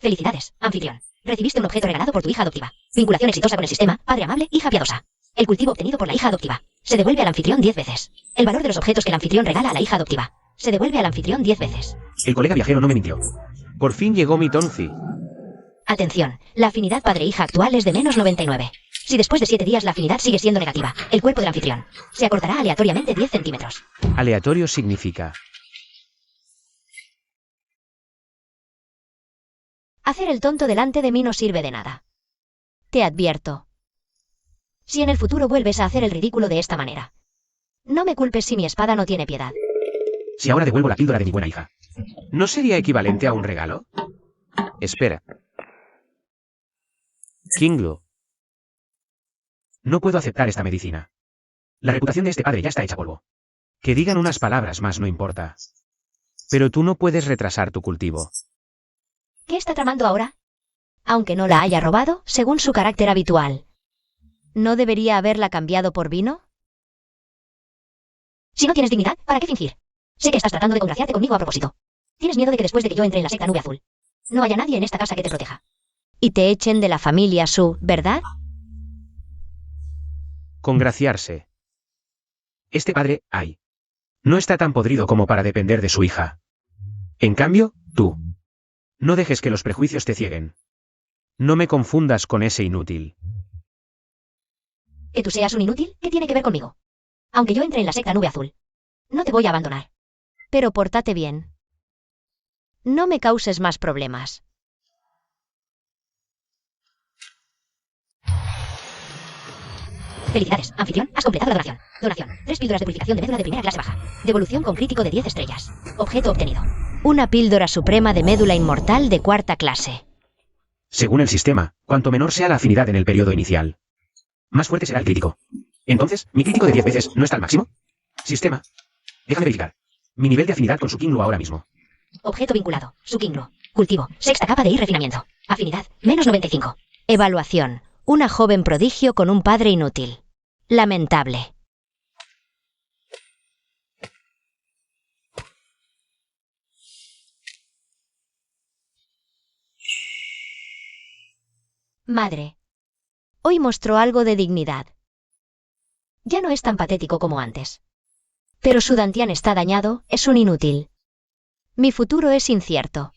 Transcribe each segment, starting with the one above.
Felicidades, anfitrión. Recibiste un objeto regalado por tu hija adoptiva. Vinculación exitosa con el sistema, padre amable, hija piadosa. El cultivo obtenido por la hija adoptiva se devuelve al anfitrión 10 veces. El valor de los objetos que el anfitrión regala a la hija adoptiva se devuelve al anfitrión 10 veces. El colega viajero no me mintió. Por fin llegó mi Tonzi. Atención, la afinidad padre-hija actual es de -99. Si después de 7 días la afinidad sigue siendo negativa, el cuerpo del anfitrión se acortará aleatoriamente 10 centímetros. Aleatorio significa... Hacer el tonto delante de mí no sirve de nada. Te advierto. Si en el futuro vuelves a hacer el ridículo de esta manera, no me culpes si mi espada no tiene piedad. Si ahora devuelvo la píldora de mi buena hija. ¿No sería equivalente a un regalo? Espera. Kinglu. No puedo aceptar esta medicina. La reputación de este padre ya está hecha polvo. Que digan unas palabras más no importa. Pero tú no puedes retrasar tu cultivo. ¿Qué está tramando ahora? Aunque no la haya robado, según su carácter habitual. ¿No debería haberla cambiado por vino? Si no tienes dignidad, ¿para qué fingir? Sé que estás tratando de congraciarte conmigo a propósito. Tienes miedo de que después de que yo entre en la secta Nube Azul, no haya nadie en esta casa que te proteja. Y te echen de la familia Su, ¿verdad? Congraciarse. Este padre, ay, no está tan podrido como para depender de su hija. En cambio, tú. No dejes que los prejuicios te cieguen. No me confundas con ese inútil. ¿Que tú seas un inútil? ¿Qué tiene que ver conmigo? Aunque yo entre en la secta Nube Azul, no te voy a abandonar. Pero pórtate bien. No me causes más problemas. Felicidades, anfitrión, has completado la donación. Donación, 3 píldoras de purificación de médula de primera clase baja. Devolución con crítico de 10 estrellas. Objeto obtenido. Una píldora suprema de médula inmortal de 4ª clase. Según el sistema, cuanto menor sea la afinidad en el periodo inicial, más fuerte será el crítico. Entonces, ¿mi crítico de 10 veces no está al máximo? Sistema. Déjame verificar. Mi nivel de afinidad con su Kinglu ahora mismo. Objeto vinculado. Su Kinglu. Cultivo. 6ª capa de refinamiento. Afinidad. -95. Evaluación. Una joven prodigio con un padre inútil. Lamentable. Madre. Hoy mostró algo de dignidad. Ya no es tan patético como antes. Pero su Dantian está dañado, es un inútil. Mi futuro es incierto.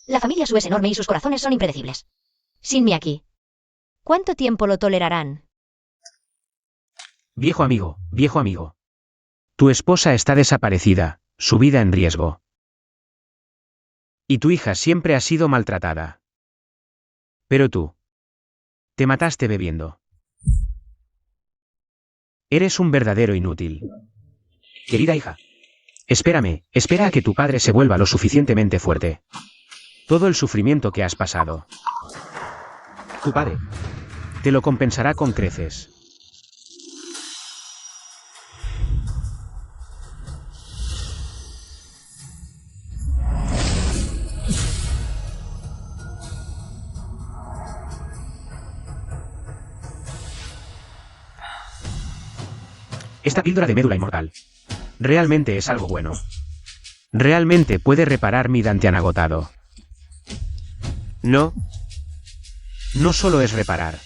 La familia Su es enorme y sus corazones son impredecibles. Sin mí aquí. ¿Cuánto tiempo lo tolerarán? Viejo amigo, viejo amigo. Tu esposa está desaparecida, su vida en riesgo. Y tu hija siempre ha sido maltratada. Pero tú. Te mataste bebiendo. Eres un verdadero inútil. Querida hija. Espérame, espera a que tu padre se vuelva lo suficientemente fuerte. Todo el sufrimiento que has pasado. Tu padre. Te lo compensará con creces. Esta píldora de médula inmortal. Realmente es algo bueno. Realmente puede reparar mi Dantian agotado. No. No solo es reparar.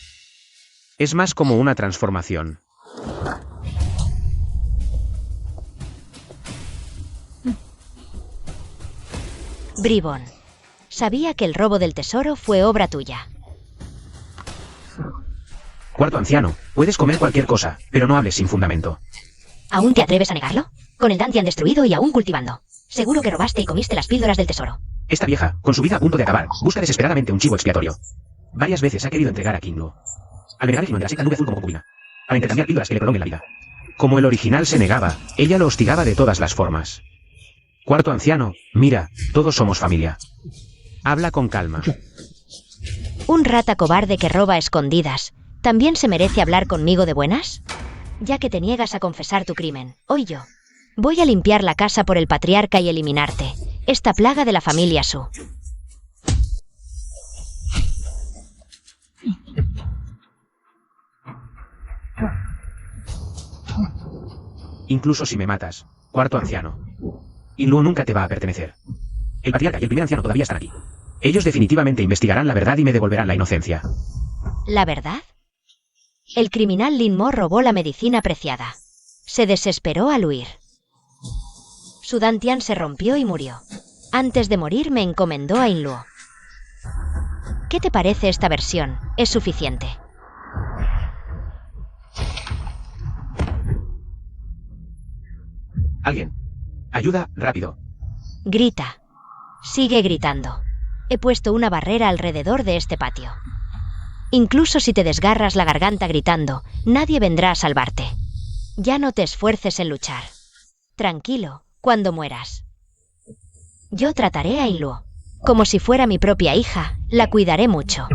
Es más como una transformación. Bribón. Sabía que el robo del tesoro fue obra tuya. Cuarto anciano, puedes comer cualquier cosa, pero no hables sin fundamento. ¿Aún te atreves a negarlo? Con el Dantian destruido y aún cultivando. Seguro que robaste y comiste las píldoras del tesoro. Esta vieja, con su vida a punto de acabar, busca desesperadamente un chivo expiatorio. Varias veces ha querido entregar a Kinglu al venerable de la secta Nube Azul como concubina, para intercambiar píldoras que le prolonguen la vida. Como el original se negaba, ella lo hostigaba de todas las formas. Cuarto anciano, mira, todos somos familia. Habla con calma. Un rata cobarde que roba a escondidas. ¿También se merece hablar conmigo de buenas? Ya que te niegas a confesar tu crimen, hoy yo voy a limpiar la casa por el patriarca y eliminarte. Esta plaga de la familia Su. Incluso si me matas, cuarto anciano, Kinglu nunca te va a pertenecer. El patriarca y el primer anciano todavía están aquí. Ellos definitivamente investigarán la verdad y me devolverán la inocencia. ¿La verdad? El criminal Lin Mo robó la medicina preciada. Se desesperó al huir. Su dantian se rompió y murió. Antes de morir me encomendó a Inluo. ¿Qué te parece esta versión? Es suficiente. Alguien. Ayuda, rápido. Grita. Sigue gritando. He puesto una barrera alrededor de este patio. Incluso si te desgarras la garganta gritando, nadie vendrá a salvarte. Ya no te esfuerces en luchar. Tranquilo, cuando mueras. Yo trataré a Inluo. Como si fuera mi propia hija, la cuidaré mucho.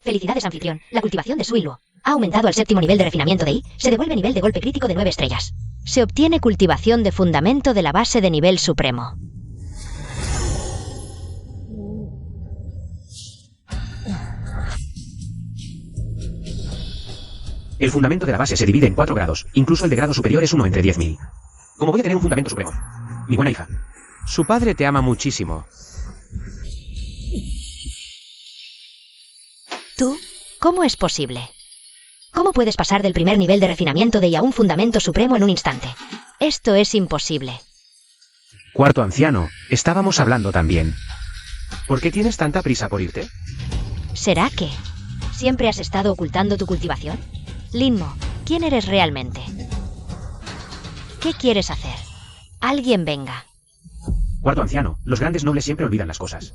Felicidades, anfitrión. La cultivación de su Inluo ha aumentado al 7º nivel de refinamiento de I. Se devuelve nivel de golpe crítico de 9 estrellas. Se obtiene cultivación de fundamento de la base de nivel supremo. El fundamento de la base se divide en 4 grados. Incluso el de grado superior es 1 entre 10.000. ¿Cómo voy a tener un fundamento supremo? Mi buena hija. Su padre te ama muchísimo. ¿Tú? ¿Cómo es posible? ¿Cómo puedes pasar del primer nivel de refinamiento de I a un fundamento supremo en un instante? Esto es imposible. Cuarto anciano, estábamos hablando también. ¿Por qué tienes tanta prisa por irte? ¿Será que siempre has estado ocultando tu cultivación? Lin Mo, ¿quién eres realmente? ¿Qué quieres hacer? Alguien venga. Cuarto anciano, los grandes nobles siempre olvidan las cosas.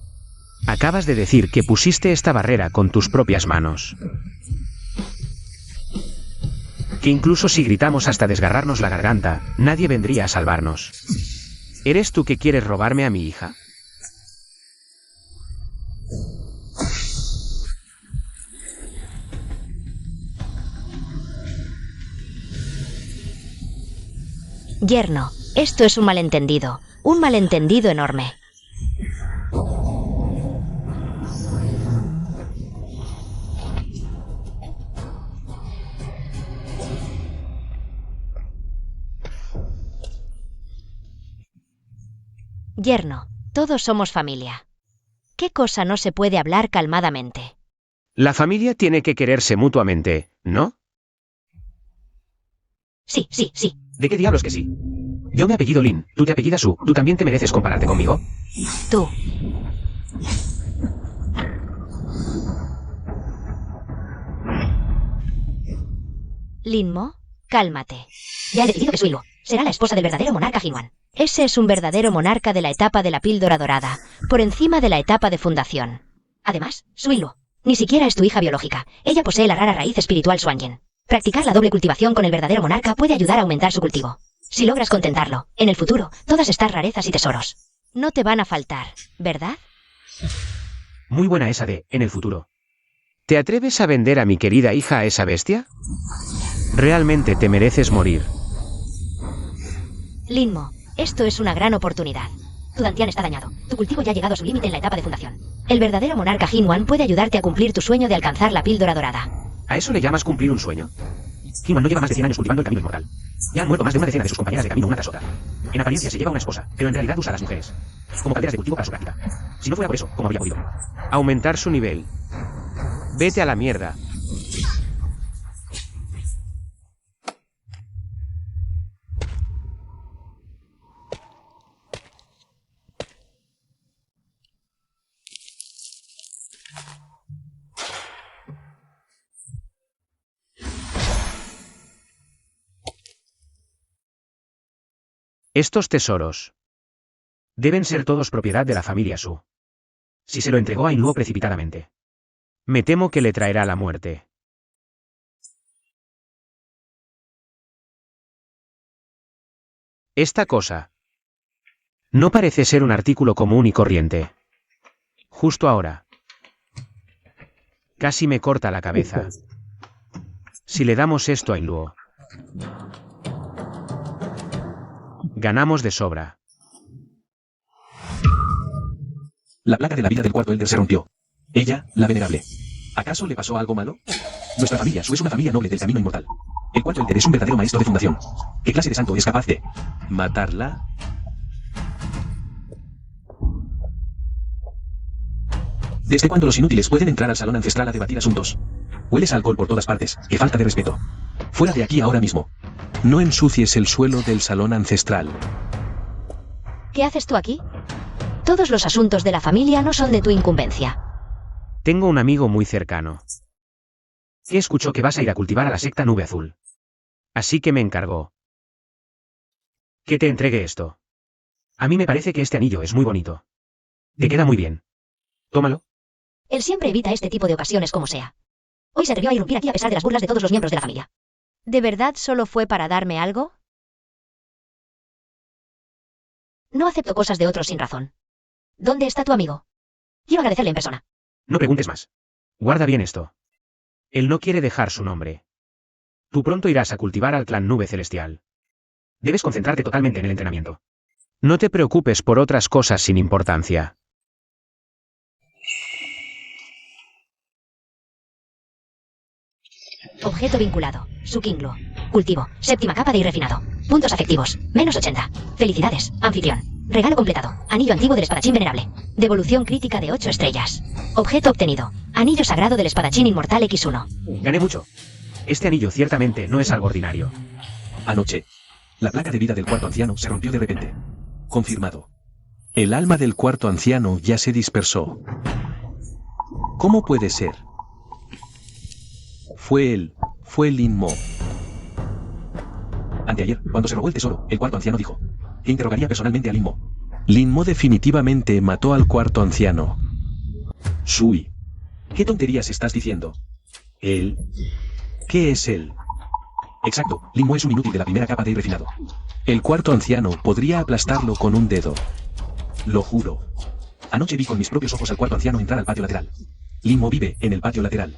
Acabas de decir que pusiste esta barrera con tus propias manos. Que incluso si gritamos hasta desgarrarnos la garganta, nadie vendría a salvarnos. ¿Eres tú que quieres robarme a mi hija? Yerno, esto es un malentendido enorme. Yerno, todos somos familia. ¿Qué cosa no se puede hablar calmadamente? La familia tiene que quererse mutuamente, ¿no? Sí. ¿De qué diablos que sí? Yo me apellido Lin, tú te apellidas Su, ¿tú también te mereces compararte conmigo? Tú. Lin Mo, cálmate. Ya he decidido que Suilu será la esposa del verdadero monarca Jinwan. Ese es un verdadero monarca de la etapa de la píldora dorada, por encima de la etapa de fundación. Además, Suilu ni siquiera es tu hija biológica. Ella posee la rara raíz espiritual Xuanyin. Practicar la doble cultivación con el verdadero monarca puede ayudar a aumentar su cultivo. Si logras contentarlo, en el futuro, todas estas rarezas y tesoros no te van a faltar, ¿verdad? Muy buena esa de, en el futuro. ¿Te atreves a vender a mi querida hija a esa bestia? Realmente te mereces morir. Lin Mo, esto es una gran oportunidad. Tu dantian está dañado. Tu cultivo ya ha llegado a su límite en la etapa de fundación. El verdadero monarca Jinwan puede ayudarte a cumplir tu sueño de alcanzar la píldora dorada. ¿A eso le llamas cumplir un sueño? Jinwan no lleva más de 100 años cultivando el camino inmortal. Ya han muerto más de una decena de sus compañeras de camino una tras otra. En apariencia se lleva una esposa, pero en realidad usa a las mujeres como calderas de cultivo para su práctica. Si no fuera por eso, ¿cómo habría podido? Aumentar su nivel. Vete a la mierda. Estos tesoros deben ser todos propiedad de la familia Su. Si se lo entregó a Inluo precipitadamente, me temo que le traerá la muerte. Esta cosa no parece ser un artículo común y corriente. Justo ahora. Casi me corta la cabeza. Si le damos esto a Inluo, ganamos de sobra. La placa de la vida del cuarto Elder se rompió. Ella, la venerable. ¿Acaso le pasó algo malo? Nuestra familia, Su es una familia noble del camino inmortal. El cuarto Elder es un verdadero maestro de fundación. ¿Qué clase de santo es capaz de matarla? ¿Desde cuándo los inútiles pueden entrar al salón ancestral a debatir asuntos? Hueles a alcohol por todas partes. ¡Qué falta de respeto! Fuera de aquí ahora mismo. No ensucies el suelo del salón ancestral. ¿Qué haces tú aquí? Todos los asuntos de la familia no son de tu incumbencia. Tengo un amigo muy cercano. Que escuchó que vas a ir a cultivar a la secta Nube Azul. Así que me encargó. Que te entregue esto. A mí me parece que este anillo es muy bonito. Te queda muy bien. Tómalo. Él siempre evita este tipo de ocasiones como sea. Hoy se atrevió a irrumpir aquí a pesar de las burlas de todos los miembros de la familia. ¿De verdad solo fue para darme algo? No acepto cosas de otros sin razón. ¿Dónde está tu amigo? Quiero agradecerle en persona. No preguntes más. Guarda bien esto. Él no quiere dejar su nombre. Tú pronto irás a cultivar al clan Nube Celestial. Debes concentrarte totalmente en el entrenamiento. No te preocupes por otras cosas sin importancia. Objeto vinculado. Sukinglo. Cultivo. Séptima capa de irrefinado. Puntos afectivos. -80. Felicidades. Anfitrión. Regalo completado. Anillo antiguo del espadachín venerable. Devolución crítica de 8 estrellas. Objeto obtenido. Anillo sagrado del espadachín inmortal X1. Gané mucho. Este anillo ciertamente no es algo ordinario. Anoche, la placa de vida del cuarto anciano se rompió de repente. Confirmado. El alma del cuarto anciano ya se dispersó. ¿Cómo puede ser? Fue Lin Mo. Anteayer, cuando se robó el tesoro, el cuarto anciano dijo que interrogaría personalmente a Lin Mo. Lin Mo definitivamente mató al cuarto anciano. Sui. ¿Qué tonterías estás diciendo? ¿Él? ¿Qué es él? Exacto, Lin Mo es un inútil de la primera capa de irrefinado. El cuarto anciano podría aplastarlo con un dedo. Lo juro. Anoche vi con mis propios ojos al cuarto anciano entrar al patio lateral. Lin Mo vive en el patio lateral.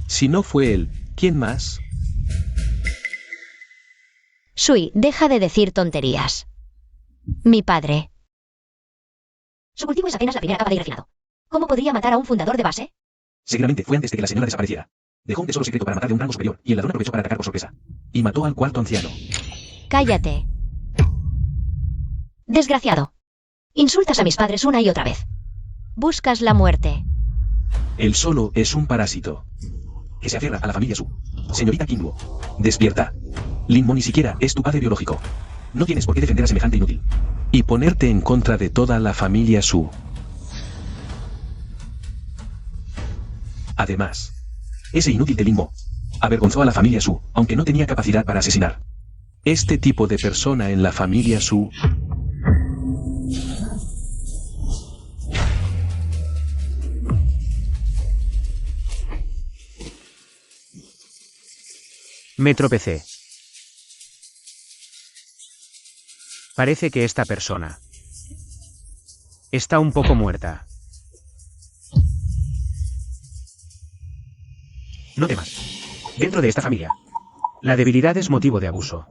Si no fue él, ¿quién más? Sui, deja de decir tonterías. Mi padre. Su cultivo es apenas la primera capa de irrefinado. ¿Cómo podría matar a un fundador de base? Seguramente fue antes de que la señora desapareciera. Dejó un tesoro secreto para matar de un rango superior, y el ladrón aprovechó para atacar por sorpresa. Y mató al cuarto anciano. Cállate. Desgraciado. Insultas a mis padres una y otra vez. Buscas la muerte. Él solo es un parásito. Que se aferra a la familia Su. Señorita Kinwo. Despierta. Lin Mo ni siquiera es tu padre biológico. No tienes por qué defender a semejante inútil. Y ponerte en contra de toda la familia Su. Además, ese inútil de Lin Mo avergonzó a la familia Su, aunque no tenía capacidad para asesinar. Este tipo de persona en la familia Su. Me tropecé. Parece que esta persona está un poco muerta. No temas. Dentro de esta familia, la debilidad es motivo de abuso.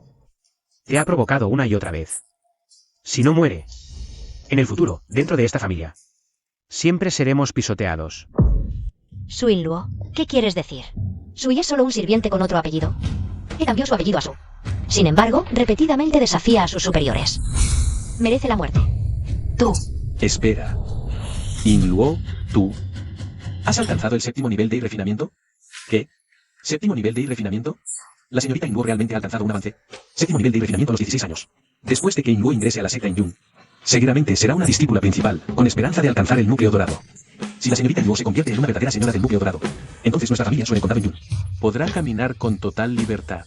Te ha provocado una y otra vez. Si no muere, en el futuro, dentro de esta familia, Siempre seremos pisoteados. Suinluo, ¿qué quieres decir? Sui es solo un sirviente con otro apellido. Que cambió su apellido a Su. Sin embargo, repetidamente desafía a sus superiores. Merece la muerte. Tú. Espera. Inluo, tú. ¿Has alcanzado el séptimo nivel de refinamiento? ¿Qué? ¿Séptimo nivel de refinamiento? La señorita Inluo realmente ha alcanzado un avance. Séptimo nivel de refinamiento a los 16 años. Después de que Inluo ingrese a la secta Inyun, seguramente será una discípula principal, con esperanza de alcanzar el núcleo dorado. Si la señorita Inluo se convierte en una verdadera señora del núcleo dorado, entonces nuestra familia suele contar Inyun. Podrá caminar con total libertad.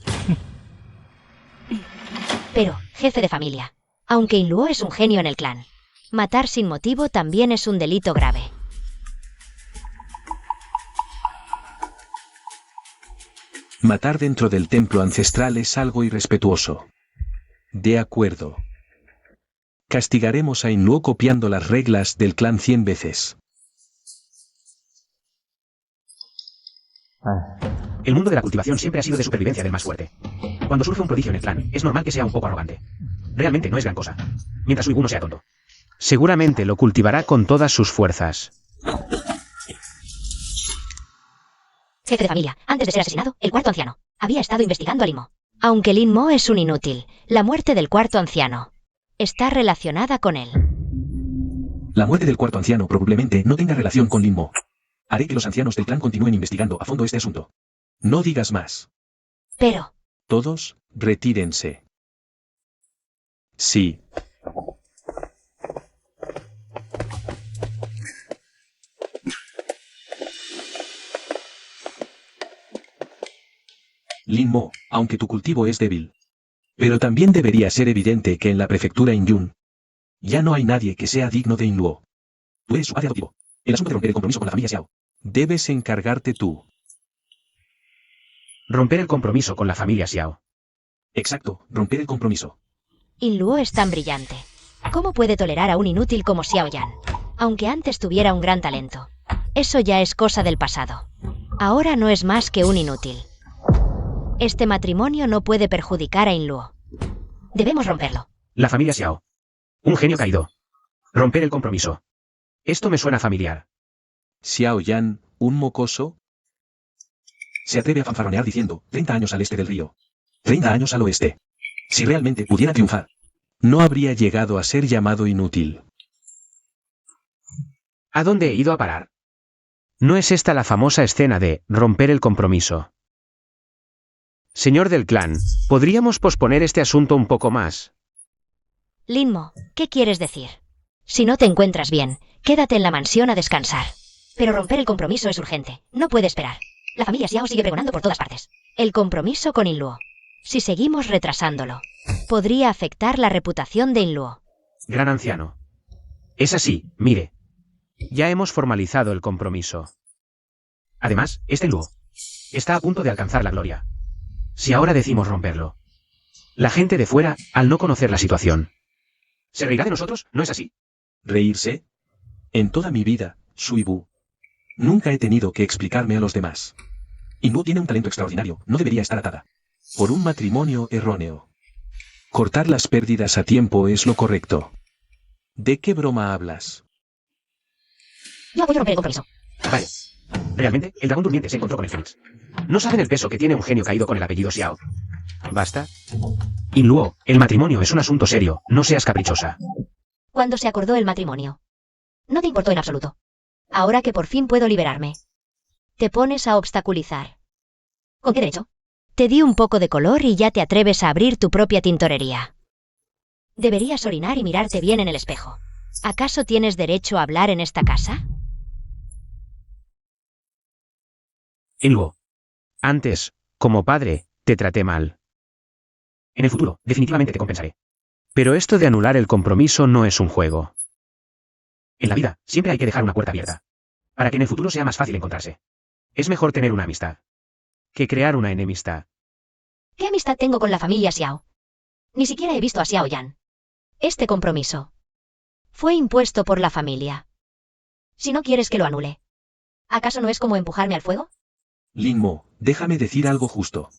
Pero, jefe de familia, aunque Inluo es un genio en el clan, matar sin motivo también es un delito grave. Matar dentro del templo ancestral es algo irrespetuoso. De acuerdo. Castigaremos a Inluo copiando las reglas del clan 100 veces. El mundo de la cultivación siempre ha sido de supervivencia del más fuerte. Cuando surge un prodigio en el clan, es normal que sea un poco arrogante. Realmente no es gran cosa. Mientras Suigu no sea tonto. Seguramente lo cultivará con todas sus fuerzas. Jefe de familia, antes de ser asesinado, el cuarto anciano había estado investigando a Lin Mo. Aunque Lin Mo es un inútil, la muerte del cuarto anciano está relacionada con él. La muerte del cuarto anciano probablemente no tenga relación con Lin Mo. Haré que los ancianos del clan continúen investigando a fondo este asunto. No digas más. Pero, Todos, retírense. Sí. Lin Mo, aunque tu cultivo es débil. Pero también debería ser evidente que en la prefectura Inyun ya no hay nadie que sea digno de Inluo. Tú eres su padre adoptivo. El asunto de romper el compromiso con la familia Xiao. Debes encargarte tú. Romper el compromiso con la familia Xiao. Exacto, romper el compromiso. Inluo es tan brillante. ¿Cómo puede tolerar a un inútil como Xiao Yan? Aunque antes tuviera un gran talento. Eso ya es cosa del pasado. Ahora no es más que un inútil. Este matrimonio no puede perjudicar a Inluo. Debemos romperlo. La familia Xiao. Un genio caído. Romper el compromiso. Esto me suena familiar. Xiao Yan, un mocoso. Se atreve a fanfarronear diciendo, 30 años al este del río. 30 años al oeste. Si realmente pudiera triunfar. No habría llegado a ser llamado inútil. ¿A dónde he ido a parar? ¿No es esta la famosa escena de romper el compromiso? Señor del clan, ¿podríamos posponer este asunto un poco más? Lin Mo, ¿qué quieres decir? Si no te encuentras bien, quédate en la mansión a descansar. Pero romper el compromiso es urgente. No puede esperar. La familia Xiao sigue pregonando por todas partes. El compromiso con Inluo. Si seguimos retrasándolo, podría afectar la reputación de Inluo. Gran anciano. Es así, mire. Ya hemos formalizado el compromiso. Además, este Luo está a punto de alcanzar la gloria. Si ahora decimos romperlo, la gente de fuera, al no conocer la situación, ¿se reirá de nosotros? ¿No es así? ¿Reírse? En toda mi vida, Shuibu, nunca he tenido que explicarme a los demás. Inluo tiene un talento extraordinario, no debería estar atada. Por un matrimonio erróneo. Cortar las pérdidas a tiempo es lo correcto. ¿De qué broma hablas? Yo apoyo romper el compromiso. Vale. Realmente, el dragón durmiente se encontró con el Fénix. No saben el peso que tiene un genio caído con el apellido Xiao. ¿Basta? Inluo, el matrimonio es un asunto serio, no seas caprichosa. ¿Cuándo se acordó el matrimonio? No te importó en absoluto. Ahora que por fin puedo liberarme, te pones a obstaculizar. ¿Con qué derecho? Te di un poco de color y ya te atreves a abrir tu propia tintorería. Deberías orinar y mirarte bien en el espejo. ¿Acaso tienes derecho a hablar en esta casa? Inluo, Antes, como padre, te traté mal. en el futuro, definitivamente te compensaré. Pero esto de anular el compromiso no es un juego. En la vida, siempre hay que dejar una puerta abierta. Para que en el futuro sea más fácil encontrarse. Es mejor tener una amistad Que crear una enemistad. ¿Qué amistad tengo con la familia Xiao? Ni siquiera he visto a Xiao Yan. Este compromiso fue impuesto por la familia. Si no quieres que lo anule, ¿acaso no es como empujarme al fuego? Lin Mo, déjame decir algo justo.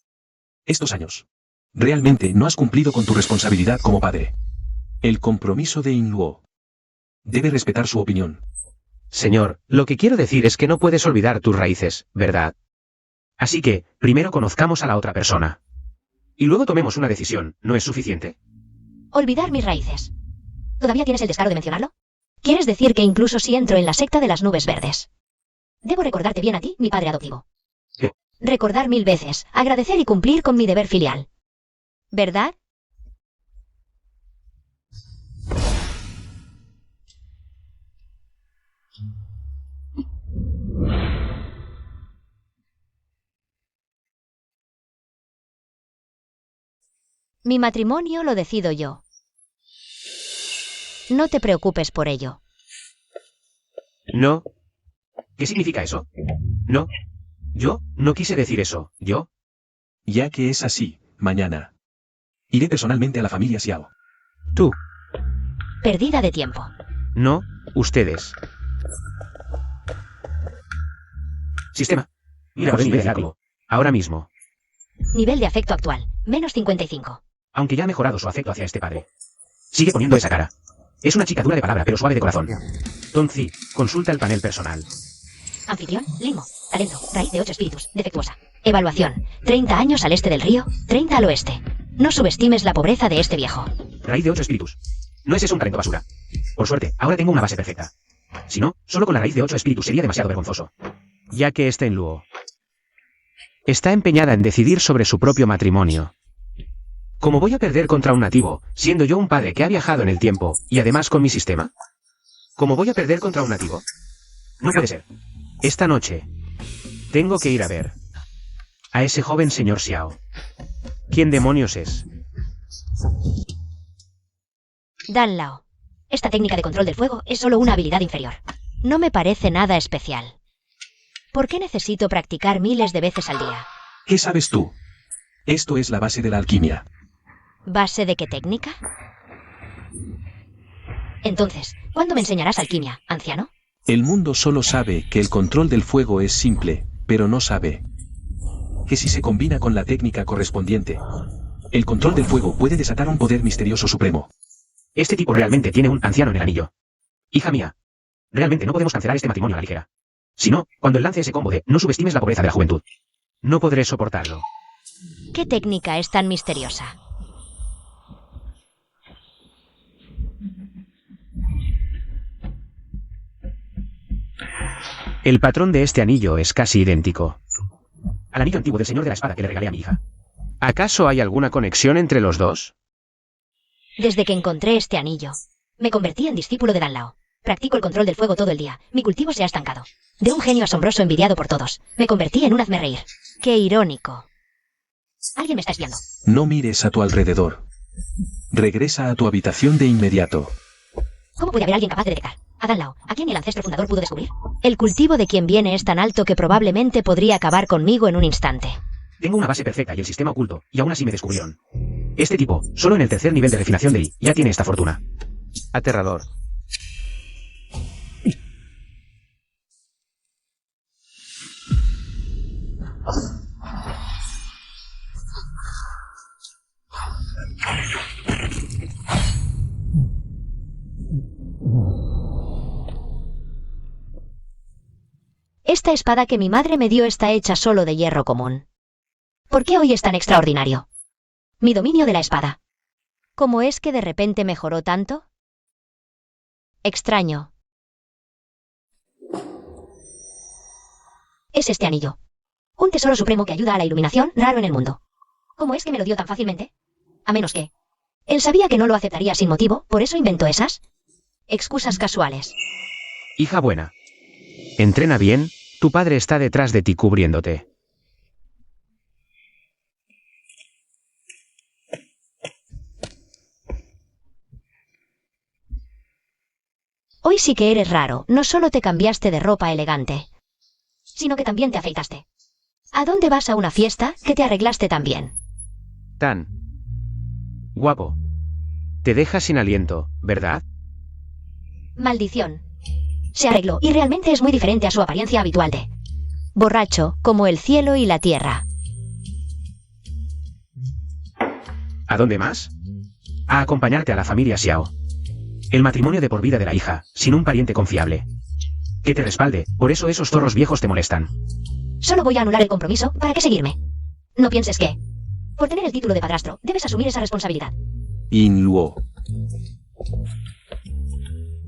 Estos años. Realmente no has cumplido con tu responsabilidad como padre. El compromiso de Inluo. Debe respetar su opinión. Señor, lo que quiero decir es que no puedes olvidar tus raíces, ¿verdad? Así que, primero conozcamos a la otra persona. Y luego tomemos una decisión, ¿no es suficiente? Olvidar mis raíces. ¿Todavía tienes el descaro de mencionarlo? ¿Quieres decir que incluso si entro en la secta de las nubes verdes, debo recordarte bien a ti, mi padre adoptivo? ¿Qué? Recordar 1000 veces, agradecer y cumplir con mi deber filial. ¿Verdad? Mi matrimonio lo decido yo. No te preocupes por ello. No. ¿Qué significa eso? No. Yo no quise decir eso, yo. Ya que es así, mañana iré personalmente a la familia Xiao. Tú. Perdida de tiempo. No, ustedes. Sistema. Mira por el nivel de activo. Ahora mismo. Nivel de afecto actual, menos 55. Aunque ya ha mejorado su afecto hacia este padre. Sigue poniendo esa cara. Es una chica dura de palabra pero suave de corazón. Tonzi, consulta el panel personal. Anfitrión, Limo. Talento, raíz de 8 espíritus, defectuosa. Evaluación, 30 años al este del río, 30 al oeste. No subestimes la pobreza de este viejo. Raíz de 8 espíritus. No es eso un talento basura. Por suerte, ahora tengo una base perfecta. Si no, solo con la raíz de 8 espíritus sería demasiado vergonzoso. ya que está en Luo. Está empeñada en decidir sobre su propio matrimonio. ¿Cómo voy a perder contra un nativo, siendo yo un padre que ha viajado en el tiempo, y además con mi sistema? ¿Cómo voy a perder contra un nativo? No puede ser. Esta noche, tengo que ir a ver a ese joven señor Xiao. ¿Quién demonios es? Dan Lao. Esta técnica de control del fuego es solo una habilidad inferior. No me parece nada especial. ¿Por qué necesito practicar miles de veces al día? ¿Qué sabes tú? Esto es la base de la alquimia. ¿Base de qué técnica? Entonces, ¿cuándo me enseñarás alquimia, anciano? El mundo solo sabe que el control del fuego es simple, pero no sabe que si se combina con la técnica correspondiente, el control del fuego puede desatar un poder misterioso supremo. Este tipo realmente tiene un anciano en el anillo. Hija mía, realmente no podemos cancelar este matrimonio a la ligera. Si no, cuando él lance ese combo de no subestimes la pobreza de la juventud. No podré soportarlo. ¿Qué técnica es tan misteriosa? El patrón de este anillo es casi idéntico. Al anillo antiguo del señor de la espada que le regalé a mi hija. ¿Acaso hay alguna conexión entre los dos? Desde que encontré este anillo, me convertí en discípulo de Dan Lao. Practico el control del fuego todo el día. Mi cultivo se ha estancado. De un genio asombroso envidiado por todos, me convertí en un hazmerreír. ¡Qué irónico! Alguien me está espiando. No mires a tu alrededor. Regresa a tu habitación de inmediato. ¿Cómo puede haber alguien capaz de detectar a Dan Lao, a quien el ancestro fundador pudo descubrir? El cultivo de quien viene es tan alto que probablemente podría acabar conmigo en un instante. Tengo una base perfecta y el sistema oculto, y aún así me descubrieron. Este tipo, solo en el tercer nivel de refinación de I, ya tiene esta fortuna. Aterrador. Esta espada que mi madre me dio está hecha solo de hierro común. ¿Por qué hoy es tan extraordinario? Mi dominio de la espada. ¿Cómo es que de repente mejoró tanto? Extraño. Es este anillo. Un tesoro supremo que ayuda a la iluminación, raro en el mundo. ¿Cómo es que me lo dio tan fácilmente? A menos que... Él sabía que no lo aceptaría sin motivo, por eso inventó esas excusas casuales. Hija buena. Entrena bien, tu padre está detrás de ti cubriéndote. Hoy sí que eres raro, no solo te cambiaste de ropa elegante, sino que también te afeitaste. ¿A dónde vas a una fiesta que te arreglaste tan bien? Tan guapo. Te deja sin aliento, ¿verdad? Maldición. Se arregló y realmente es muy diferente a su apariencia habitual de borracho, como el cielo y la tierra. ¿A dónde más? A acompañarte a la familia Xiao. El matrimonio de por vida de la hija, sin un pariente confiable. Que te respalde, por eso esos zorros viejos te molestan. Solo voy a anular el compromiso, ¿para qué seguirme? No pienses que, por tener el título de padrastro, debes asumir esa responsabilidad. In Luo.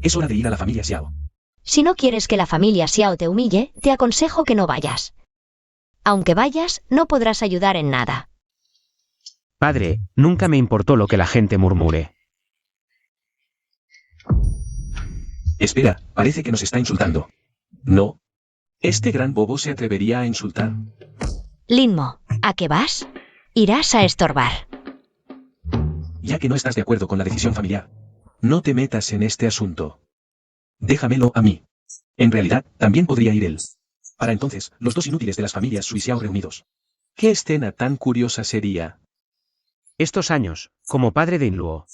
Es hora de ir a la familia Xiao. Si no quieres que la familia Xiao te humille, te aconsejo que no vayas. Aunque vayas, no podrás ayudar en nada. Padre, nunca me importó lo que la gente murmure. Espera, parece que nos está insultando. No. ¿Este gran bobo se atrevería a insultar? Linmo, ¿a qué vas? Irás a estorbar. Ya que no estás de acuerdo con la decisión familiar, no te metas en este asunto. Déjamelo a mí. En realidad, también podría ir él. Para entonces, los dos inútiles de las familias Sui Xiao reunidos. ¿Qué escena tan curiosa sería? Estos años, como padre de Inluo.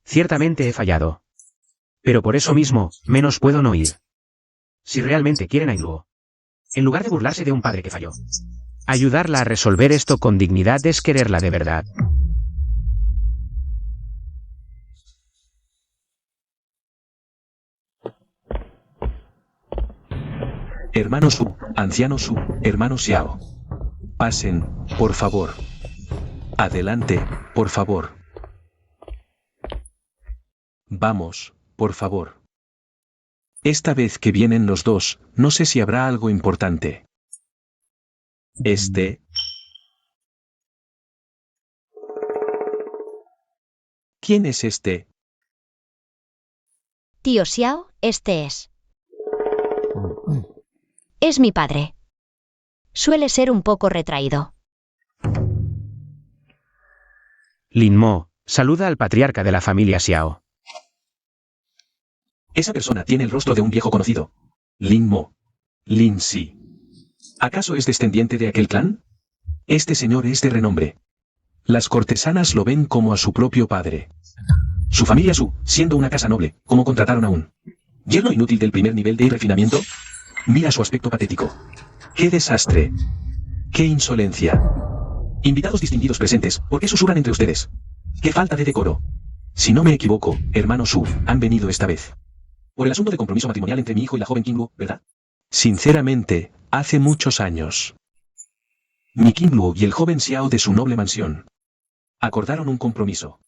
Ciertamente he fallado. Pero por eso mismo, menos puedo no ir. Si realmente quieren a Inluo. En lugar de burlarse de un padre que falló. Ayudarla a resolver esto con dignidad es quererla de verdad. Hermano Su, anciano Su, hermano Xiao. Pasen, por favor. Adelante, por favor. Vamos, por favor. Esta vez que vienen los dos, no sé si habrá algo importante. ¿Quién es este? Tío Xiao, este es. Es mi padre. Suele ser un poco retraído. Lin Mo, saluda al patriarca de la familia Xiao. Esa persona tiene el rostro de un viejo conocido. Lin Mo. Lin Si. ¿Acaso es descendiente de aquel clan? Este señor es de renombre. Las cortesanas lo ven como a su propio padre. Su familia Su, siendo una casa noble, ¿cómo contrataron a un yerno inútil del primer nivel de refinamiento? Mira su aspecto patético. ¡Qué desastre! ¡Qué insolencia! Invitados distinguidos presentes, ¿por qué susurran entre ustedes? ¡Qué falta de decoro! Si no me equivoco, hermano Su, han venido esta vez. Por el asunto de compromiso matrimonial entre mi hijo y la joven Qingluo, ¿verdad? Sinceramente, hace muchos años. Mi Qingluo y el joven Xiao de su noble mansión acordaron un compromiso.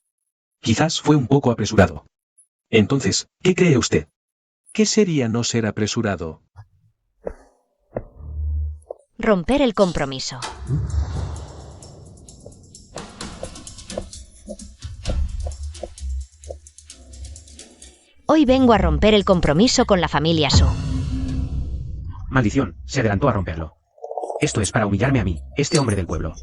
Quizás fue un poco apresurado. Entonces, ¿qué cree usted? ¿Qué sería no ser apresurado? Romper el compromiso. Hoy vengo a romper el compromiso con la familia Su. Maldición, se adelantó a romperlo. Esto es para humillarme a mí, este hombre del pueblo.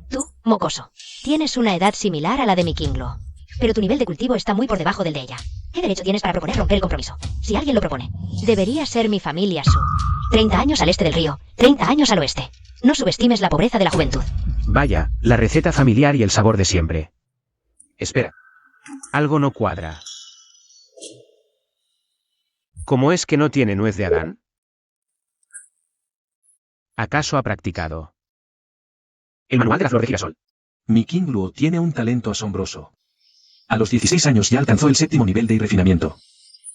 Tú, mocoso, tienes una edad similar a la de mi Qingluo, pero tu nivel de cultivo está muy por debajo del de ella. ¿Qué derecho tienes para proponer romper el compromiso? Si alguien lo propone, debería ser mi familia Su. 30 años al este del río, 30 años al oeste. No subestimes la pobreza de la juventud. Vaya, la receta familiar y el sabor de siempre. Espera. Algo no cuadra. ¿Cómo es que no tiene nuez de Adán? ¿Acaso ha practicado? El manual de la flor de girasol. Mi Qingluo tiene un talento asombroso. A los 16 años ya alcanzó el 7º nivel de refinamiento.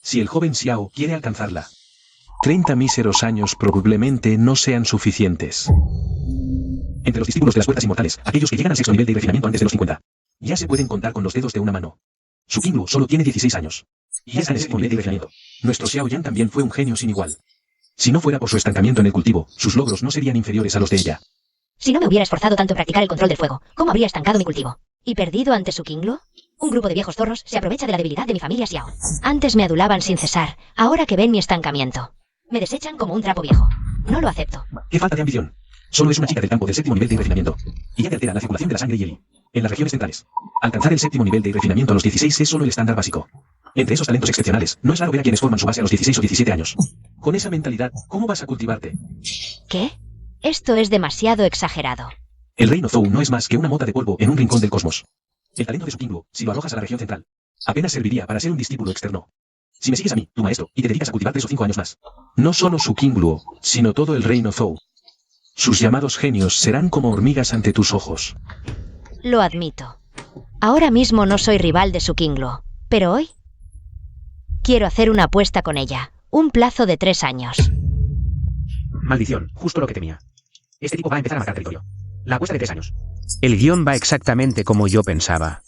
Si el joven Xiao quiere alcanzarla, 30 míseros años probablemente no sean suficientes. Entre los discípulos de las puertas inmortales, aquellos que llegan al 6º nivel de refinamiento antes de los 50, ya se pueden contar con los dedos de una mano. Su Qingluo solo tiene 16 años. Y es en ese nivel de refinamiento. Nuestro Xiao Yan también fue un genio sin igual. Si no fuera por su estancamiento en el cultivo, sus logros no serían inferiores a los de ella. Si no me hubiera esforzado tanto en practicar el control del fuego, ¿cómo habría estancado mi cultivo? ¿Y perdido ante su Qingluo? Un grupo de viejos zorros se aprovecha de la debilidad de mi familia Xiao. Antes me adulaban sin cesar, ahora que ven mi estancamiento, me desechan como un trapo viejo. No lo acepto. ¡Qué falta de ambición! Solo es una chica del campo del 7º nivel de refinamiento. Y ella altera la circulación de la sangre y el en las regiones centrales. Alcanzar el 7º nivel de refinamiento a los 16 es solo el estándar básico. Entre esos talentos excepcionales, no es raro ver a quienes forman su base a los 16 o 17 años. Con esa mentalidad, ¿cómo vas a cultivarte? ¿Qué? Esto es demasiado exagerado. El reino Zhou no es más que una mota de polvo en un rincón del cosmos. El talento de su Qingluo, si lo arrojas a la región central, apenas serviría para ser un discípulo externo. Si me sigues a mí, tu maestro, y te dedicas a cultivar 3 o 5 años más. No solo su Qingluo, sino todo el reino Zhou. Sus llamados genios serán como hormigas ante tus ojos. Lo admito. Ahora mismo no soy rival de su Qingluo, pero hoy quiero hacer una apuesta con ella. Un plazo de 3 años. Maldición, justo lo que temía. Este tipo va a empezar a marcar territorio. La apuesta de 3 años. El guión va exactamente como yo pensaba.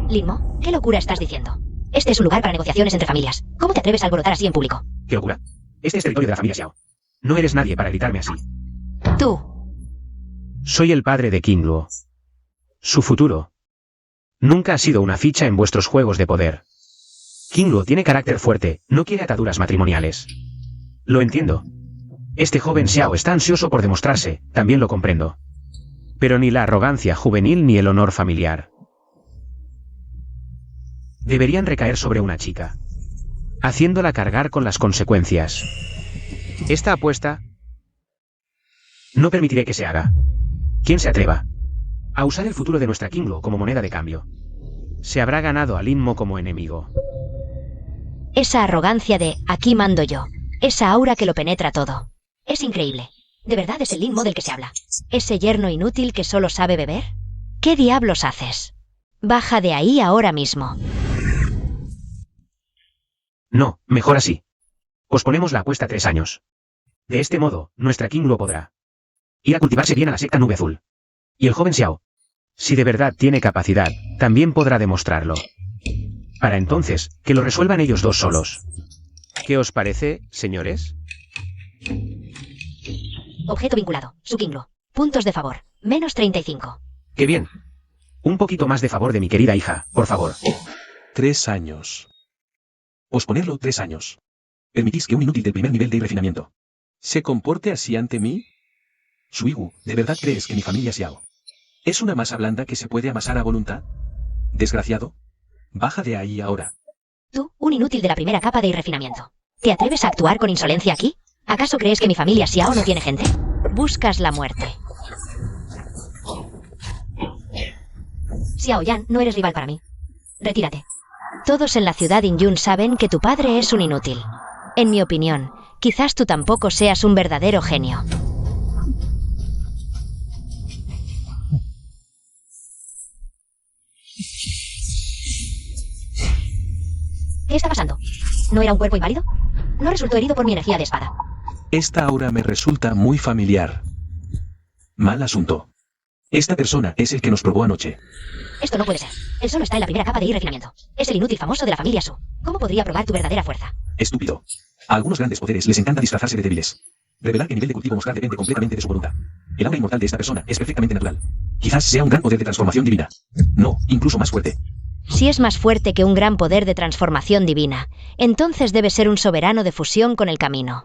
Lin Mo, ¿qué locura estás diciendo? Este es un lugar para negociaciones entre familias. ¿Cómo te atreves a alborotar así en público? ¡Qué locura! Este es territorio de la familia Xiao. No eres nadie para gritarme así. Tú. Soy el padre de Qingluo. Su futuro nunca ha sido una ficha en vuestros juegos de poder. Qingluo tiene carácter fuerte, no quiere ataduras matrimoniales. Lo entiendo. Este joven Xiao está ansioso por demostrarse, también lo comprendo. Pero ni la arrogancia juvenil ni el honor familiar deberían recaer sobre una chica, haciéndola cargar con las consecuencias. Esta apuesta no permitiré que se haga. Quien se atreva a usar el futuro de nuestra Qingluo como moneda de cambio, se habrá ganado a Lin Mo como enemigo. Esa arrogancia de aquí mando yo, esa aura que lo penetra todo. Es increíble. ¿De verdad es el Lin Mo del que se habla? ¿Ese yerno inútil que solo sabe beber? ¿Qué diablos haces? Baja de ahí ahora mismo. No, mejor así. Posponemos la apuesta 3 años. De este modo, nuestra Qingluo podrá ir a cultivarse bien a la secta Nube Azul. Y el joven Xiao, si de verdad tiene capacidad, también podrá demostrarlo. Para entonces, que lo resuelvan ellos dos solos. ¿Qué os parece, señores? Objeto vinculado. Sukinglo. Puntos de favor. Menos 35. ¡Qué bien! Un poquito más de favor de mi querida hija, por favor. 3 años. Posponerlo 3 años. Permitís que un inútil del primer nivel de refinamiento se comporte así ante mí. Suigu, ¿de verdad crees que mi familia Xiao es una masa blanda que se puede amasar a voluntad? Desgraciado. Baja de ahí ahora. Tú, un inútil de la primera capa de refinamiento. ¿Te atreves a actuar con insolencia aquí? ¿Acaso crees que mi familia Xiao no tiene gente? Buscas la muerte. Xiao Yan, no eres rival para mí. Retírate. Todos en la ciudad Inyun saben que tu padre es un inútil. En mi opinión, quizás tú tampoco seas un verdadero genio. ¿Qué está pasando? ¿No era un cuerpo inválido? No resultó herido por mi energía de espada. Esta aura me resulta muy familiar. Mal asunto. Esta persona es el que nos probó anoche. Esto no puede ser. Él solo está en la primera capa de refinamiento. Es el inútil famoso de la familia Su. ¿Cómo podría probar tu verdadera fuerza? Estúpido. A algunos grandes poderes les encanta disfrazarse de débiles. Revelar qué nivel de cultivo mostrar depende completamente de su voluntad. El aura inmortal de esta persona es perfectamente natural. Quizás sea un gran poder de transformación divina. No, incluso más fuerte. Si es más fuerte que un gran poder de transformación divina, entonces debe ser un soberano de fusión con el camino.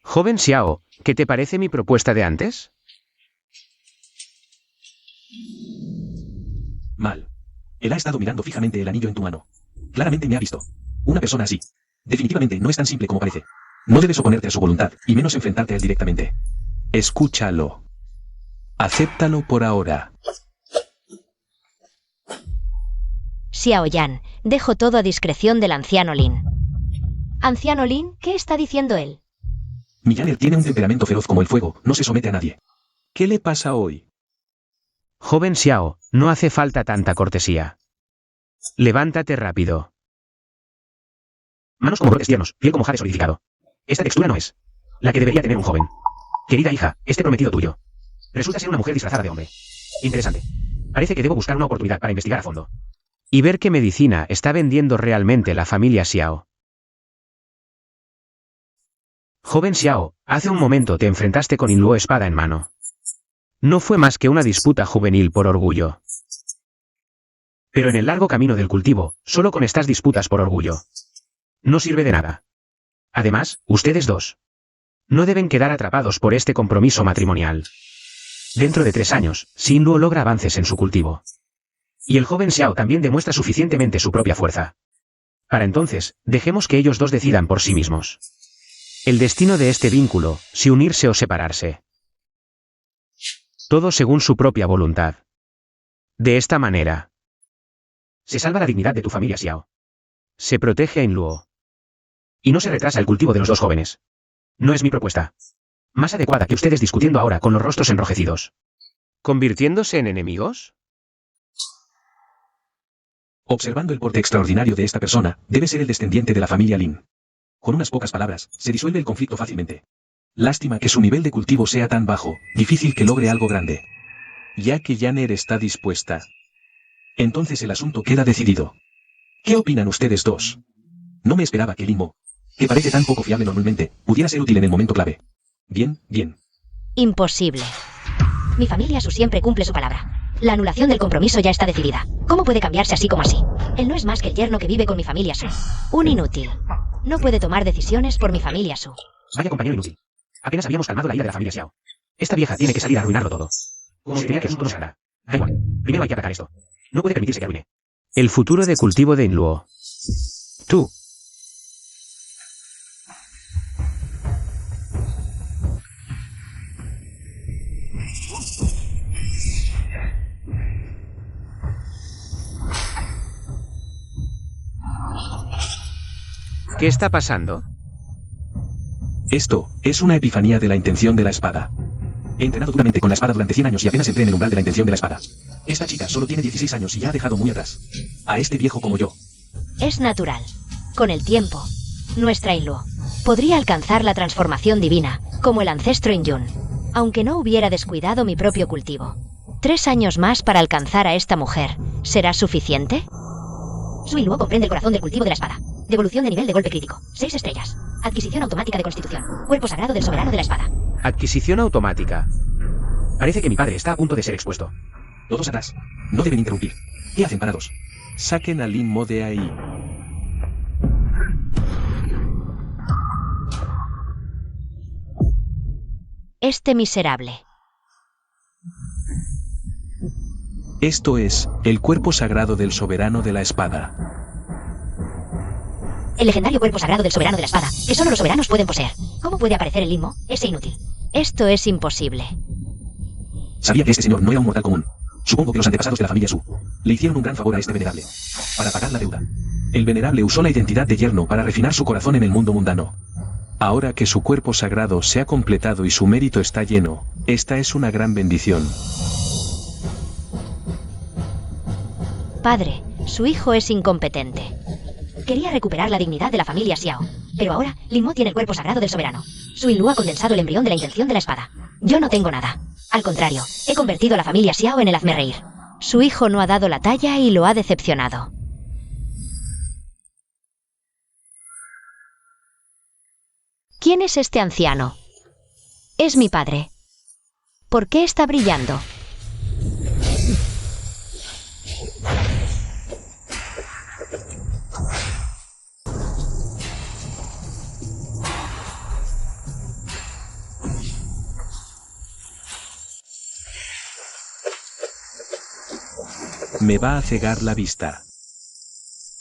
Joven Xiao, ¿qué te parece mi propuesta de antes? Mal. Él ha estado mirando fijamente el anillo en tu mano. Claramente me ha visto. Una persona así. Definitivamente no es tan simple como parece. No debes oponerte a su voluntad, y menos enfrentarte a él directamente. Escúchalo. Acéptalo por ahora. Xiao Yan, dejo todo a discreción del anciano Lin. Anciano Lin, ¿qué está diciendo él? Millaner tiene un temperamento feroz como el fuego, no se somete a nadie. ¿Qué le pasa hoy? Joven Xiao, no hace falta tanta cortesía. Levántate rápido. Manos como brotes tiernos, piel como jade solidificado. Esta textura no es la que debería tener un joven. Querida hija, este prometido tuyo resulta ser una mujer disfrazada de hombre. Interesante. Parece que debo buscar una oportunidad para investigar a fondo. Y ver qué medicina está vendiendo realmente la familia Xiao. Joven Xiao, hace un momento te enfrentaste con Inluo espada en mano. No fue más que una disputa juvenil por orgullo. Pero en el largo camino del cultivo, solo con estas disputas por orgullo no sirve de nada. Además, ustedes dos no deben quedar atrapados por este compromiso matrimonial. Dentro de 3 años, si Inluo logra avances en su cultivo, y el joven Xiao también demuestra suficientemente su propia fuerza. Para entonces, dejemos que ellos dos decidan por sí mismos el destino de este vínculo, si unirse o separarse. Todo según su propia voluntad. De esta manera, Se salva la dignidad de tu familia Xiao. se protege a Inluo. Y no se retrasa el cultivo de los dos jóvenes. No es mi propuesta más adecuada que ustedes discutiendo ahora con los rostros enrojecidos. ¿Convirtiéndose en enemigos? Observando el porte extraordinario de esta persona, debe ser el descendiente de la familia Lin. Con unas pocas palabras, se disuelve el conflicto fácilmente. Lástima que su nivel de cultivo sea tan bajo, difícil que logre algo grande. Ya que Yanner está dispuesta, entonces el asunto queda decidido. ¿Qué opinan ustedes dos? No me esperaba que Limo, que parece tan poco fiable normalmente, pudiera ser útil en el momento clave. Bien, bien. Imposible. Mi familia Su siempre cumple su palabra. La anulación del compromiso ya está decidida. ¿Cómo puede cambiarse así como así? Él no es más que el yerno que vive con mi familia Su. Un inútil. No puede tomar decisiones por mi familia Su. Vaya compañero inútil. Apenas habíamos calmado la ira de la familia Xiao. Esta vieja tiene que salir a arruinarlo todo. Como si tenía que el asunto no se hará. Da igual. Primero hay que atacar esto. No puede permitirse que arruine. El futuro de cultivo de Inluo. Tú. ¿Qué está pasando? Esto es una epifanía de la intención de la espada. He entrenado duramente con la espada durante 100 años y apenas entré en el umbral de la intención de la espada. Esta chica solo tiene 16 años y ya ha dejado muy atrás a este viejo como yo. Es natural. Con el tiempo, nuestra Inluo podría alcanzar la transformación divina, como el ancestro Inyun, aunque no hubiera descuidado mi propio cultivo. 3 años más para alcanzar a esta mujer. ¿Será suficiente? Su Inluo comprende el corazón del cultivo de la espada. Devolución de nivel de golpe crítico. 6 estrellas. Adquisición automática de constitución. Cuerpo sagrado del soberano de la espada. Adquisición automática. Parece que mi padre está a punto de ser expuesto. Todos atrás. No deben interrumpir. ¿Qué hacen parados? Saquen a Lin Mo de ahí. Este miserable. Esto es, el cuerpo sagrado del soberano de la espada. El legendario cuerpo sagrado del soberano de la espada, que solo los soberanos pueden poseer. ¿Cómo puede aparecer el Lin Mo? Ese inútil. Esto es imposible. Sabía que este señor no era un mortal común. Supongo que los antepasados de la familia Su le hicieron un gran favor a este venerable. Para pagar la deuda. El venerable usó la identidad de yerno para refinar su corazón en el mundo mundano. Ahora que su cuerpo sagrado se ha completado y su mérito está lleno, esta es una gran bendición. Padre, su hijo es incompetente. Quería recuperar la dignidad de la familia Xiao. Pero ahora, Lin Mo tiene el cuerpo sagrado del soberano. Su Inluo ha condensado el embrión de la intención de la espada. Yo no tengo nada. Al contrario, he convertido a la familia Xiao en el hazmerreír. Su hijo no ha dado la talla y lo ha decepcionado. ¿Quién es este anciano? Es mi padre. ¿Por qué está brillando? Me va a cegar la vista.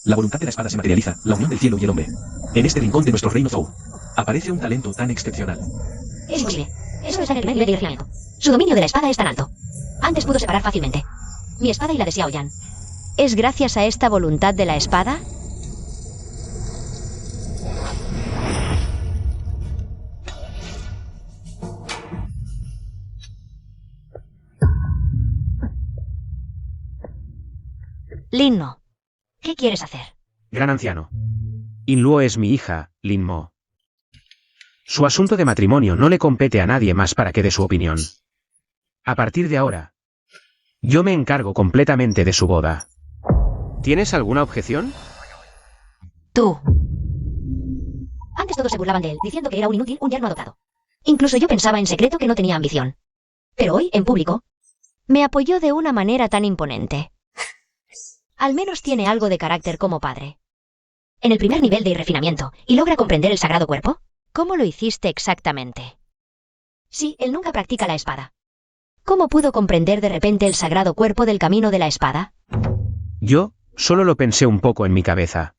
La voluntad de la espada se materializa, la unión del cielo y el hombre. En este rincón de nuestro reino Zhou, aparece un talento tan excepcional. Es imposible. Eso está en el primer nivel de refinamiento. Su dominio de la espada es tan alto. Antes pudo separar fácilmente mi espada y la de Xiao Yan. ¿Es gracias a esta voluntad de la espada? Lin Mo, ¿qué quieres hacer? Gran anciano. Inluo es mi hija, Lin Mo. Su asunto de matrimonio no le compete a nadie más para que dé su opinión. A partir de ahora, yo me encargo completamente de su boda. ¿Tienes alguna objeción? Tú. Antes todos se burlaban de él, diciendo que era un inútil, un yerno adoptado. Incluso yo pensaba en secreto que no tenía ambición. Pero hoy, en público, me apoyó de una manera tan imponente. Al menos tiene algo de carácter como padre. En el primer nivel de refinamiento, ¿y logra comprender el sagrado cuerpo? ¿Cómo lo hiciste exactamente? Sí, él nunca practica la espada. ¿Cómo pudo comprender de repente el sagrado cuerpo del camino de la espada? Yo, solo lo pensé un poco en mi cabeza.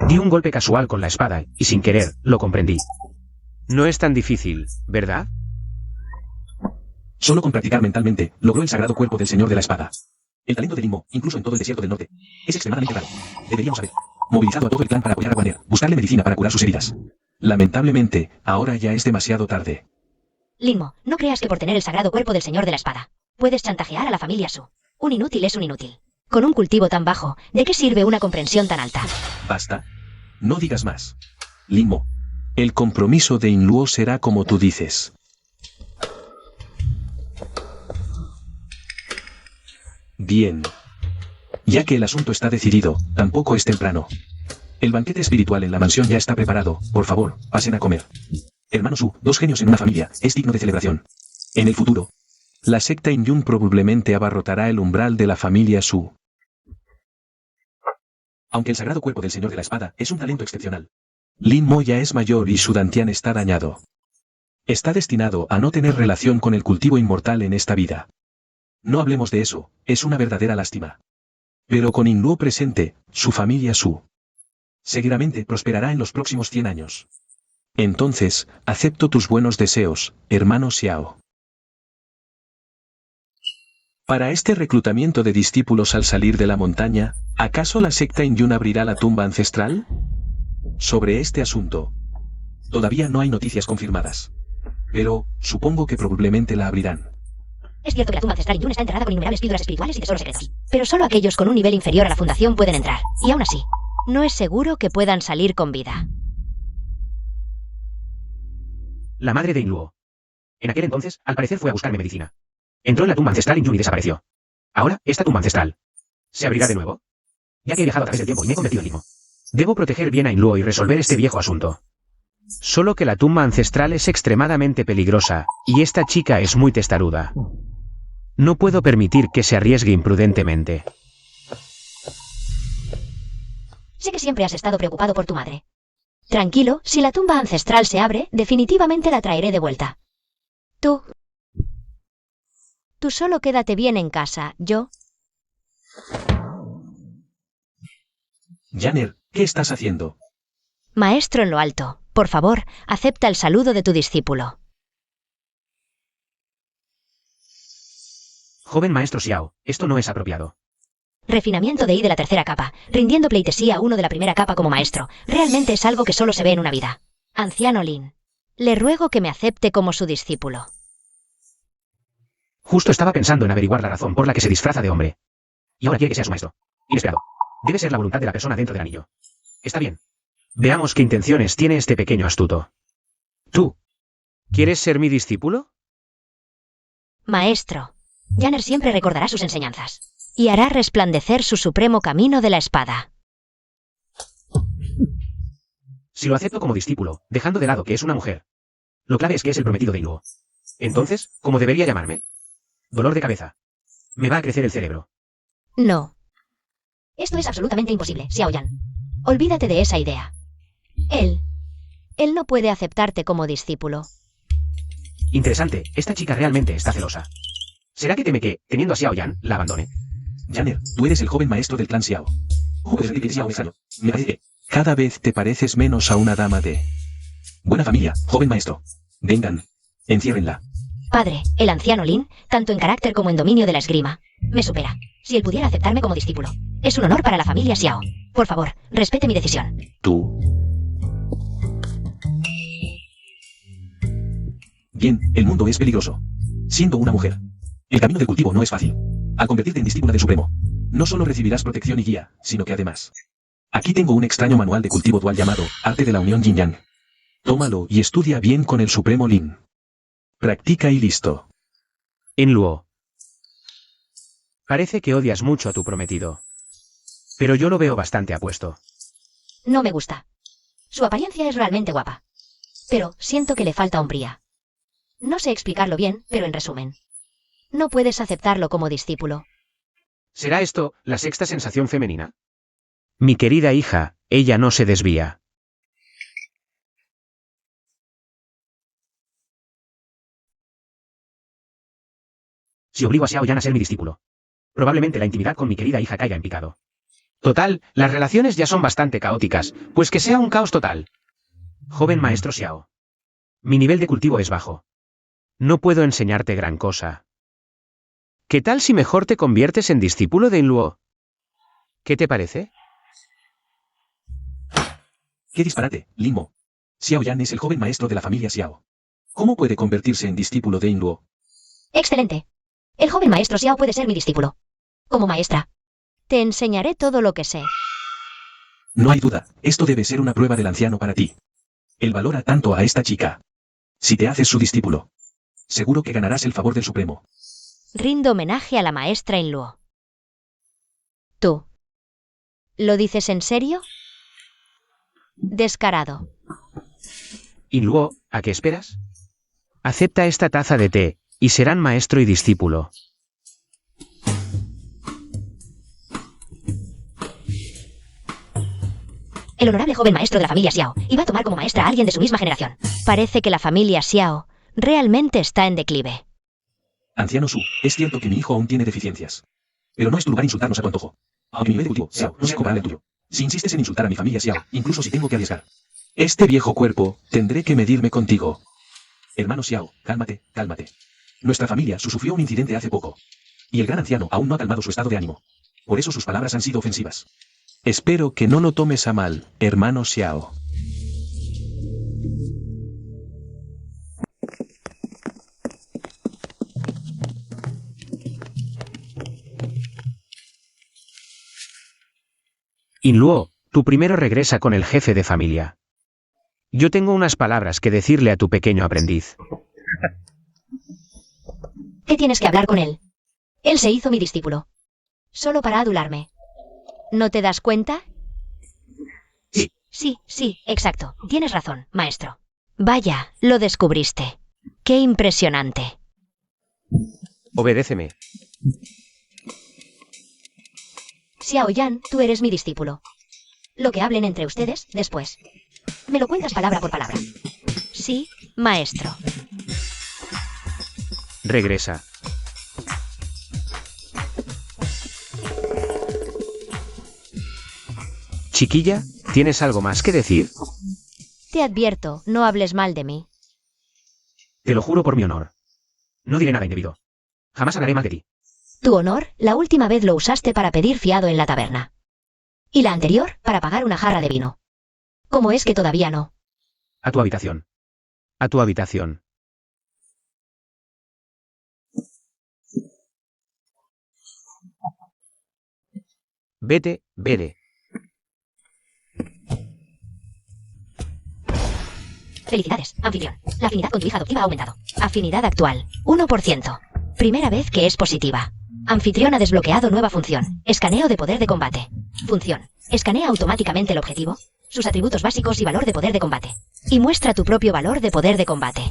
Di un golpe casual con la espada, y sin querer, lo comprendí. No es tan difícil, ¿verdad? Solo con practicar mentalmente, logró el sagrado cuerpo del señor de la espada. El talento de Lin Mo, incluso en todo el desierto del norte, es extremadamente raro. Deberíamos haber movilizado a todo el clan para apoyar a Guardian, buscarle medicina para curar sus heridas. Lamentablemente, ahora ya es demasiado tarde. Lin Mo, no creas que por tener el sagrado cuerpo del señor de la espada, puedes chantajear a la familia Su. Un inútil es un inútil. Con un cultivo tan bajo, ¿de qué sirve una comprensión tan alta? Basta. No digas más. Lin Mo, el compromiso de Inluo será como tú dices. Bien. Ya que el asunto está decidido, tampoco es temprano. El banquete espiritual en la mansión ya está preparado, por favor, pasen a comer. Hermano Su, 2 genios en una familia, es digno de celebración. En el futuro, la secta Inyun probablemente abarrotará el umbral de la familia Su. Aunque el sagrado cuerpo del señor de la espada es un talento excepcional. Lin Mo ya es mayor y su dantian está dañado. Está destinado a no tener relación con el cultivo inmortal en esta vida. No hablemos de eso, es una verdadera lástima. Pero con Inluo presente, su familia Su seguramente prosperará en los próximos 100 años. Entonces, acepto tus buenos deseos, hermano Xiao. Para este reclutamiento de discípulos al salir de la montaña, ¿acaso la secta Inyun abrirá la tumba ancestral? Sobre este asunto, todavía no hay noticias confirmadas. Pero, supongo que probablemente la abrirán. Es cierto que la tumba ancestral Inyun está enterrada con innumerables píldoras espirituales y tesoros secretos. Pero solo aquellos con un nivel inferior a la fundación pueden entrar. Y aún así, no es seguro que puedan salir con vida. La madre de Inluo. En aquel entonces, al parecer fue a buscarme medicina. Entró en la tumba ancestral Injun y desapareció. Ahora, esta tumba ancestral ¿se abrirá de nuevo? Ya que he viajado a través del tiempo y me he convertido en Limo. Debo proteger bien a Inluo y resolver este viejo asunto. Solo que la tumba ancestral es extremadamente peligrosa, y esta chica es muy testaruda. No puedo permitir que se arriesgue imprudentemente. Sé que siempre has estado preocupado por tu madre. Tranquilo, si la tumba ancestral se abre, definitivamente la traeré de vuelta. Tú solo quédate bien en casa, yo... Janner, ¿qué estás haciendo? Maestro en lo alto, por favor, acepta el saludo de tu discípulo. Joven maestro Xiao, esto no es apropiado. Refinamiento de I de la tercera capa, rindiendo pleitesía a uno de la primera capa como maestro. Realmente es algo que solo se ve en una vida. Anciano Lin, le ruego que me acepte como su discípulo. Justo estaba pensando en averiguar la razón por la que se disfraza de hombre. Y ahora quiere que sea su maestro. Inesperado. Debe ser la voluntad de la persona dentro del anillo. Está bien. Veamos qué intenciones tiene este pequeño astuto. ¿Tú quieres ser mi discípulo? Maestro, Janner siempre recordará sus enseñanzas y hará resplandecer su supremo camino de la espada. Si lo acepto como discípulo, dejando de lado que es una mujer. Lo clave es que es el prometido de Inluo. Entonces, ¿cómo debería llamarme? Dolor de cabeza. Me va a crecer el cerebro. No. Esto es absolutamente imposible, Xiaoyan. Olvídate de esa idea. Él no puede aceptarte como discípulo. Interesante, esta chica realmente está celosa. ¿Será que teme que, teniendo a Xiao Yan, la abandone? Janner, tú eres el joven maestro del clan Xiao. Joder, Xiao Lejano. Me parece que cada vez te pareces menos a una dama de buena familia, joven maestro. Vengan, enciérrenla. Padre, el anciano Lin, tanto en carácter como en dominio de la esgrima, me supera. Si él pudiera aceptarme como discípulo, es un honor para la familia Xiao. Por favor, respete mi decisión. Tú. Bien, el mundo es peligroso. Siendo una mujer, el camino del cultivo no es fácil. Al convertirte en discípula del Supremo, no solo recibirás protección y guía, sino que además... Aquí tengo un extraño manual de cultivo dual llamado Arte de la Unión Yin-Yang. Tómalo y estudia bien con el Supremo Lin. Practica y listo. Inluo. Parece que odias mucho a tu prometido. Pero yo lo veo bastante apuesto. No me gusta. Su apariencia es realmente guapa. Pero siento que le falta hombría. No sé explicarlo bien, pero en resumen. No puedes aceptarlo como discípulo. ¿Será esto la sexta sensación femenina? Mi querida hija, ella no se desvía. Si obligo a Xiao Yan a ser mi discípulo, probablemente la intimidad con mi querida hija caiga en picado. Total, las relaciones ya son bastante caóticas, pues que sea un caos total. Joven maestro Xiao. Mi nivel de cultivo es bajo. No puedo enseñarte gran cosa. ¿Qué tal si mejor te conviertes en discípulo de Inluo? ¿Qué te parece? ¡Qué disparate, Limo! Xiao Yan es el joven maestro de la familia Xiao. ¿Cómo puede convertirse en discípulo de Inluo? Excelente. El joven maestro Xiao puede ser mi discípulo. Como maestra, te enseñaré todo lo que sé. No hay duda, esto debe ser una prueba del anciano para ti. Él valora tanto a esta chica. Si te haces su discípulo, seguro que ganarás el favor del Supremo. Rindo homenaje a la maestra Inluo. ¿Tú? ¿Lo dices en serio? Descarado. Inluo, ¿a qué esperas? Acepta esta taza de té, y serán maestro y discípulo. El honorable joven maestro de la familia Xiao iba a tomar como maestra a alguien de su misma generación. Parece que la familia Xiao realmente está en declive. Anciano Su, es cierto que mi hijo aún tiene deficiencias. Pero no es tu lugar insultarnos a tu antojo. Aunque mi nivel de cultivo, Xiao, no sea comparable al tuyo. Si insistes en insultar a mi familia Xiao, incluso si tengo que arriesgar este viejo cuerpo, tendré que medirme contigo. Hermano Xiao, cálmate, cálmate. Nuestra familia sufrió un incidente hace poco. Y el gran anciano aún no ha calmado su estado de ánimo. Por eso sus palabras han sido ofensivas. Espero que no lo tomes a mal, hermano Xiao. Inluo, tú primero regresa con el jefe de familia. Yo tengo unas palabras que decirle a tu pequeño aprendiz. ¿Qué tienes que hablar con él? Él se hizo mi discípulo. Solo para adularme. ¿No te das cuenta? Sí. Sí, exacto. Tienes razón, maestro. Vaya, lo descubriste. ¡Qué impresionante! Obedéceme. Xiao Yan, tú eres mi discípulo. Lo que hablen entre ustedes, después. ¿Me lo cuentas palabra por palabra? Sí, maestro. Regresa. Chiquilla, ¿tienes algo más que decir? Te advierto, no hables mal de mí. Te lo juro por mi honor. No diré nada indebido. Jamás hablaré mal de ti. Tu honor, la última vez lo usaste para pedir fiado en la taberna. Y la anterior, para pagar una jarra de vino. ¿Cómo es que todavía no? A tu habitación. A tu habitación. Vete, vete. Felicidades, anfitrión. La afinidad con tu hija adoptiva ha aumentado. Afinidad actual, 1%. Primera vez que es positiva. Anfitrión ha desbloqueado nueva función. Escaneo de poder de combate. Función. Escanea automáticamente el objetivo, sus atributos básicos y valor de poder de combate. Y muestra tu propio valor de poder de combate.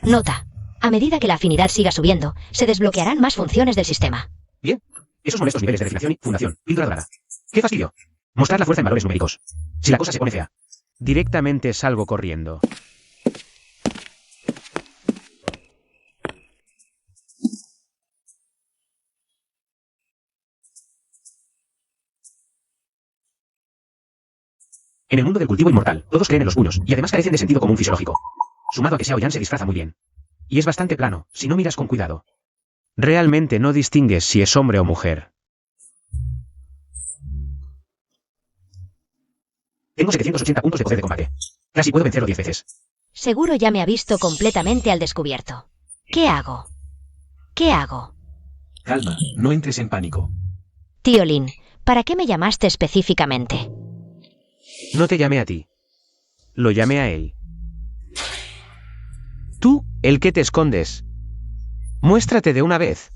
Nota. A medida que la afinidad siga subiendo, se desbloquearán más funciones del sistema. Bien. Esos molestos niveles de refinación y fundación. Píldora dorada. ¡Qué fastidio! Mostrar la fuerza en valores numéricos. Si la cosa se pone fea. Directamente salgo corriendo. En el mundo del cultivo inmortal, todos creen en los puños, y además carecen de sentido común fisiológico. Sumado a que Xiao Yan se disfraza muy bien. Y es bastante plano, si no miras con cuidado. Realmente no distingues si es hombre o mujer. Tengo 780 puntos de poder de combate. Casi puedo vencerlo 10 veces. Seguro ya me ha visto completamente al descubierto. ¿Qué hago? ¿Qué hago? Calma, no entres en pánico. Tío Lin, ¿para qué me llamaste específicamente? No te llamé a ti. Lo llamé a él. Tú, el que te escondes. Muéstrate de una vez.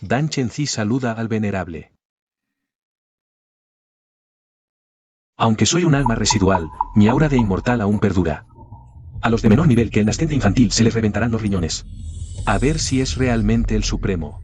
Dan Chenzi saluda al venerable. Aunque soy un alma residual, mi aura de inmortal aún perdura. A los de menor nivel que el nascente infantil se les reventarán los riñones. A ver si es realmente el supremo.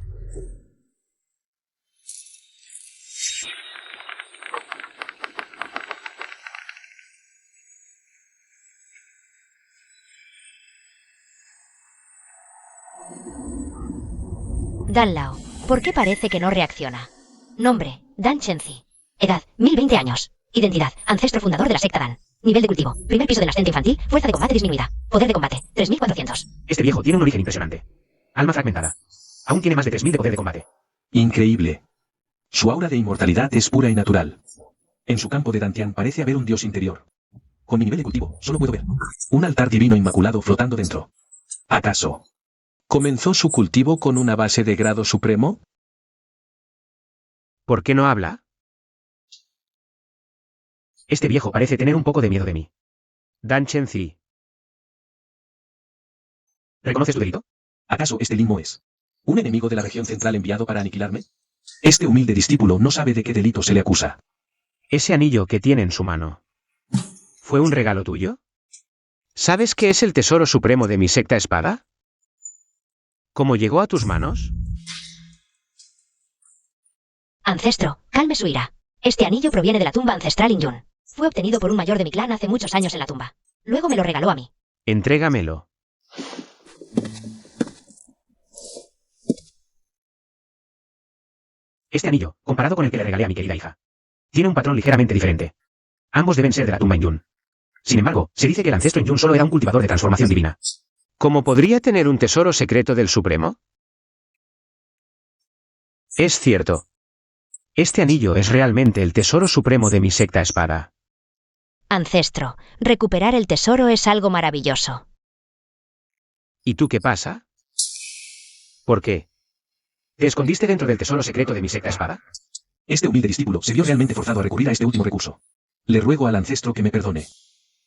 Dan Lao, ¿por qué parece que no reacciona? Nombre, Dan Chenzi. Edad, 1020 años. Identidad, ancestro fundador de la secta Dan. Nivel de cultivo, primer piso del ascenso infantil, fuerza de combate disminuida. Poder de combate, 3400. Este viejo tiene un origen impresionante. Alma fragmentada. Aún tiene más de 3000 de poder de combate. Increíble. Su aura de inmortalidad es pura y natural. En su campo de Dantian parece haber un dios interior. Con mi nivel de cultivo, solo puedo ver un altar divino inmaculado flotando dentro. ¿Acaso comenzó su cultivo con una base de grado supremo? ¿Por qué no habla? Este viejo parece tener un poco de miedo de mí. Dan Chenzi. ¿Reconoces tu delito? ¿Acaso este Limo es un enemigo de la región central enviado para aniquilarme? Este humilde discípulo no sabe de qué delito se le acusa. Ese anillo que tiene en su mano. ¿Fue un regalo tuyo? ¿Sabes qué es el tesoro supremo de mi secta espada? ¿Cómo llegó a tus manos? Ancestro, calme su ira. Este anillo proviene de la tumba ancestral Inyun. Fue obtenido por un mayor de mi clan hace muchos años en la tumba. Luego me lo regaló a mí. Entrégamelo. Este anillo, comparado con el que le regalé a mi querida hija, tiene un patrón ligeramente diferente. Ambos deben ser de la tumba Inyun. Sin embargo, se dice que el ancestro Inyun solo era un cultivador de transformación divina. ¿Cómo podría tener un tesoro secreto del Supremo? Es cierto. Este anillo es realmente el tesoro supremo de mi secta espada. Ancestro, recuperar el tesoro es algo maravilloso. ¿Y tú qué pasa? ¿Por qué? ¿Te escondiste dentro del tesoro secreto de mi secta espada? Este humilde discípulo se vio realmente forzado a recurrir a este último recurso. Le ruego al ancestro que me perdone.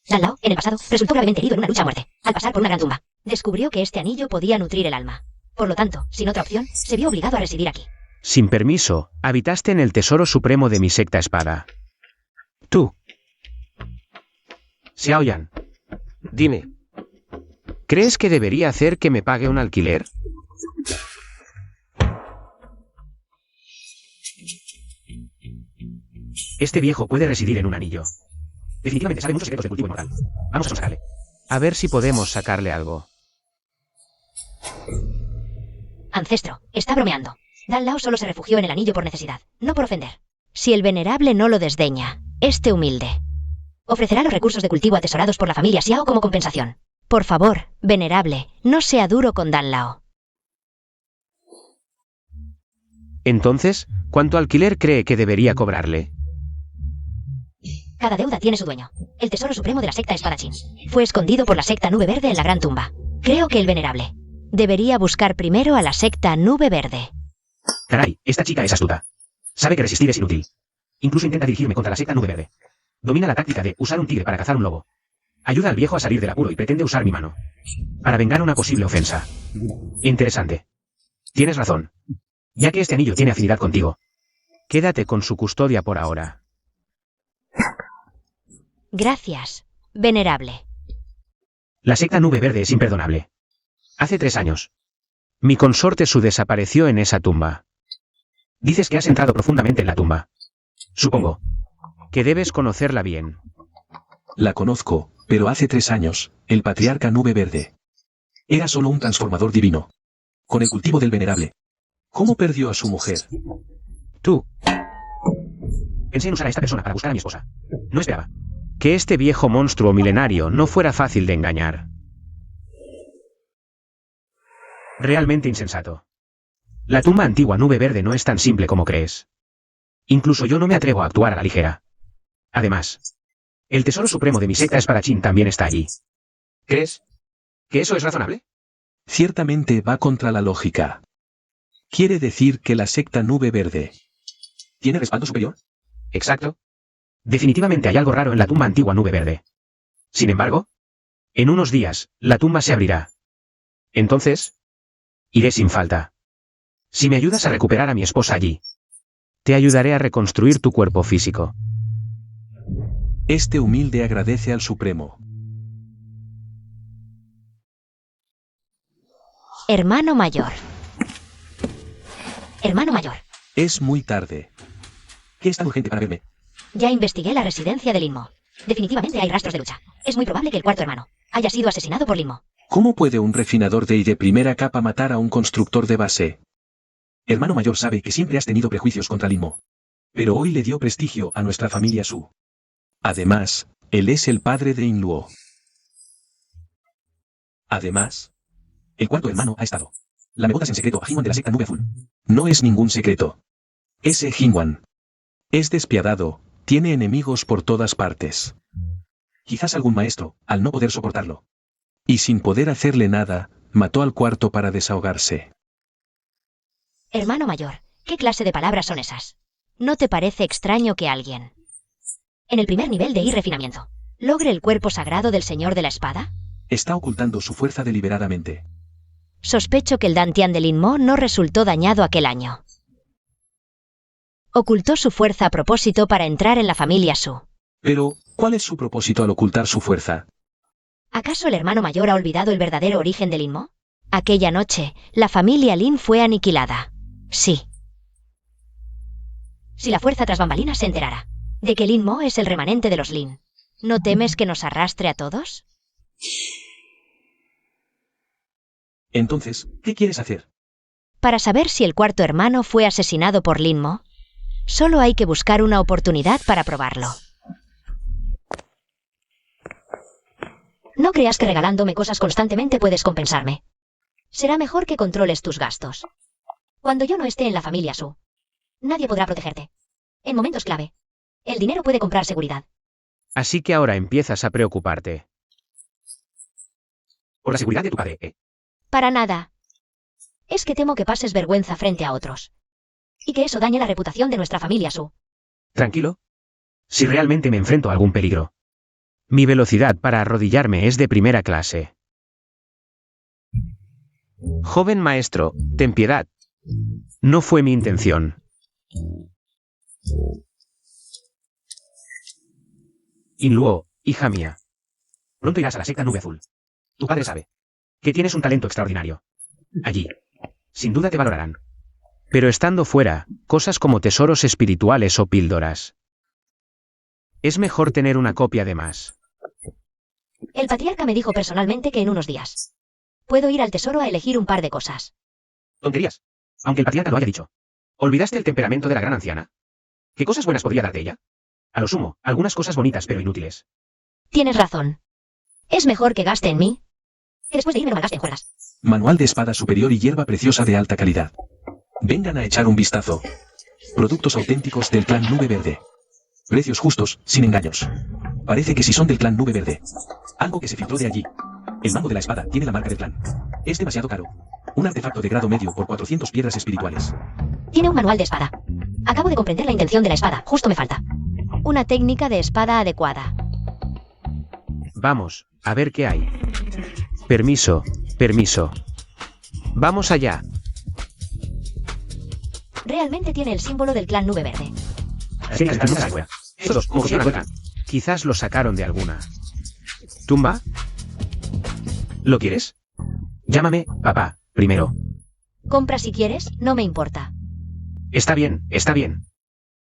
Dan Lao, en el pasado, resultó gravemente herido en una lucha a muerte, al pasar por una gran tumba. Descubrió que este anillo podía nutrir el alma. Por lo tanto, sin otra opción, se vio obligado a residir aquí. Sin permiso, habitaste en el tesoro supremo de mi secta espada. Tú. Xiaoyan, Dime. ¿crees que debería hacer que me pague un alquiler? Este viejo puede residir en un anillo. Definitivamente sabe muchos secretos de cultivo inmortal. Vamos a aconsejarle. A ver si podemos sacarle algo. Ancestro, está bromeando. Dan Lao solo se refugió en el anillo por necesidad, no por ofender. Si el venerable no lo desdeña, este humilde ofrecerá los recursos de cultivo atesorados por la familia Xiao como compensación. Por favor, venerable, no sea duro con Dan Lao. Entonces, ¿cuánto alquiler cree que debería cobrarle? Cada deuda tiene su dueño. El tesoro supremo de la secta espadachín fue escondido por la secta Nube Verde en la gran tumba. Creo que el venerable debería buscar primero a la secta Nube Verde. Caray, esta chica es astuta. Sabe que resistir es inútil. Incluso intenta dirigirme contra la secta Nube Verde. Domina la táctica de usar un tigre para cazar un lobo. Ayuda al viejo a salir del apuro y pretende usar mi mano para vengar una posible ofensa. Interesante. Tienes razón. Ya que este anillo tiene afinidad contigo. Quédate con su custodia por ahora. Gracias, venerable. La secta Nube Verde es imperdonable. Hace 3 años. Mi consorte Su desapareció en esa tumba. Dices que has entrado profundamente en la tumba. Supongo. Que debes conocerla bien. La conozco, pero hace 3 años, el patriarca Nube Verde era solo un transformador divino. Con el cultivo del venerable. ¿Cómo perdió a su mujer? Tú, Pensé en usar a esta persona para buscar a mi esposa. No esperaba. que este viejo monstruo milenario no fuera fácil de engañar. Realmente insensato. La tumba antigua Nube Verde no es tan simple como crees. Incluso yo no me atrevo a actuar a la ligera. Además, el tesoro supremo de mi secta espadachín también está allí. ¿Crees que eso es razonable? Ciertamente va contra la lógica. Quiere decir que la secta Nube Verde ¿Tiene respaldo superior? Exacto. Definitivamente hay algo raro en la tumba antigua Nube Verde. Sin embargo, en unos días, la tumba se abrirá. Entonces, iré sin falta. Si me ayudas a recuperar a mi esposa allí. Te ayudaré a reconstruir tu cuerpo físico. Este humilde agradece al Supremo. Hermano mayor. Hermano mayor. Es muy tarde. ¿Qué es tan urgente para verme? Ya investigué la residencia de Linmo. Definitivamente hay rastros de lucha. Es muy probable que el cuarto hermano haya sido asesinado por Linmo. ¿Cómo puede un refinador de primera capa matar a un constructor de base? Hermano mayor sabe que siempre has tenido prejuicios contra Linmo. Pero hoy le dio prestigio a nuestra familia Su. Además, él es el padre de Inluo. Además, el cuarto hermano ha estado. La me bodas en secreto a Jinwan de la secta Nube Azul. No es ningún secreto. Ese Jinwan es despiadado, tiene enemigos por todas partes. Quizás algún maestro, al no poder soportarlo. Y sin poder hacerle nada, mató al cuarto para desahogarse. Hermano mayor, ¿qué clase de palabras son esas? ¿No te parece extraño que alguien, en el primer nivel de refinamiento, logre el cuerpo sagrado del Señor de la Espada? Está ocultando su fuerza deliberadamente. Sospecho que el Dantian de Linmo no resultó dañado aquel año. Ocultó su fuerza a propósito para entrar en la familia Su. Pero, ¿cuál es su propósito al ocultar su fuerza? ¿Acaso el hermano mayor ha olvidado el verdadero origen de Linmo? Aquella noche, la familia Lin fue aniquilada. Sí. Si la fuerza tras bambalinas se enterara de que Linmo es el remanente de los Lin, ¿no temes que nos arrastre a todos? Entonces, ¿qué quieres hacer? Para saber si el cuarto hermano fue asesinado por Linmo, solo hay que buscar una oportunidad para probarlo. No creas que regalándome cosas constantemente puedes compensarme. Será mejor que controles tus gastos. Cuando yo no esté en la familia Su, nadie podrá protegerte. En momentos clave, el dinero puede comprar seguridad. Así que ahora empiezas a preocuparte. Por la seguridad de tu padre, ¿eh? Para nada. Es que temo que pases vergüenza frente a otros. Y que eso dañe la reputación de nuestra familia Su. Tranquilo. Si realmente me enfrento a algún peligro, Mi velocidad para arrodillarme es de primera clase. Joven maestro, ten piedad. No fue mi intención. Inluo, hija mía. Pronto irás a la secta Nube Azul. Tu padre sabe que tienes un talento extraordinario. Allí, sin duda te valorarán. Pero estando fuera, cosas como tesoros espirituales o píldoras. Es mejor tener una copia de más. El patriarca me dijo personalmente que en unos días puedo ir al tesoro a elegir un par de cosas. Tonterías. Aunque el patriarca lo haya dicho. ¿Olvidaste el temperamento de la gran anciana? ¿Qué cosas buenas podría darte ella? A lo sumo, algunas cosas bonitas pero inútiles. Tienes razón. Es mejor que gaste en mí que después de irme no malgaste en juergas. Manual de espada superior y hierba preciosa de alta calidad. Vengan a echar un vistazo. Productos auténticos del clan Nube Verde. Precios justos, sin engaños. Parece que sí son del clan Nube Verde. Algo que se filtró de allí. El mango de la espada tiene la marca del clan. Es demasiado caro. Un artefacto de grado medio por 400 piedras espirituales. Tiene un manual de espada. Acabo de comprender la intención de la espada. Justo me falta una técnica de espada adecuada. Vamos, a ver qué hay. Permiso, permiso. Vamos allá. Realmente tiene el símbolo del clan Nube Verde. Genial, de la cueva. Estos dos, como funciona la cueva. Quizás lo sacaron de alguna tumba. ¿Lo quieres? Llámame, papá, primero. Compra si quieres, no me importa. Está bien, está bien.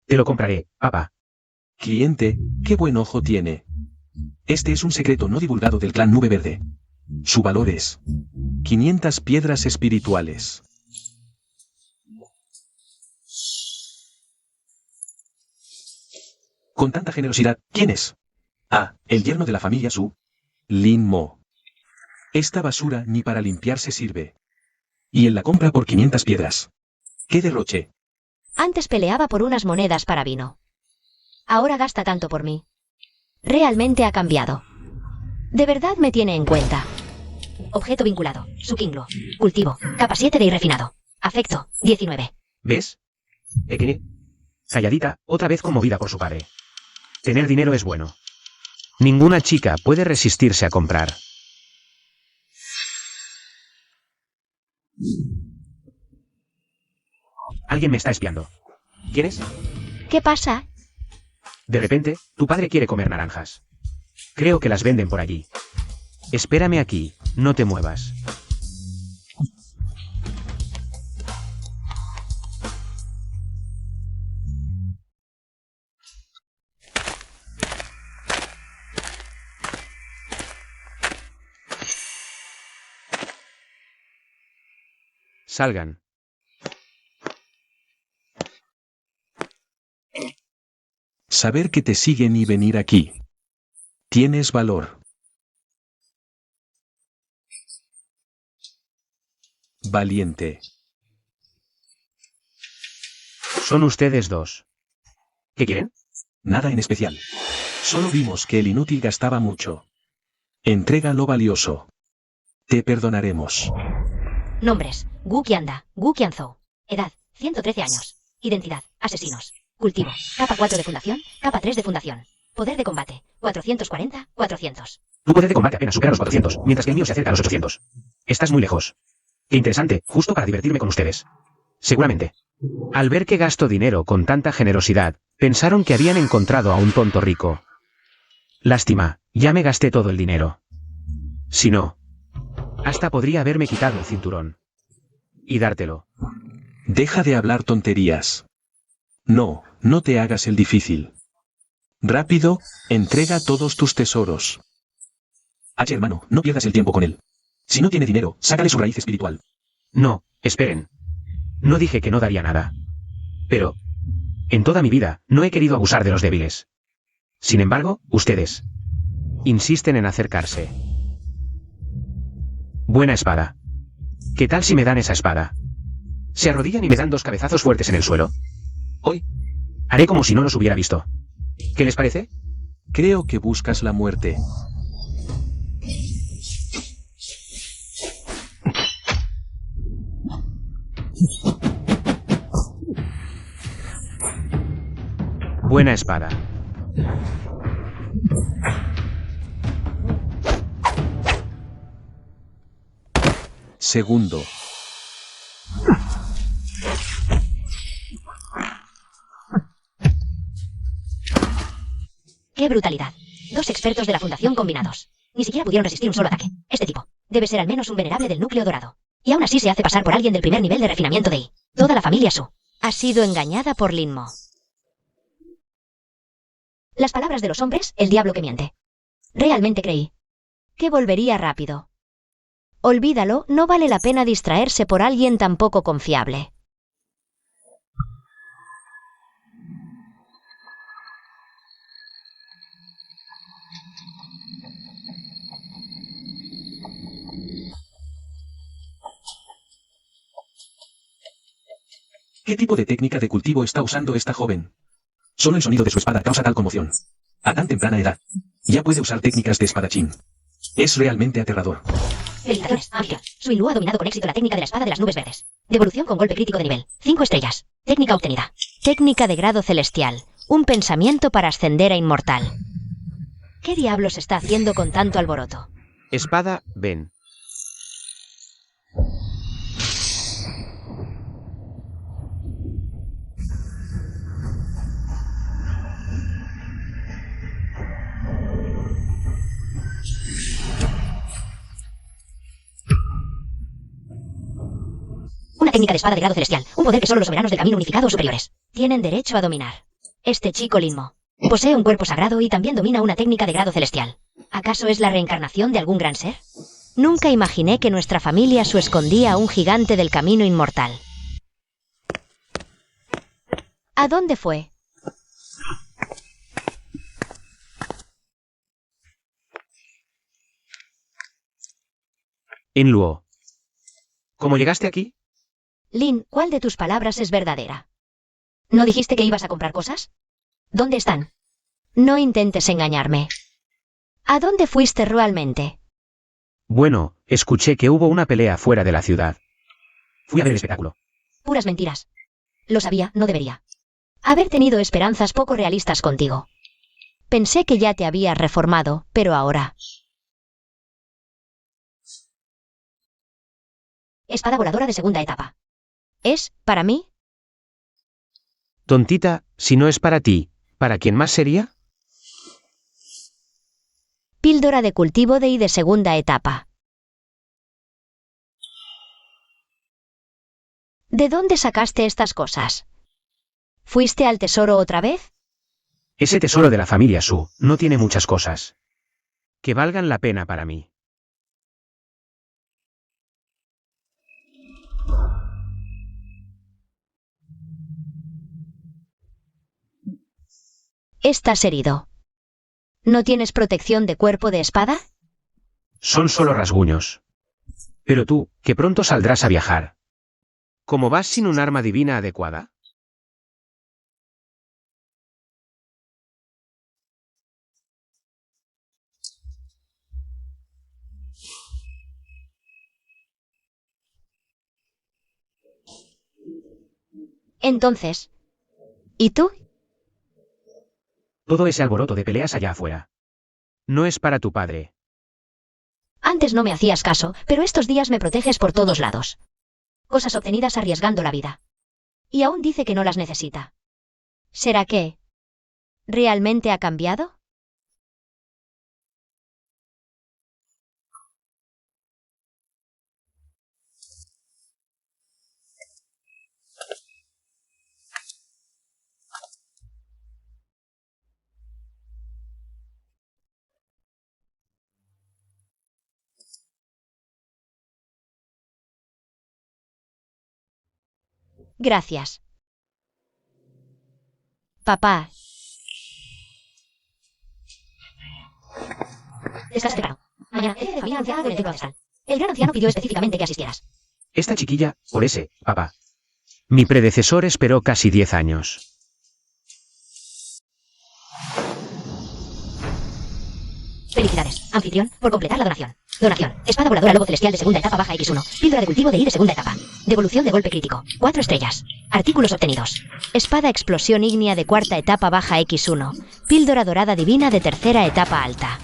Te lo compraré, papá. Cliente, qué buen ojo tiene. Este es un secreto no divulgado del clan Nube Verde. Su valor es 500 piedras espirituales. Con tanta generosidad, ¿quién es? Ah, el yerno de la familia Su. Lin Mo. Esta basura ni para limpiarse sirve. Y él la compra por 500 piedras. ¡Qué derroche! Antes peleaba por unas monedas para vino. Ahora gasta tanto por mí. Realmente ha cambiado. De verdad me tiene en cuenta. Objeto vinculado. Sukinglo. Cultivo. Capa 7 de irrefinado. Afecto. 19. ¿Ves? Ekene. Calladita, otra vez conmovida por su padre. Tener dinero es bueno. Ninguna chica puede resistirse a comprar. Alguien me está espiando. ¿Quién es? ¿Qué pasa? De repente, tu padre quiere comer naranjas. Creo que las venden por allí. Espérame aquí, no te muevas. Salgan. Saber que te siguen y venir aquí. Tienes valor. Valiente. Son ustedes dos. ¿Qué quieren? Nada en especial. Solo vimos que el inútil gastaba mucho. Entrega lo valioso. Te perdonaremos. Nombres. Gu Qianda. Gu Qianzhou. Edad. 113 años. Identidad. Asesinos. Cultivo. Capa 4 de fundación. Capa 3 de fundación. Poder de combate. 440, 400. Tu poder de combate apenas supera los 400, mientras que el mío se acerca a los 800. Estás muy lejos. Qué interesante, justo para divertirme con ustedes. Seguramente. Al ver que gasto dinero con tanta generosidad, pensaron que habían encontrado a un tonto rico. Lástima, ya me gasté todo el dinero. Si no, hasta podría haberme quitado el cinturón. Y dártelo. Deja de hablar tonterías. No, no te hagas el difícil. Rápido, entrega todos tus tesoros. Hermano, no pierdas el tiempo con él. Si no tiene dinero, sácale su raíz espiritual. No, esperen. No dije que no daría nada. Pero, en toda mi vida, no he querido abusar de los débiles. Sin embargo, ustedes insisten en acercarse. Buena espada. ¿Qué tal si me dan esa espada? ¿Se arrodillan y me dan 2 cabezazos fuertes en el suelo? Hoy haré como si no los hubiera visto. ¿Qué les parece? Creo que buscas la muerte. Buena espada. Segundo. ¡Qué brutalidad! 2 expertos de la Fundación combinados. Ni siquiera pudieron resistir un solo ataque. Este tipo debe ser al menos un venerable del núcleo dorado. Y aún así se hace pasar por alguien del primer nivel de refinamiento de I. Toda la familia Su ha sido engañada por Lin Mo. Las palabras de los hombres, el diablo que miente. Realmente creí que volvería rápido. Olvídalo, no vale la pena distraerse por alguien tan poco confiable. ¿Qué tipo de técnica de cultivo está usando esta joven? Solo el sonido de su espada causa tal conmoción. A tan temprana edad, ya puede usar técnicas de espadachín. Es realmente aterrador. Felicitaciones, Ángel. Su Lu ha dominado con éxito la técnica de la espada de las nubes verdes. Devolución con golpe crítico de nivel. 5 estrellas. Técnica obtenida. Técnica de grado celestial. Un pensamiento para ascender a inmortal. ¿Qué diablos está haciendo con tanto alboroto? Espada, ven. Una técnica de espada de grado celestial. Un poder que solo los soberanos del camino unificado o superiores tienen derecho a dominar. Este chico Lin Mo posee un cuerpo sagrado y también domina una técnica de grado celestial. ¿Acaso es la reencarnación de algún gran ser? Nunca imaginé que nuestra familia Su escondía a un gigante del camino inmortal. ¿A dónde fue? En Luo. ¿Cómo llegaste aquí? Lin, ¿cuál de tus palabras es verdadera? ¿No dijiste que ibas a comprar cosas? ¿Dónde están? No intentes engañarme. ¿A dónde fuiste realmente? Bueno, escuché que hubo una pelea fuera de la ciudad. Fui a ver el espectáculo. Puras mentiras. Lo sabía, no debería haber tenido esperanzas poco realistas contigo. Pensé que ya te habías reformado, pero ahora... Espada voladora de segunda etapa. ¿Es para mí? Tontita, si no es para ti, ¿para quién más sería? Píldora de cultivo de I de segunda etapa. ¿De dónde sacaste estas cosas? ¿Fuiste al tesoro otra vez? Ese tesoro de la familia Su no tiene muchas cosas que valgan la pena para mí. Estás herido. ¿No tienes protección de cuerpo de espada? Son solo rasguños. Pero tú, que pronto saldrás a viajar. ¿Cómo vas sin un arma divina adecuada? Entonces, ¿y tú? Todo ese alboroto de peleas allá afuera. No es para tu padre. Antes no me hacías caso, pero estos días me proteges por todos lados. Cosas obtenidas arriesgando la vida. Y aún dice que no las necesita. ¿Será que realmente ha cambiado? Gracias. Papá. Descansa temprano. Mañana, el día de familia anciana con el templo ancestral. El gran anciano pidió específicamente que asistieras. Esta chiquilla, por ese, papá. Mi predecesor esperó casi 10 años. Felicidades, anfitrión, por completar la donación. Donación. Espada voladora lobo celestial de segunda etapa baja X1. Píldora de cultivo de I de segunda etapa. Devolución de golpe crítico. 4 estrellas. Artículos obtenidos. Espada explosión ígnea de cuarta etapa baja X1. Píldora dorada divina de tercera etapa alta.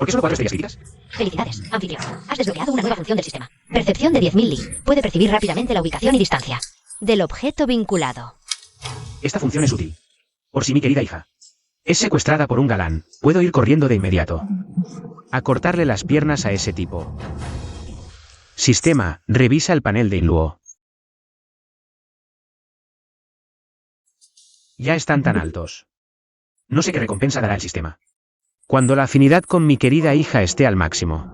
¿Por qué solo 4 estrellas críticas? Felicidades, anfitrión. Has desbloqueado una nueva función del sistema. Percepción de 10.000 Li. Puede percibir rápidamente la ubicación y distancia del objeto vinculado. Esta función es útil. Por si mi querida hija es secuestrada por un galán, puedo ir corriendo de inmediato A cortarle las piernas a ese tipo. Sistema, revisa el panel de Inluo. Ya están tan altos. No sé qué recompensa dará el sistema. Cuando la afinidad con mi querida hija esté al máximo.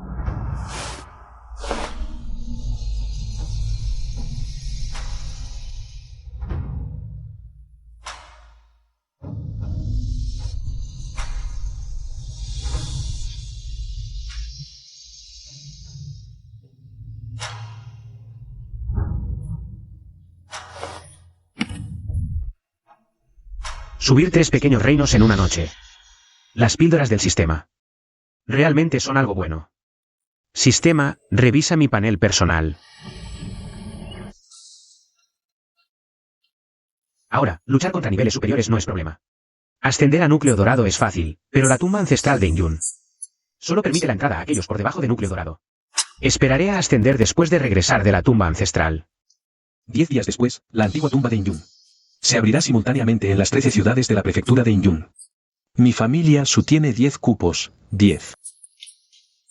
Subir 3 pequeños reinos en una noche. Las píldoras del sistema. Realmente son algo bueno. Sistema, revisa mi panel personal. Ahora, luchar contra niveles superiores no es problema. Ascender a núcleo dorado es fácil, pero la tumba ancestral de Injun solo permite la entrada a aquellos por debajo de núcleo dorado. Esperaré a ascender después de regresar de la tumba ancestral. 10 días después, la antigua tumba de Injun se abrirá simultáneamente en las 13 ciudades de la prefectura de Injun. Mi familia Su tiene 10 cupos, 10.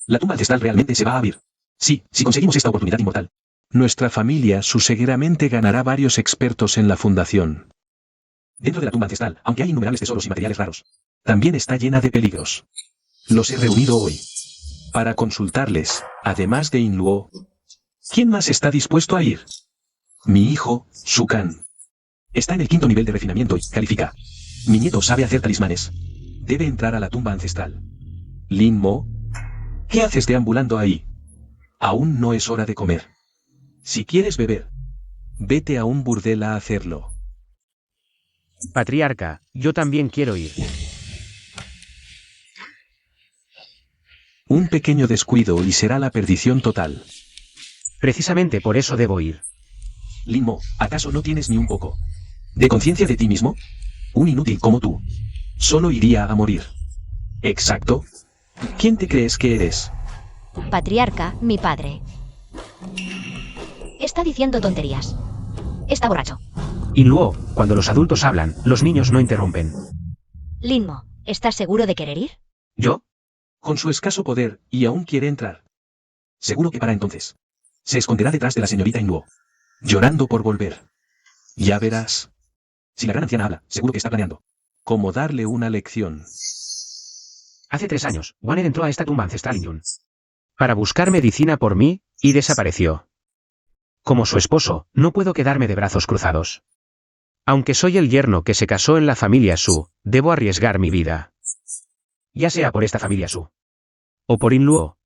La tumba ancestral realmente se va a abrir. Sí, si conseguimos esta oportunidad inmortal. Nuestra familia Su seguramente ganará varios expertos en la fundación. Dentro de la tumba ancestral, aunque hay innumerables tesoros y materiales raros, también está llena de peligros. Los he reunido hoy para consultarles, además de Inluo. ¿Quién más está dispuesto a ir? Mi hijo, Sukan. Está en el 5º nivel de refinamiento y califica. Mi nieto sabe hacer talismanes. Debe entrar a la tumba ancestral. Lin Mo, ¿qué haces deambulando ahí? Aún no es hora de comer. Si quieres beber, vete a un burdel a hacerlo. Patriarca, yo también quiero ir. Un pequeño descuido y será la perdición total. Precisamente por eso debo ir. Lin Mo, ¿acaso no tienes ni un poco de conciencia de ti mismo? Un inútil como tú solo iría a morir. Exacto. ¿Quién te crees que eres? Patriarca, mi padre. Está diciendo tonterías. Está borracho. Inluo, cuando los adultos hablan, los niños no interrumpen. Lin Mo, ¿estás seguro de querer ir? ¿Yo? Con su escaso poder, y aún quiere entrar. Seguro que para entonces se esconderá detrás de la señorita Inluo, llorando por volver. Ya verás. Si la gran anciana habla, seguro que está planeando cómo darle una lección. Hace 3 años, Wanner entró a esta tumba ancestral Injun Para buscar medicina por mí, y desapareció. Como su esposo, no puedo quedarme de brazos cruzados. Aunque soy el yerno que se casó en la familia Su, debo arriesgar mi vida. Ya sea por esta familia Su O por Inluo.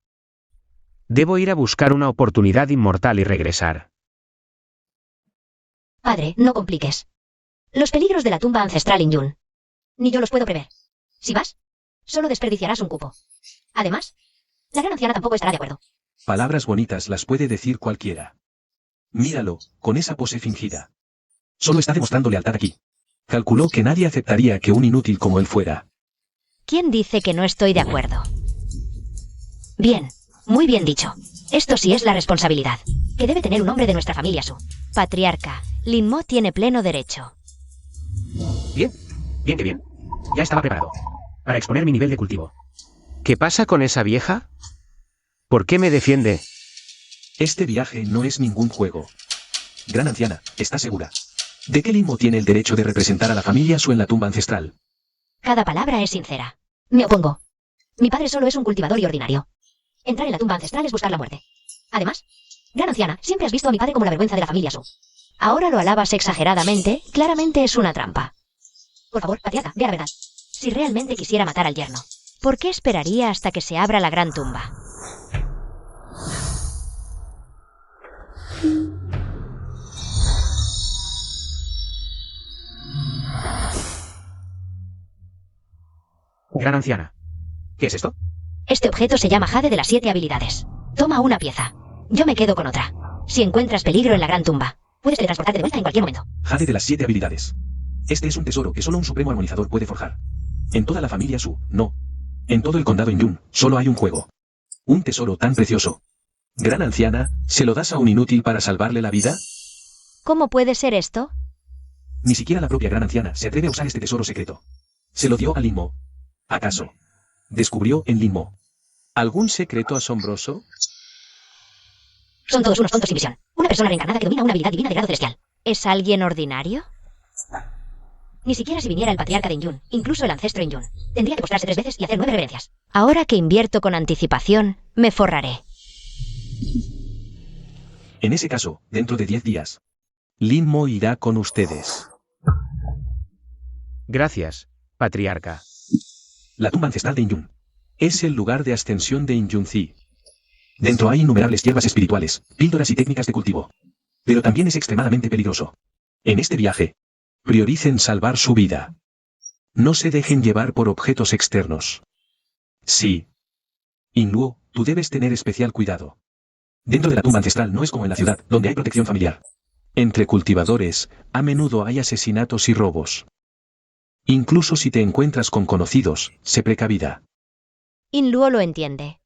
Debo ir a buscar una oportunidad inmortal y regresar. Padre, no compliques. Los peligros de la tumba ancestral Injun ni yo los puedo prever. Si vas, solo desperdiciarás un cupo. Además, la gran anciana tampoco estará de acuerdo. Palabras bonitas las puede decir cualquiera. Míralo, con esa pose fingida. Solo está demostrando lealtad aquí. Calculó que nadie aceptaría que un inútil como él fuera. ¿Quién dice que no estoy de acuerdo? Bien, muy bien dicho. Esto sí es la responsabilidad que debe tener un hombre de nuestra familia Su. Patriarca, Lin Mo tiene pleno derecho. Bien, bien que bien. Ya estaba preparado para exponer mi nivel de cultivo. ¿Qué pasa con esa vieja? ¿Por qué me defiende? Este viaje no es ningún juego. Gran anciana, ¿está segura de que Lin Mo tiene el derecho de representar a la familia Su en la tumba ancestral? Cada palabra es sincera. Me opongo. Mi padre solo es un cultivador y ordinario. Entrar en la tumba ancestral es buscar la muerte. Además, gran anciana, siempre has visto a mi padre como la vergüenza de la familia Su. Ahora lo alabas exageradamente, claramente es una trampa. Por favor, patriarca, vea la verdad. Si realmente quisiera matar al yerno, ¿por qué esperaría hasta que se abra la gran tumba? Gran anciana. ¿Qué es esto? Este objeto se llama Jade de las 7 habilidades. Toma una pieza. Yo me quedo con otra. Si encuentras peligro en la gran tumba, puedes teletransportarte de vuelta en cualquier momento. Jade de las 7 habilidades. Este es un tesoro que solo un supremo armonizador puede forjar. En toda la familia Su, no. En todo el condado Inyun, solo hay un juego. Un tesoro tan precioso. Gran anciana, ¿se lo das a un inútil para salvarle la vida? ¿Cómo puede ser esto? Ni siquiera la propia gran anciana se atreve a usar este tesoro secreto. Se lo dio a Linmo. ¿Acaso descubrió en Linmo algún secreto asombroso? Son todos unos tontos sin visión. Una persona reencarnada que domina una habilidad divina de grado celestial. ¿Es alguien ordinario? Ni siquiera si viniera el patriarca de Inyun, incluso el ancestro Inyun. Tendría que postrarse 3 veces y hacer 9 reverencias. Ahora que invierto con anticipación, me forraré. En ese caso, dentro de 10 días, Linmo irá con ustedes. Gracias, patriarca. La tumba ancestral de Inyun es el lugar de ascensión de Inyunzi. Dentro hay innumerables hierbas espirituales, píldoras y técnicas de cultivo. Pero también es extremadamente peligroso. En este viaje, prioricen salvar su vida. No se dejen llevar por objetos externos. Sí. Inluo, tú debes tener especial cuidado. Dentro de la tumba ancestral no es como en la ciudad, donde hay protección familiar. Entre cultivadores, a menudo hay asesinatos y robos. Incluso si te encuentras con conocidos, sé precavida. Inluo lo entiende.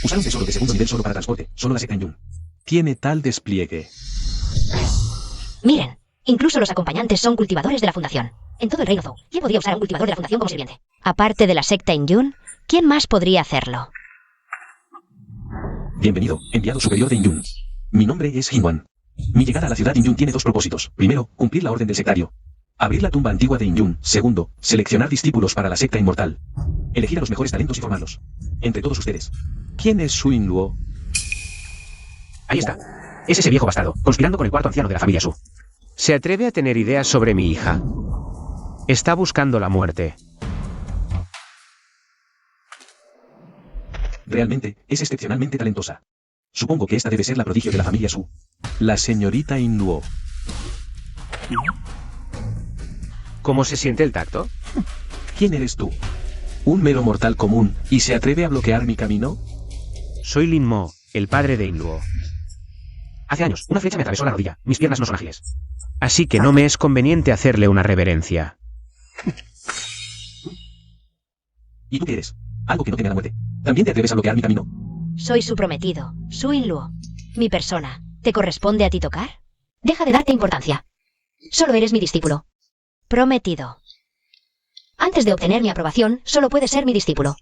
Usar un tesoro de segundo nivel solo para transporte, solo la secta Inyun tiene tal despliegue. Miren, incluso los acompañantes son cultivadores de la fundación. En todo el reino Zou, ¿quién podría usar a un cultivador de la fundación como sirviente? Aparte de la secta Inyun, ¿quién más podría hacerlo? Bienvenido, enviado superior de Inyun. Mi nombre es Hinwan. Mi llegada a la ciudad Inyun tiene 2 propósitos. Primero, cumplir la orden del sectario. Abrir la tumba antigua de Inyun. Segundo, seleccionar discípulos para la secta inmortal. Elegir a los mejores talentos y formarlos. Entre todos ustedes. ¿Quién es Su Inluo? Ahí está. Es ese viejo bastardo, conspirando con el cuarto anciano de la familia Su. ¿Se atreve a tener ideas sobre mi hija? Está buscando la muerte. Realmente, es excepcionalmente talentosa. Supongo que esta debe ser la prodigio de la familia Su. La señorita Inluo. ¿Cómo se siente el tacto? ¿Quién eres tú? ¿Un mero mortal común, y se atreve a bloquear mi camino? Soy Linmo, el padre de Inluo. Hace años, una flecha me atravesó la rodilla. Mis piernas no son ágiles. Así que no me es conveniente hacerle una reverencia. ¿Y tú qué eres? Algo que no teme a la muerte. ¿También te atreves a bloquear mi camino? Soy su prometido, Su Inluo. Mi persona. ¿Te corresponde a ti tocar? Deja de darte importancia. Solo eres mi discípulo. Prometido. Antes de obtener mi aprobación, solo puedes ser mi discípulo.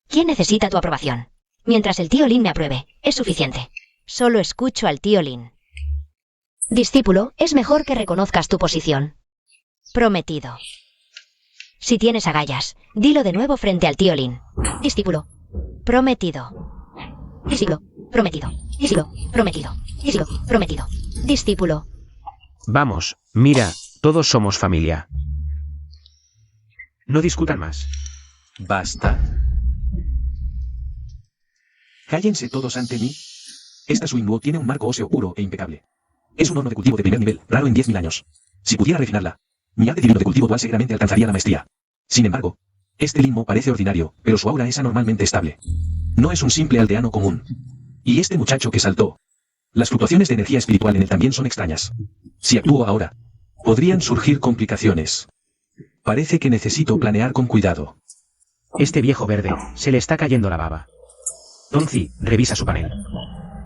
¿Quién necesita tu aprobación? Mientras el tío Lin me apruebe, es suficiente. Solo escucho al tío Lin. Discípulo, es mejor que reconozcas tu posición. Prometido. Si tienes agallas, dilo de nuevo frente al tío Lin. Discípulo. Prometido. Discípulo. Prometido. Discípulo. Prometido. Discípulo. Prometido. Discípulo. Vamos, mira, todos somos familia. No discutan más. Basta. Cállense todos ante mí. Esta Su Inluo tiene un marco óseo puro e impecable. Es un horno de cultivo de primer nivel, raro en 10.000 años. Si pudiera refinarla, mi arte divino de cultivo dual seguramente alcanzaría la maestría. Sin embargo, este Linmo parece ordinario, pero su aura es anormalmente estable. No es un simple aldeano común. Y este muchacho que saltó. Las fluctuaciones de energía espiritual en él también son extrañas. Si actúo ahora, podrían surgir complicaciones. Parece que necesito planear con cuidado. Este viejo verde, se le está cayendo la baba. Tonzi, revisa su panel.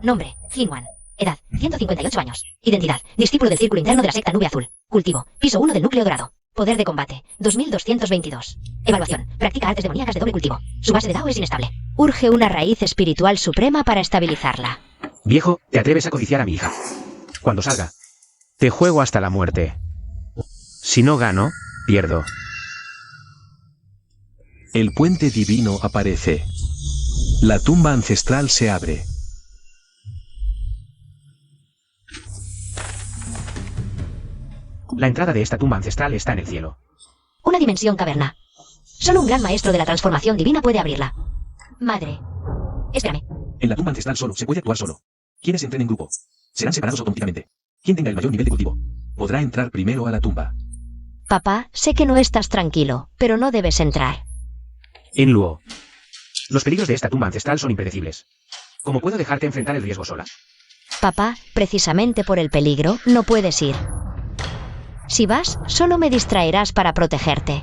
Nombre, Hinwan. Edad, 158 años. Identidad, discípulo del círculo interno de la secta Nube Azul. Cultivo, piso 1 del núcleo dorado. Poder de combate, 2222. Evaluación, practica artes demoníacas de doble cultivo. Su base de Dao es inestable. Urge una raíz espiritual suprema para estabilizarla. Viejo, te atreves a codiciar a mi hija. Cuando salga. Te juego hasta la muerte. Si no gano, pierdo. El puente divino aparece. La tumba ancestral se abre. La entrada de esta tumba ancestral está en el cielo. Una dimensión caverna. Solo un gran maestro de la transformación divina puede abrirla. Madre. Espérame. En la tumba ancestral solo se puede actuar solo. Quienes entren en grupo serán separados automáticamente. Quien tenga el mayor nivel de cultivo podrá entrar primero a la tumba. Papá, sé que no estás tranquilo, pero no debes entrar. Inluo. Los peligros de esta tumba ancestral son impredecibles. ¿Cómo puedo dejarte enfrentar el riesgo sola? Papá, precisamente por el peligro, no puedes ir. Si vas, solo me distraerás para protegerte.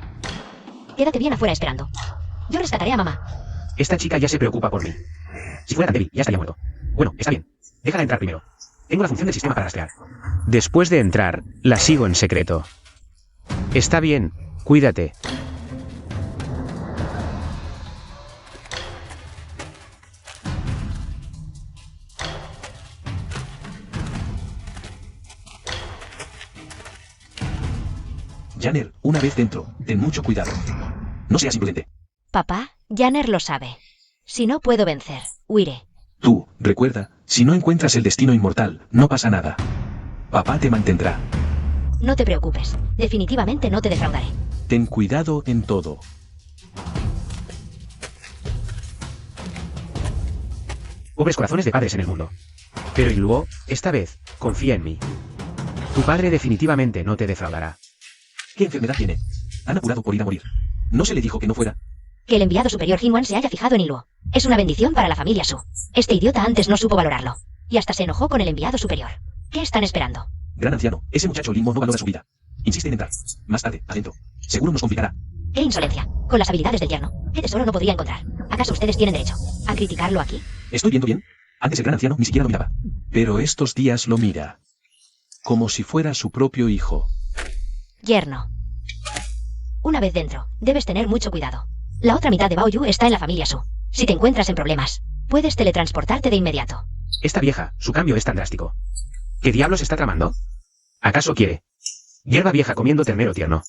Quédate bien afuera esperando. Yo rescataré a mamá. Esta chica ya se preocupa por mí. Si fuera tan débil, ya estaría muerto. Bueno, está bien. Déjala entrar primero. Tengo la función del sistema para rastrear. Después de entrar, la sigo en secreto. Está bien, cuídate. Janner, una vez dentro, ten mucho cuidado. No seas imprudente. Papá, Janner lo sabe. Si no puedo vencer, huiré. Tú, recuerda, si no encuentras el destino inmortal, no pasa nada. Papá te mantendrá. No te preocupes. Definitivamente no te defraudaré. Ten cuidado en todo. Pobres corazones de padres en el mundo. Pero Iluo, esta vez, confía en mí. Tu padre definitivamente no te defraudará. ¿Qué enfermedad tiene? Han apurado por ir a morir. ¿No se le dijo que no fuera? Que el enviado superior Hinwan se haya fijado en Iluo. Es una bendición para la familia Su. Este idiota antes no supo valorarlo. Y hasta se enojó con el enviado superior. ¿Qué están esperando? Gran anciano, ese muchacho Lin Mo no valora su vida. Insiste en entrar. Más tarde, adentro. Seguro nos complicará. ¡Qué insolencia! Con las habilidades del yerno, ¿qué tesoro no podría encontrar? ¿Acaso ustedes tienen derecho a criticarlo aquí? ¿Estoy viendo bien? Antes el gran anciano ni siquiera lo miraba. Pero estos días lo mira. Como si fuera su propio hijo. Yerno. Una vez dentro, debes tener mucho cuidado. La otra mitad de Baoyu está en la familia Su. Si te encuentras en problemas, puedes teletransportarte de inmediato. Esta vieja, su cambio es tan drástico. ¿Qué diablos está tramando? ¿Acaso quiere? Hierba vieja comiendo ternero tierno.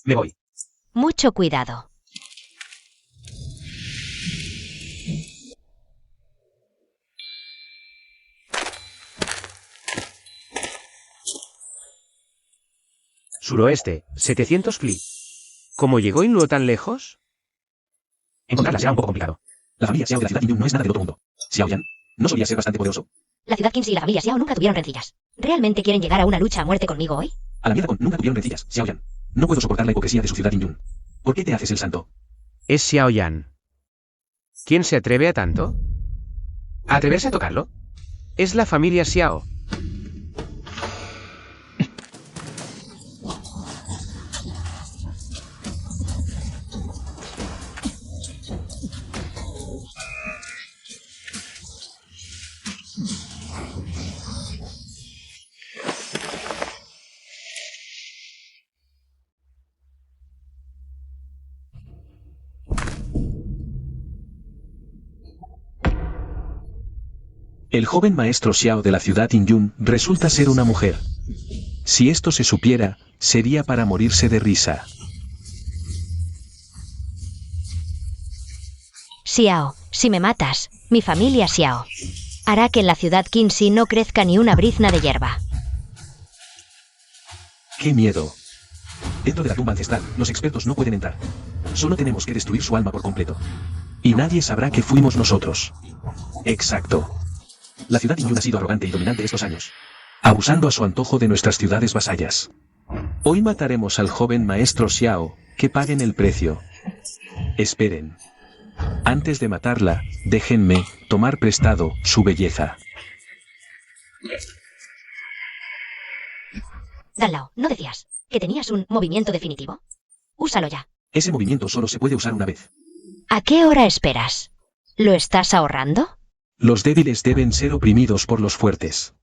Me voy. Mucho cuidado. Suroeste, 700 Fli. ¿Cómo llegó Iluo tan lejos? Encontrarla será un poco complicado. La familia Xiao de la ciudad Indyun no es nada del otro mundo. Xiaoyan, ¿no solía ser bastante poderoso? La ciudad Qinzi y la familia Xiao nunca tuvieron rencillas. ¿Realmente quieren llegar a una lucha a muerte conmigo hoy? A la mierda con nunca tuvieron rencillas, Xiaoyan. No puedo soportar la hipocresía de su ciudad Indyun. ¿Por qué te haces el santo? Es Xiaoyan. ¿Quién se atreve a tanto? ¿A atreverse a tocarlo? Es la familia Xiao. El joven maestro Xiao de la ciudad Indyun resulta ser una mujer. Si esto se supiera, sería para morirse de risa. Xiao, si me matas, mi familia Xiao hará que en la ciudad Qinzi no crezca ni una brizna de hierba. ¡Qué miedo! Dentro de la tumba ancestral, los expertos no pueden entrar. Solo tenemos que destruir su alma por completo. Y nadie sabrá que fuimos nosotros. Exacto. La ciudad Indyun ha sido arrogante y dominante estos años, abusando a su antojo de nuestras ciudades vasallas. Hoy mataremos al joven maestro Xiao, que paguen el precio. Esperen. Antes de matarla, déjenme tomar prestado su belleza. Danlao, ¿no decías que tenías un movimiento definitivo? Úsalo ya. Ese movimiento solo se puede usar una vez. ¿A qué hora esperas? ¿Lo estás ahorrando? Los débiles deben ser oprimidos por los fuertes.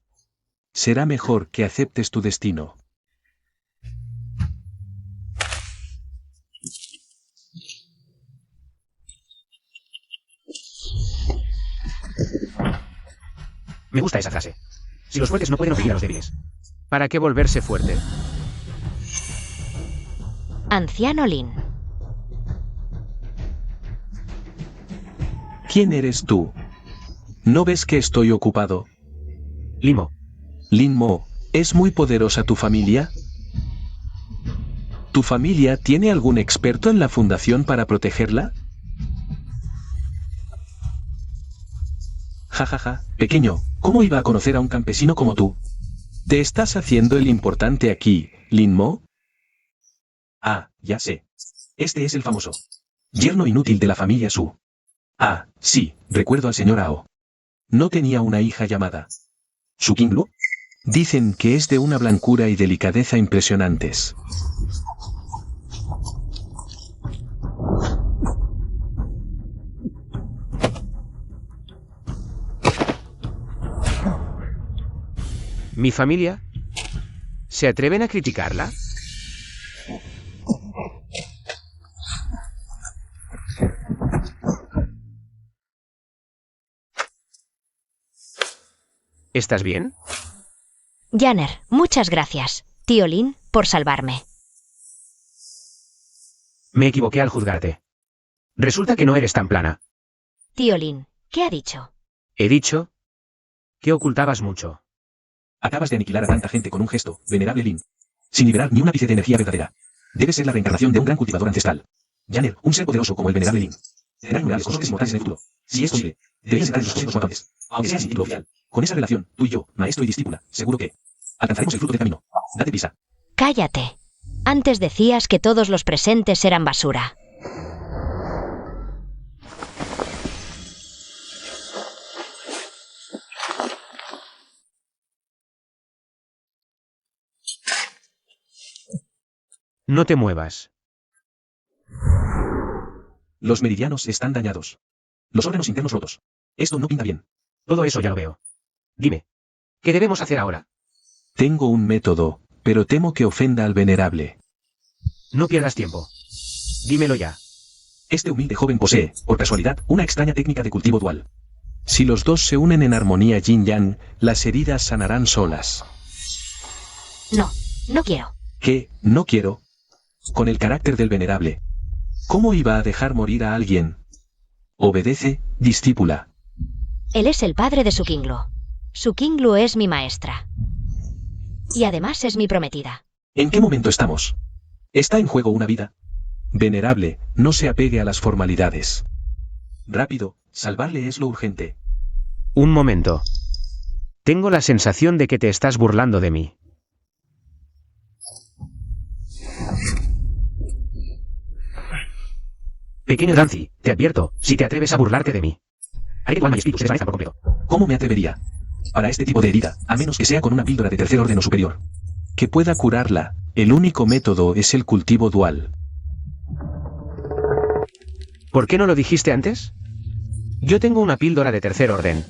Será mejor que aceptes tu destino. Me gusta esa frase. Si los fuertes no pueden oprimir a los débiles. ¿Para qué volverse fuerte? Anciano Lin. ¿Quién eres tú? ¿No ves que estoy ocupado? Limo. Lin Mo, ¿es muy poderosa tu familia? ¿Tu familia tiene algún experto en la fundación para protegerla? Jajaja, pequeño, ¿cómo iba a conocer a un campesino como tú? ¿Te estás haciendo el importante aquí, Lin Mo? Ah, ya sé. Este es el famoso yerno inútil de la familia Su. Ah, sí, recuerdo al señor Ao. ¿No tenía una hija llamada Su Qingluo? Dicen que es de una blancura y delicadeza impresionantes. ¿Mi familia? ¿Se atreven a criticarla? ¿Estás bien? Janner, muchas gracias, tío Lin, por salvarme. Me equivoqué al juzgarte. Resulta que no eres tan plana. Tío Lin, ¿qué ha dicho? He dicho que ocultabas mucho. Acabas de aniquilar a tanta gente con un gesto, venerable Lin. Sin liberar ni un ápice de energía verdadera. Debes ser la reencarnación de un gran cultivador ancestral. Janner, un ser poderoso como el venerable Lin. Tendrá innumerables cosas inmortales en el futuro. Si es posible, deberías entrar en los consejos guantes. Aunque sea sin título oficial. Con esa relación, tú y yo, maestro y discípula, seguro que alcanzaremos el fruto del camino. Date prisa. Cállate. Antes decías que todos los presentes eran basura. No te muevas. Los meridianos están dañados. Los órganos internos rotos. Esto no pinta bien. Todo eso ya lo veo. Dime, ¿qué debemos hacer ahora? Tengo un método, pero temo que ofenda al venerable. No pierdas tiempo. Dímelo ya. Este humilde joven posee, por casualidad, una extraña técnica de cultivo dual. Si los dos se unen en armonía yin-yang, las heridas sanarán solas. No, no quiero. ¿Qué? No quiero. Con el carácter del venerable. ¿Cómo iba a dejar morir a alguien? Obedece, discípula. Él es el padre de Sukinglu. Sukinglu es mi maestra. Y además es mi prometida. ¿En qué momento estamos? ¿Está en juego una vida? Venerable, no se apegue a las formalidades. Rápido, salvarle es lo urgente. Un momento. Tengo la sensación de que te estás burlando de mí. Pequeño Danzi, te advierto, si te atreves a burlarte de mí, haré que tu alma y espíritu se desvanezcan por completo. ¿Cómo me atrevería? Para este tipo de herida, a menos que sea con una píldora de tercer orden o superior. Que pueda curarla, el único método es el cultivo dual. ¿Por qué no lo dijiste antes? Yo tengo una píldora de tercer orden.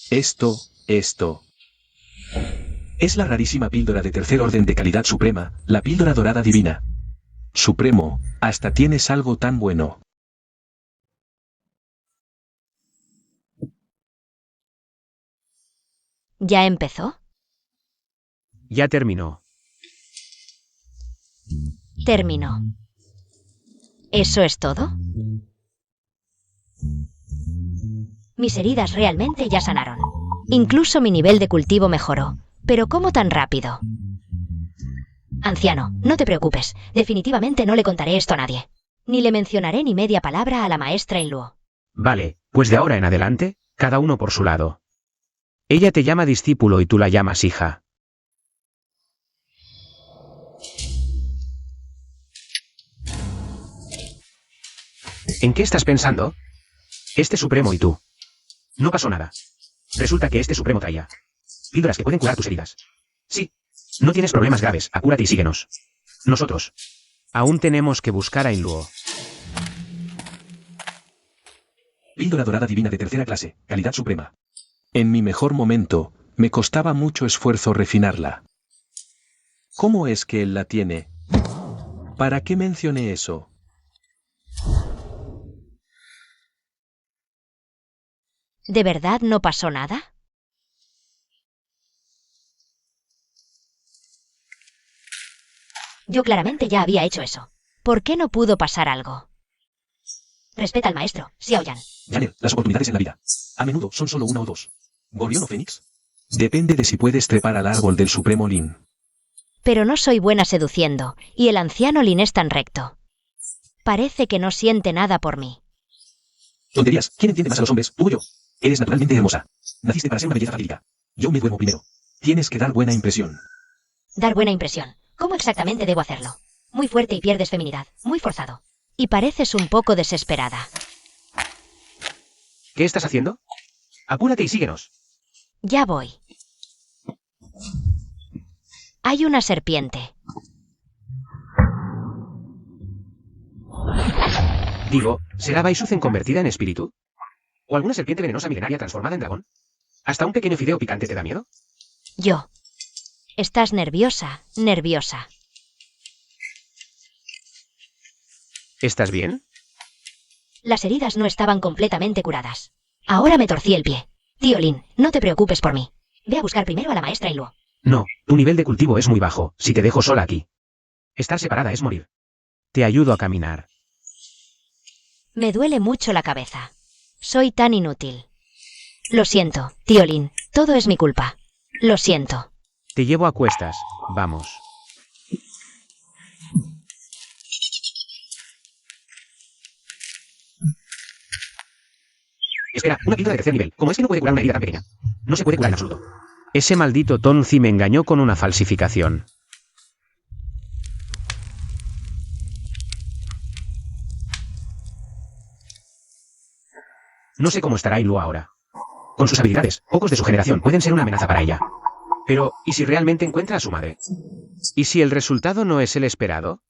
Esto. Es la rarísima píldora de tercer orden de calidad suprema, la píldora dorada divina. Supremo, hasta tienes algo tan bueno. ¿Ya empezó? Ya terminó. Terminó. ¿Eso es todo? Mis heridas realmente ya sanaron. Incluso mi nivel de cultivo mejoró. ¿Pero cómo tan rápido? Anciano, no te preocupes. Definitivamente no le contaré esto a nadie. Ni le mencionaré ni media palabra a la maestra Inluo. Vale, pues de ahora en adelante, cada uno por su lado. Ella te llama discípulo y tú la llamas hija. ¿En qué estás pensando? Este Supremo y tú. No pasó nada. Resulta que este Supremo traía píldoras que pueden curar tus heridas. Sí. No tienes problemas graves, apúrate y síguenos. Nosotros. Aún tenemos que buscar a Inluo. Píldora dorada divina de tercera clase, calidad suprema. En mi mejor momento, me costaba mucho esfuerzo refinarla. ¿Cómo es que él la tiene? ¿Para qué mencioné eso? ¿De verdad no pasó nada? Yo claramente ya había hecho eso. ¿Por qué no pudo pasar algo? Respeta al maestro, Xiaoyan. Janner, las oportunidades en la vida. A menudo son solo una o dos. ¿Volvió no Fénix? Depende de si puedes trepar al árbol del Supremo Lin. Pero no soy buena seduciendo, y el anciano Lin es tan recto. Parece que no siente nada por mí. Tonterías, ¿quién entiende más a los hombres, tú o yo? Eres naturalmente hermosa. Naciste para ser una belleza fatídica. Yo me duermo primero. Tienes que dar buena impresión. Dar buena impresión. ¿Cómo exactamente debo hacerlo? Muy fuerte y pierdes feminidad. Muy forzado. Y pareces un poco desesperada. ¿Qué estás haciendo? Apúrate y síguenos. Ya voy. Hay una serpiente. Digo, ¿será Baisuzen convertida en espíritu? ¿O alguna serpiente venenosa milenaria transformada en dragón? ¿Hasta un pequeño fideo picante te da miedo? Yo. Estás nerviosa, nerviosa. ¿Estás bien? Las heridas no estaban completamente curadas. Ahora me torcí el pie. Tío Lin, no te preocupes por mí. Ve a buscar primero a la maestra Inluo. No, tu nivel de cultivo es muy bajo, si te dejo sola aquí. Estar separada es morir. Te ayudo a caminar. Me duele mucho la cabeza. Soy tan inútil. Lo siento, tío Lin, todo es mi culpa. Lo siento. Te llevo a cuestas. Vamos. Espera, una píldora de tercer nivel. ¿Cómo es que no puede curar una herida tan pequeña? No se puede curar en absoluto. Ese maldito Tonzi me engañó con una falsificación. No sé cómo estará Inluo ahora. Con sus habilidades, pocos de su generación pueden ser una amenaza para ella. Pero, ¿y si realmente encuentra a su madre? ¿Y si el resultado no es el esperado?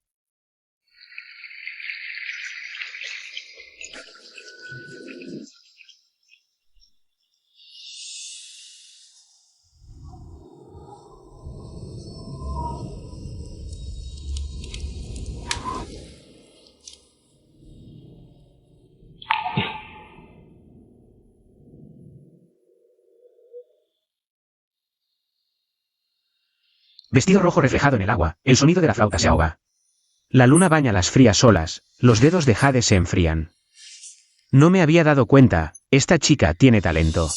Vestido rojo reflejado en el agua, el sonido de la flauta se ahoga. La luna baña las frías olas, los dedos de Jade se enfrían. No me había dado cuenta, esta chica tiene talento.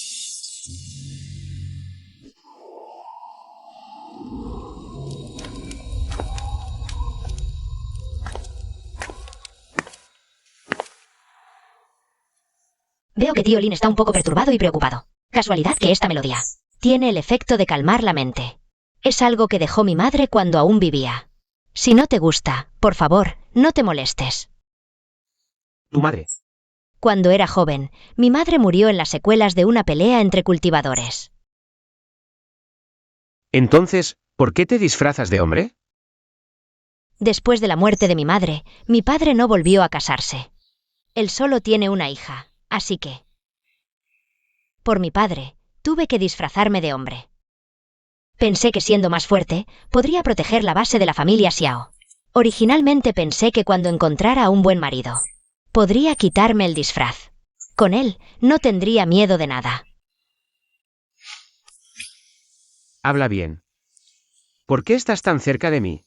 Veo que tío Lin está un poco perturbado y preocupado. Casualidad que esta melodía tiene el efecto de calmar la mente. Es algo que dejó mi madre cuando aún vivía. Si no te gusta, por favor, no te molestes. Tu madre. Cuando era joven, mi madre murió en las secuelas de una pelea entre cultivadores. Entonces, ¿por qué te disfrazas de hombre? Después de la muerte de mi madre, mi padre no volvió a casarse. Él solo tiene una hija, así que... Por mi padre, tuve que disfrazarme de hombre. Pensé que siendo más fuerte, podría proteger la base de la familia Xiao. Originalmente pensé que cuando encontrara a un buen marido, podría quitarme el disfraz. Con él, no tendría miedo de nada. Habla bien. ¿Por qué estás tan cerca de mí?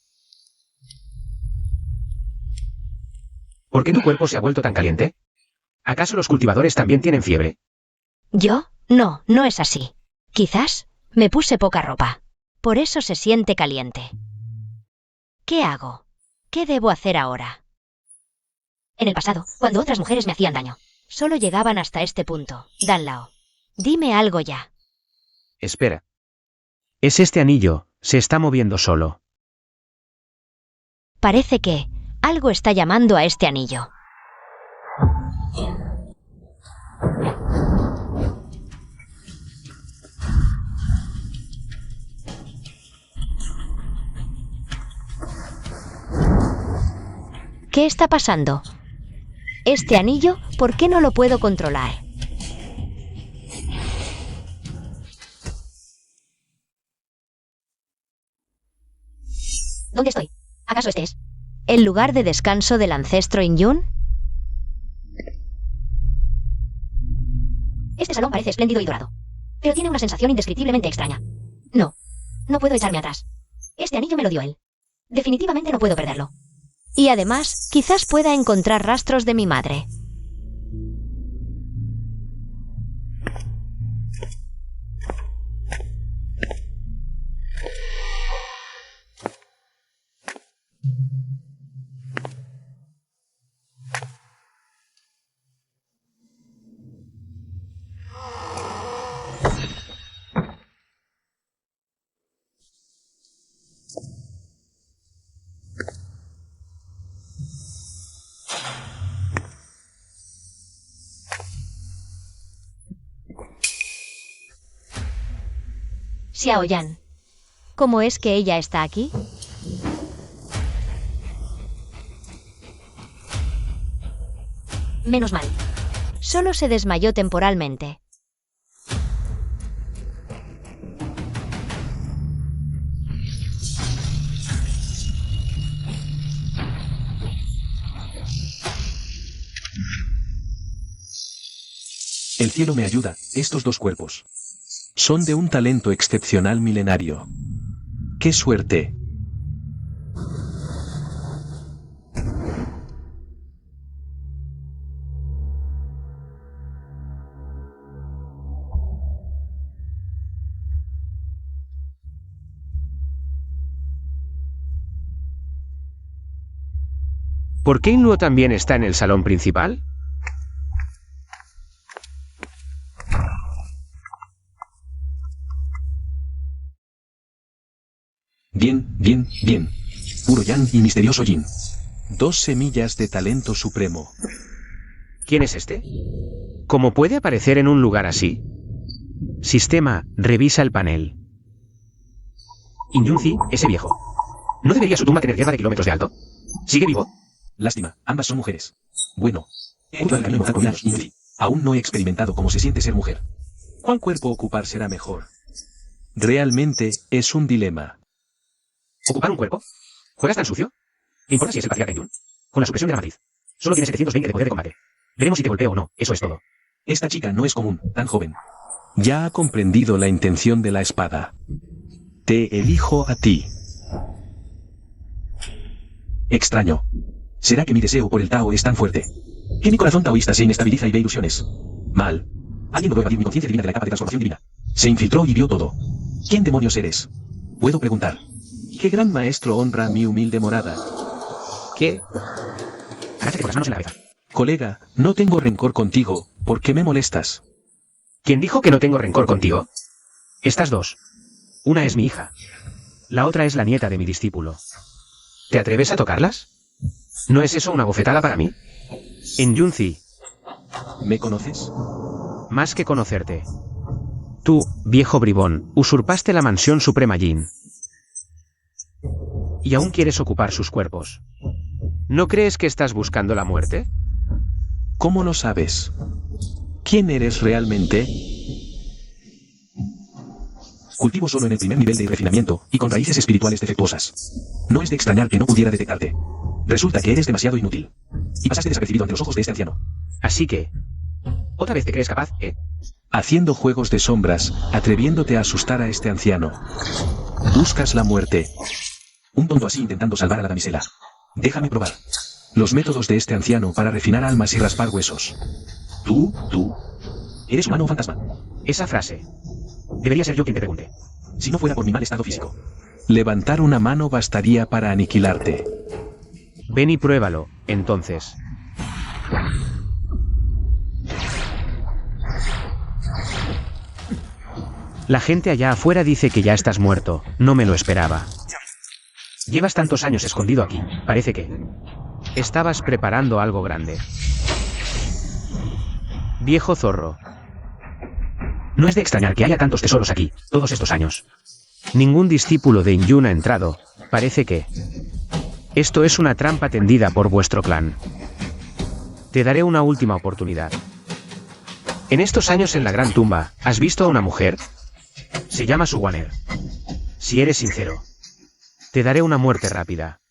¿Por qué tu cuerpo se ha vuelto tan caliente? ¿Acaso los cultivadores también tienen fiebre? ¿Yo? No, no es así. Quizás me puse poca ropa. Por eso se siente caliente. ¿Qué hago? ¿Qué debo hacer ahora? En el pasado, cuando otras mujeres me hacían daño, solo llegaban hasta este punto. Dan Lao. Dime algo ya. Espera. Es este anillo, se está moviendo solo. Parece que algo está llamando a este anillo. ¿Qué está pasando? Este anillo, ¿por qué no lo puedo controlar? ¿Dónde estoy? ¿Acaso este es el lugar de descanso del ancestro Inyun? Este salón parece espléndido y dorado, pero tiene una sensación indescriptiblemente extraña. No, no puedo echarme atrás. Este anillo me lo dio él. Definitivamente no puedo perderlo. Y además, quizás pueda encontrar rastros de mi madre. Xiaoyan, ¿Cómo es que ella está aquí? Menos mal. Solo se desmayó temporalmente. El cielo me ayuda, estos dos cuerpos son de un talento excepcional milenario. ¡Qué suerte! ¿Por qué Inluo también está en el salón principal? Bien, bien, bien. Puro Yang y misterioso Yin. Dos semillas de talento supremo. ¿Quién es este? ¿Cómo puede aparecer en un lugar así? Sistema, revisa el panel. Inyunzi, ese viejo. ¿No debería su tumba tener guerra de kilómetros de alto? ¿Sigue vivo? Lástima, ambas son mujeres. Bueno, he cruzado el camino mortal con años, Inyunzi. Aún no he experimentado cómo se siente ser mujer. ¿Cuál cuerpo ocupar será mejor? Realmente es un dilema. ¿Ocupar un cuerpo? ¿Juegas tan sucio? ¿Te importa si es el patriarca Inyun? Con la supresión de la matriz. Solo tiene 720 de poder de combate. Veremos si te golpeo o no, eso es todo. Esta chica no es común, tan joven. Ya ha comprendido la intención de la espada. Te elijo a ti. Extraño. ¿Será que mi deseo por el Tao es tan fuerte? Que mi corazón taoísta se inestabiliza y ve ilusiones. Mal. Alguien logró evadir mi conciencia divina de la capa de transformación divina. Se infiltró y vio todo. ¿Quién demonios eres? Puedo preguntar. ¿Qué gran maestro honra mi humilde morada? ¿Qué? Agáchate con las manos en la cabeza. Colega, no tengo rencor contigo, ¿por qué me molestas? ¿Quién dijo que no tengo rencor contigo? Estas dos. Una es mi hija. La otra es la nieta de mi discípulo. ¿Te atreves a tocarlas? ¿No es eso una bofetada para mí? Inyunzi, ¿Me conoces? más que conocerte. Tú, viejo bribón, usurpaste la mansión suprema Yin. Y aún quieres ocupar sus cuerpos. ¿No crees que estás buscando la muerte? ¿Cómo lo sabes? ¿Quién eres realmente? Cultivo solo en el primer nivel de refinamiento, y con raíces espirituales defectuosas. No es de extrañar que no pudiera detectarte. Resulta que eres demasiado inútil. Y pasaste desapercibido ante los ojos de este anciano. Así que, ¿Otra vez te crees capaz, Haciendo juegos de sombras, atreviéndote a asustar a este anciano. Buscas la muerte. Un tonto así intentando salvar a la damisela. Déjame probar. Los métodos de este anciano para refinar almas y raspar huesos. Tú, ¿eres humano o fantasma? esa frase. Debería ser yo quien te pregunte. Si no fuera por mi mal estado físico. Levantar una mano bastaría para aniquilarte. ven y pruébalo, entonces. La gente allá afuera dice que ya estás muerto, no me lo esperaba. Llevas tantos años escondido aquí, parece que... Estabas preparando algo grande. Viejo zorro. No es de extrañar que haya tantos tesoros aquí, todos estos años. Ningún discípulo de Inyun ha entrado, parece que... Esto es una trampa tendida por vuestro clan. Te daré una última oportunidad. En estos años en la gran tumba, ¿has visto a una mujer? Se llama Suwaner. Si eres sincero. Te daré una muerte rápida.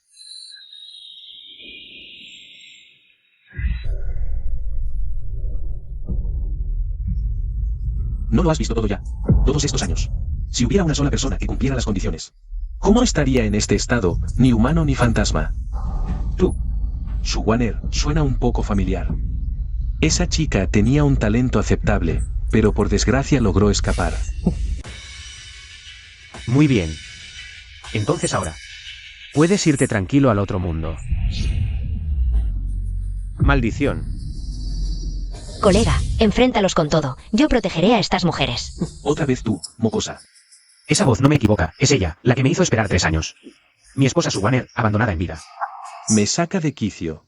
No lo has visto todo ya. Todos estos años. Si hubiera una sola persona que cumpliera las condiciones. ¿Cómo estaría en este estado, ni humano ni fantasma? Tú. Suwaner, suena un poco familiar. Esa chica tenía un talento aceptable, pero por desgracia logró escapar. Muy bien. Entonces ahora. Puedes irte tranquilo al otro mundo. Maldición. Colega, enfréntalos con todo. Yo protegeré a estas mujeres. Otra vez tú, mocosa. Esa voz no me equivoca, es ella, la que me hizo esperar 3 años. Mi esposa Suwaner, abandonada en vida. Me saca de quicio.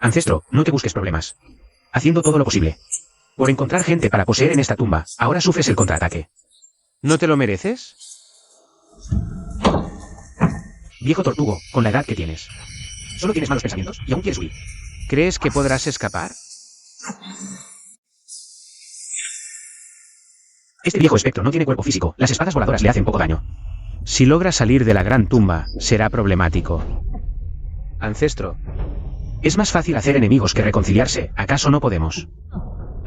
Ancestro, no te busques problemas. Haciendo todo lo posible. Por encontrar gente para poseer en esta tumba, ahora sufres el contraataque. ¿No te lo mereces? Viejo tortugo, con la edad que tienes. Solo tienes malos pensamientos y aún quieres huir. ¿Crees que podrás escapar? Este viejo espectro no tiene cuerpo físico, las espadas voladoras le hacen poco daño. Si logra salir de la gran tumba, será problemático. Ancestro, Es más fácil hacer enemigos que reconciliarse, ¿acaso no podemos?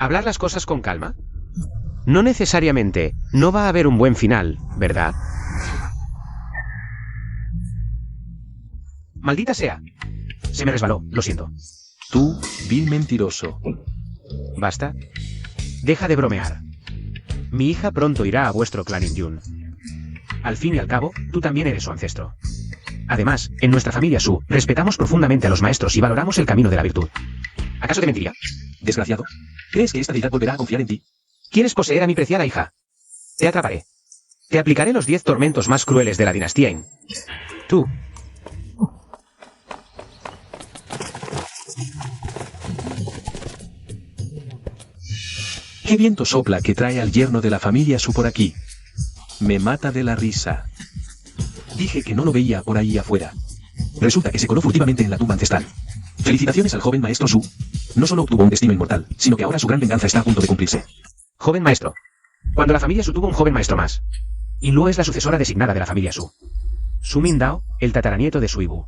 ¿hablar las cosas con calma? No necesariamente, no va a haber un buen final, ¿verdad? Maldita sea. Se me resbaló, lo siento. Tú, vil mentiroso. ¿Basta? Deja de bromear. Mi hija pronto irá a vuestro clan Indyun. Al fin y al cabo, tú también eres su ancestro. Además, en nuestra familia Su, respetamos profundamente a los maestros y valoramos el camino de la virtud. ¿Acaso te mentiría? Desgraciado. ¿Crees que esta deidad volverá a confiar en ti? ¿Quieres poseer a mi preciada hija? Te atraparé. Te aplicaré los 10 tormentos más crueles de la dinastía In. Tú. ¿Qué viento sopla que trae al yerno de la familia Su por aquí? Me mata de la risa. Dije que no lo veía por ahí afuera. Resulta que se coló furtivamente en la tumba ancestral. Felicitaciones al joven maestro Su. No solo obtuvo un destino inmortal, sino que ahora su gran venganza está a punto de cumplirse. Joven maestro. Cuando la familia Su tuvo un joven maestro más. Inluo es la sucesora designada de la familia Su. Su Mindao, el tataranieto de Suibu.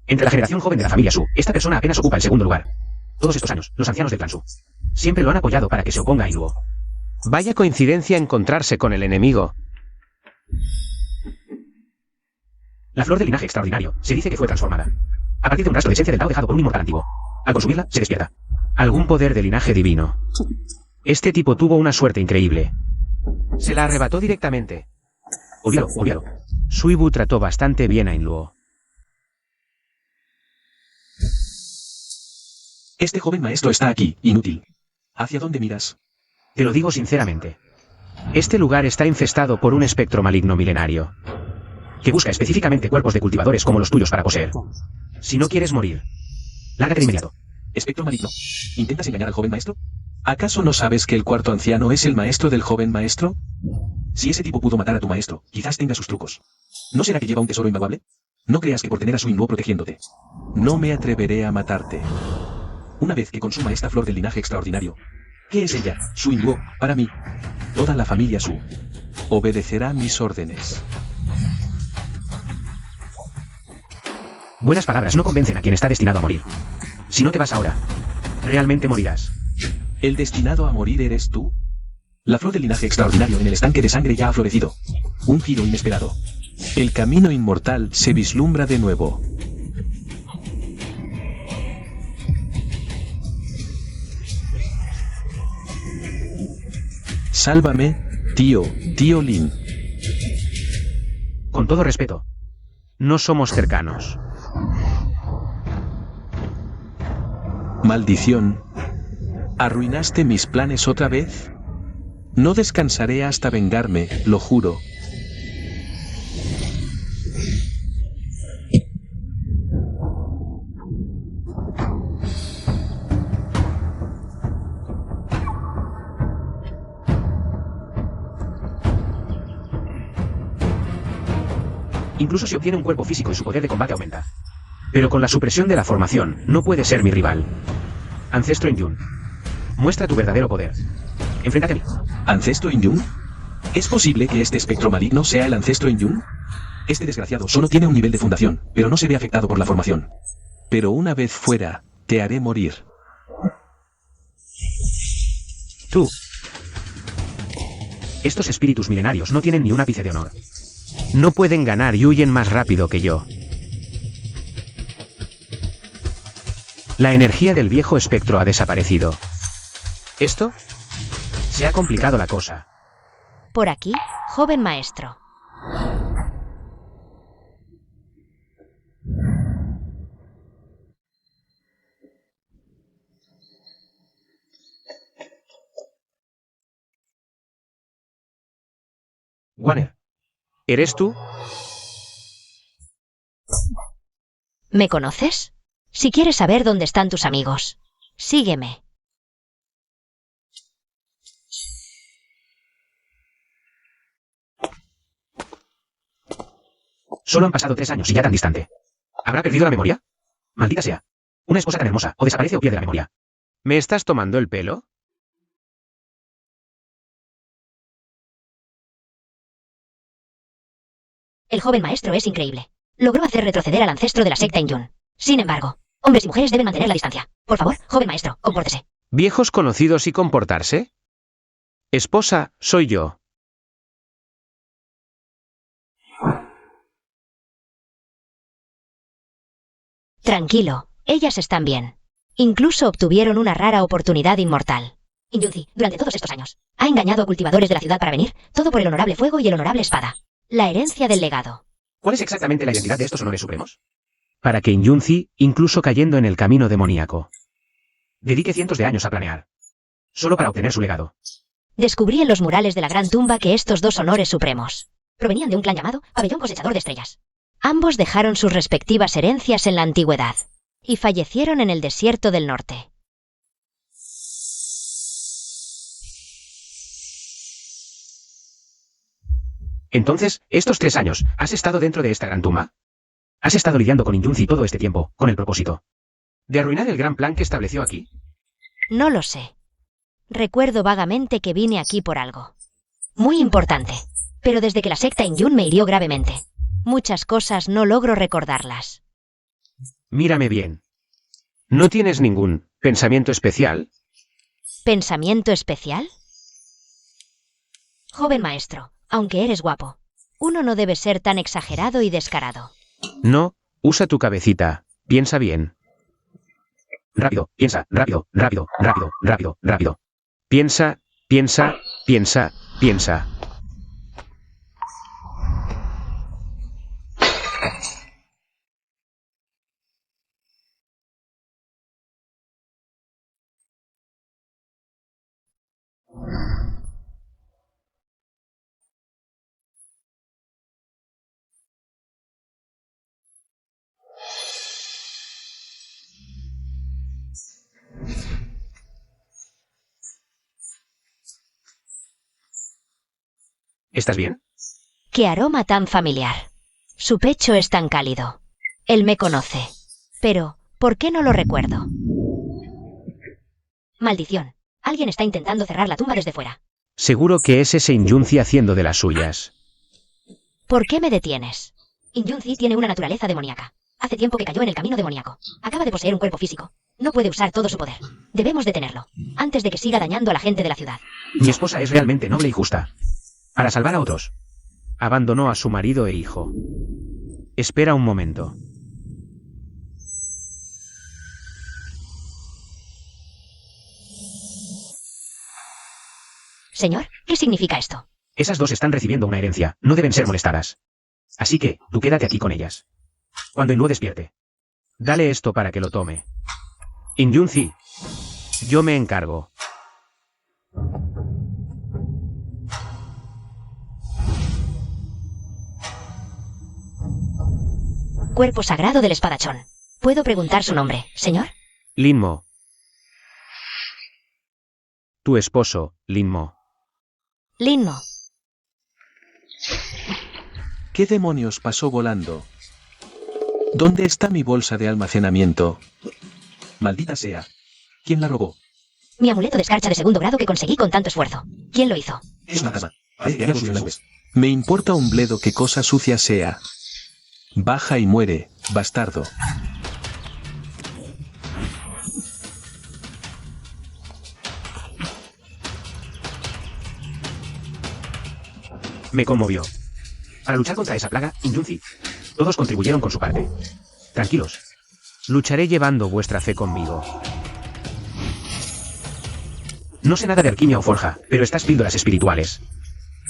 Entre la generación joven de la familia Su, esta persona apenas ocupa el segundo lugar. Todos estos años, los ancianos del clan Su siempre lo han apoyado para que se oponga a Inluo. Vaya coincidencia encontrarse con el enemigo. La flor del linaje extraordinario se dice que fue transformada. A partir de un rastro de esencia del Tao dejado por un inmortal antiguo. Al consumirla, se despierta. Algún poder de linaje divino. Este tipo tuvo una suerte increíble. Se la arrebató directamente. Olvídalo. Suibu trató bastante bien a Inluo. Este joven maestro está aquí, inútil. ¿Hacia dónde miras? Te lo digo sinceramente. Este lugar está infestado por un espectro maligno milenario. Que busca específicamente cuerpos de cultivadores como los tuyos para poseer. Si no quieres morir, lárgate de inmediato. Espectro maligno. ¿Intentas engañar al joven maestro? ¿Acaso no sabes que el cuarto anciano es el maestro del joven maestro? Si ese tipo pudo matar a tu maestro, quizás tenga sus trucos. ¿No será que lleva un tesoro invaluable? No creas que por tener a su Inluo protegiéndote. No me atreveré a matarte. Una vez que consuma esta flor del linaje extraordinario, ¿qué es ella? Su Inluo, para mí. Toda la familia Su. Obedecerá mis órdenes. Buenas palabras no convencen a quien está destinado a morir. Si no te vas ahora, realmente morirás. ¿El destinado a morir eres tú? La flor del linaje extraordinario en el estanque de sangre ya ha florecido. Un giro inesperado. El camino inmortal se vislumbra de nuevo. Sálvame, tío Lin. Con todo respeto. No somos cercanos. Maldición. ¿Arruinaste mis planes otra vez? No descansaré hasta vengarme, lo juro. Incluso si obtiene un cuerpo físico y su poder de combate aumenta. Pero con la supresión de la formación, no puede ser mi rival. Ancestro Indyun. Muestra tu verdadero poder. Enfréntate a mí. ¿Ancestro Indyun? ¿Es posible que este espectro maligno sea el ancestro Indyun? Este desgraciado solo tiene un nivel de fundación, pero no se ve afectado por la formación. Pero una vez fuera, te haré morir. Tú. Estos espíritus milenarios no tienen ni un ápice de honor. No pueden ganar y huyen más rápido que yo. La energía del viejo espectro ha desaparecido. ¿Esto? Se ha complicado la cosa. Por aquí, joven maestro. Warner. ¿Eres tú? ¿Me conoces? Si quieres saber dónde están tus amigos, sígueme. Solo han pasado 3 años y ya tan distante. ¿Habrá perdido la memoria? Maldita sea. Una esposa tan hermosa, o desaparece o pierde la memoria. ¿Me estás tomando el pelo? El joven maestro es increíble. Logró hacer retroceder al ancestro de la secta Injun. Sin embargo, hombres y mujeres deben mantener la distancia. Por favor, joven maestro, compórtese. ¿Viejos conocidos y comportarse? Esposa, soy yo. Tranquilo, ellas están bien. Incluso obtuvieron una rara oportunidad inmortal. Inyunzi, durante todos estos años, ha engañado a cultivadores de la ciudad para venir, todo por el honorable fuego y el honorable espada. La herencia del legado. ¿Cuál es exactamente la identidad de estos honores supremos? Para que Inyunzi, incluso cayendo en el camino demoníaco, Dedique cientos de años a planear. Solo para obtener su legado. Descubrí en los murales de la gran tumba que estos dos honores supremos provenían de un clan llamado Pabellón Cosechador de Estrellas. Ambos dejaron sus respectivas herencias en la antigüedad y fallecieron en el desierto del norte. Entonces, estos 3 años, ¿has estado dentro de esta gran tumba? ¿Has estado lidiando con Inyunzi todo este tiempo, con el propósito de arruinar el gran plan que estableció aquí? No lo sé. Recuerdo vagamente que vine aquí por algo muy importante, pero desde que la secta Injun me hirió gravemente, muchas cosas no logro recordarlas. Mírame bien. ¿No tienes ningún pensamiento especial? ¿Pensamiento especial? Joven maestro, aunque eres guapo, uno no debe ser tan exagerado y descarado. No, usa tu cabecita, piensa bien. Rápido, piensa, rápido, rápido, rápido, rápido, rápido. Piensa, piensa, piensa, piensa. ¿Estás bien? ¡Qué aroma tan familiar! Su pecho es tan cálido. Él me conoce. Pero, ¿por qué no lo recuerdo? Maldición. Alguien está intentando cerrar la tumba desde fuera. Seguro que es ese Inyunzi haciendo de las suyas. ¿Por qué me detienes? Inyunzi tiene una naturaleza demoníaca. Hace tiempo que cayó en el camino demoníaco. Acaba de poseer un cuerpo físico. No puede usar todo su poder. Debemos detenerlo, antes de que siga dañando a la gente de la ciudad. Mi esposa es realmente noble y justa. Para salvar a otros. Abandonó a su marido e hijo. Espera un momento. Señor, ¿qué significa esto? Esas dos están recibiendo una herencia, no deben ser molestadas. Así que, tú quédate aquí con ellas. Cuando Inluo despierte. Dale esto para que lo tome. Inyunzi, yo me encargo. Cuerpo sagrado del espadachón. ¿Puedo preguntar su nombre, señor? Linmo. Tu esposo, Linmo. Linmo. ¿Qué demonios pasó volando? ¿Dónde está mi bolsa de almacenamiento? Maldita sea. ¿Quién la robó? Mi amuleto de escarcha de segundo grado que conseguí con tanto esfuerzo. ¿Quién lo hizo? Es una dama. Parece que haya subido en las nubes. Me importa un bledo qué cosa sucia sea. Baja y muere, bastardo. Me conmovió. Para luchar contra esa plaga, Inyunzi, todos contribuyeron con su parte. Tranquilos. Lucharé llevando vuestra fe conmigo. No sé nada de alquimia o forja, pero estas píldoras espirituales.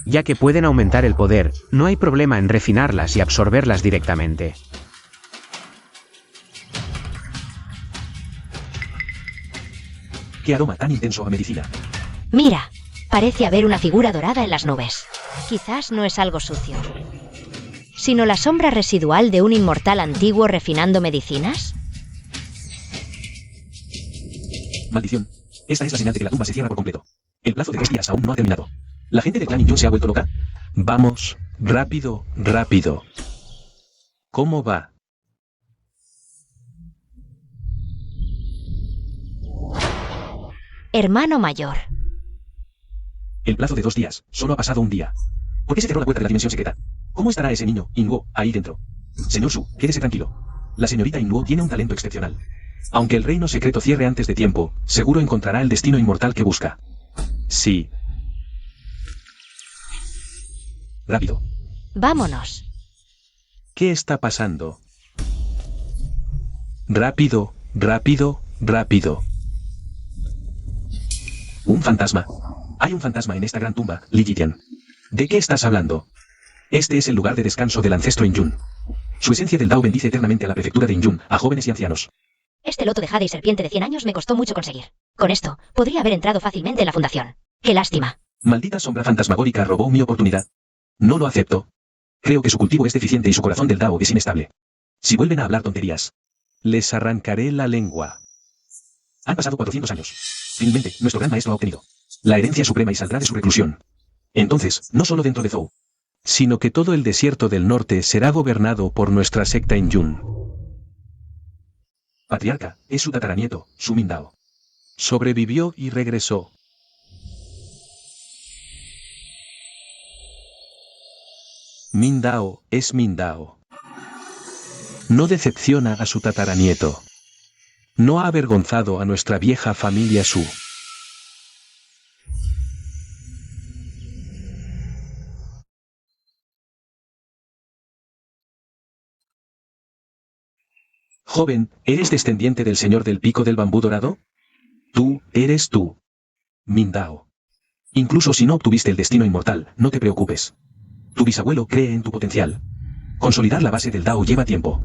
Ya que pueden aumentar el poder, no hay problema en refinarlas y absorberlas directamente. Qué aroma tan intenso a medicina. Mira, parece haber una figura dorada en las nubes. Quizás no es algo sucio, sino la sombra residual de un inmortal antiguo refinando medicinas. Maldición. Esta es la señal de que la tumba se cierra por completo. El plazo de 3 días aún no ha terminado. ¿La gente del clan Injun se ha vuelto loca? Vamos, rápido, rápido. ¿Cómo va? Hermano mayor. El plazo de 2 días. Solo ha pasado un día. ¿Por qué se cerró la puerta de la dimensión secreta? ¿Cómo estará ese niño, Inguo, ahí dentro? Señor Su, quédese tranquilo. La señorita Inguo tiene un talento excepcional. Aunque el reino secreto cierre antes de tiempo, seguro encontrará el destino inmortal que busca. Sí. Rápido. Vámonos. ¿Qué está pasando? Rápido, rápido, rápido. ¿Un fantasma? Hay un fantasma en esta gran tumba, Li Jitian. ¿De qué estás hablando? Este es el lugar de descanso del ancestro Inyun. Su esencia del Dao bendice eternamente a la prefectura de Inyun, a jóvenes y ancianos. Este loto de jade y serpiente de 100 años me costó mucho conseguir. Con esto, podría haber entrado fácilmente en la fundación. ¡Qué lástima! Maldita sombra fantasmagórica robó mi oportunidad. No lo acepto. Creo que su cultivo es deficiente y su corazón del Dao es inestable. Si vuelven a hablar tonterías, les arrancaré la lengua. Han pasado 400 años. Finalmente, nuestro gran maestro ha obtenido la herencia suprema y saldrá de su reclusión. Entonces, no solo dentro de Zhou, sino que todo el desierto del norte será gobernado por nuestra secta Inyun. Patriarca, es su tataranieto, Su Mindao. Sobrevivió y regresó. Mindao es Mindao. No decepciona a su tataranieto. No ha avergonzado a nuestra vieja familia Su. Joven, ¿eres descendiente del señor del pico del bambú dorado? Tú, eres tú. Mindao. Incluso si no obtuviste el destino inmortal, no te preocupes. Tu bisabuelo cree en tu potencial. Consolidar la base del Dao lleva tiempo.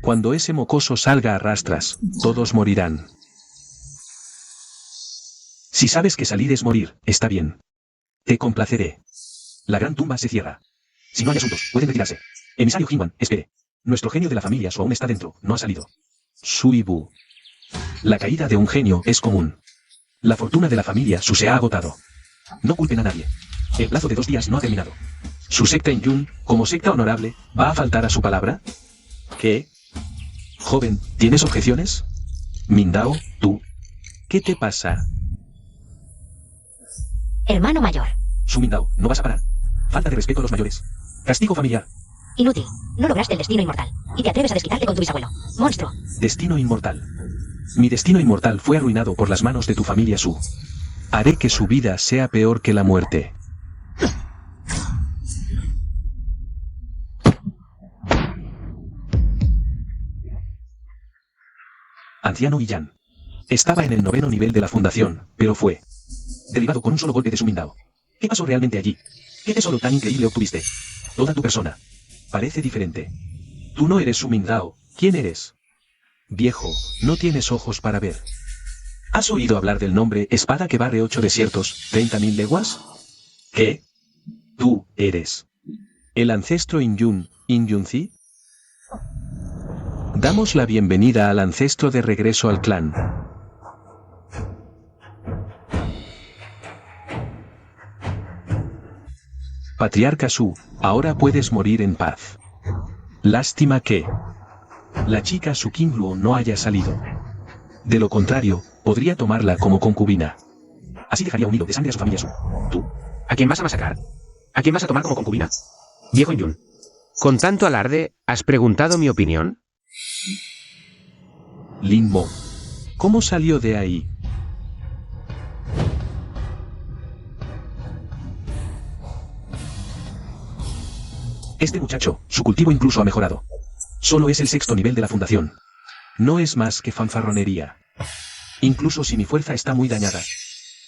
Cuando ese mocoso salga a rastras, todos morirán. Si sabes que salir es morir, está bien. Te complaceré. La gran tumba se cierra. Si no hay asuntos, pueden retirarse. Emisario Jinwan, espere. Nuestro genio de la familia Su aún está dentro, no ha salido. Suibu. La caída de un genio es común. La fortuna de la familia Su se ha agotado. No culpen a nadie. El plazo de 2 días no ha terminado. ¿Su secta Inyun, como secta honorable, va a faltar a su palabra? ¿Qué? Joven, ¿tienes objeciones? Mindao, tú. ¿Qué te pasa? Hermano mayor. Su Mindao, no vas a parar. Falta de respeto a los mayores. Castigo familiar. Inútil. No lograste el destino inmortal. Y te atreves a desquitarte con tu bisabuelo. ¡Monstruo! Destino inmortal. Mi destino inmortal fue arruinado por las manos de tu familia Su. Haré que su vida sea peor que la muerte. Anciano Yan. Estaba en el 9º nivel de la fundación, pero fue derribado con un solo golpe de su Mindao. ¿Qué pasó realmente allí? ¿Qué tesoro tan increíble obtuviste? Toda tu persona parece diferente. Tú no eres Su Mindao. ¿Quién eres? Viejo, no tienes ojos para ver. ¿Has oído hablar del nombre espada que barre 8 desiertos, 30.000 leguas? ¿Qué? Tú eres ¿El ancestro Inyun, Inyunzi? Damos la bienvenida al ancestro de regreso al clan. Patriarca Su, ahora puedes morir en paz. Lástima que la chica Su Qingluo no haya salido. De lo contrario, podría tomarla como concubina. Así dejaría un hilo de sangre a su familia Su. Tú. ¿A quién vas a masacrar? ¿A quién vas a tomar como concubina? Viejo Inyun. Con tanto alarde, ¿has preguntado mi opinión? Lin Mo. ¿Cómo salió de ahí? Este muchacho, su cultivo incluso ha mejorado. Solo es el 6º nivel de la fundación. No es más que fanfarronería. Incluso si mi fuerza está muy dañada.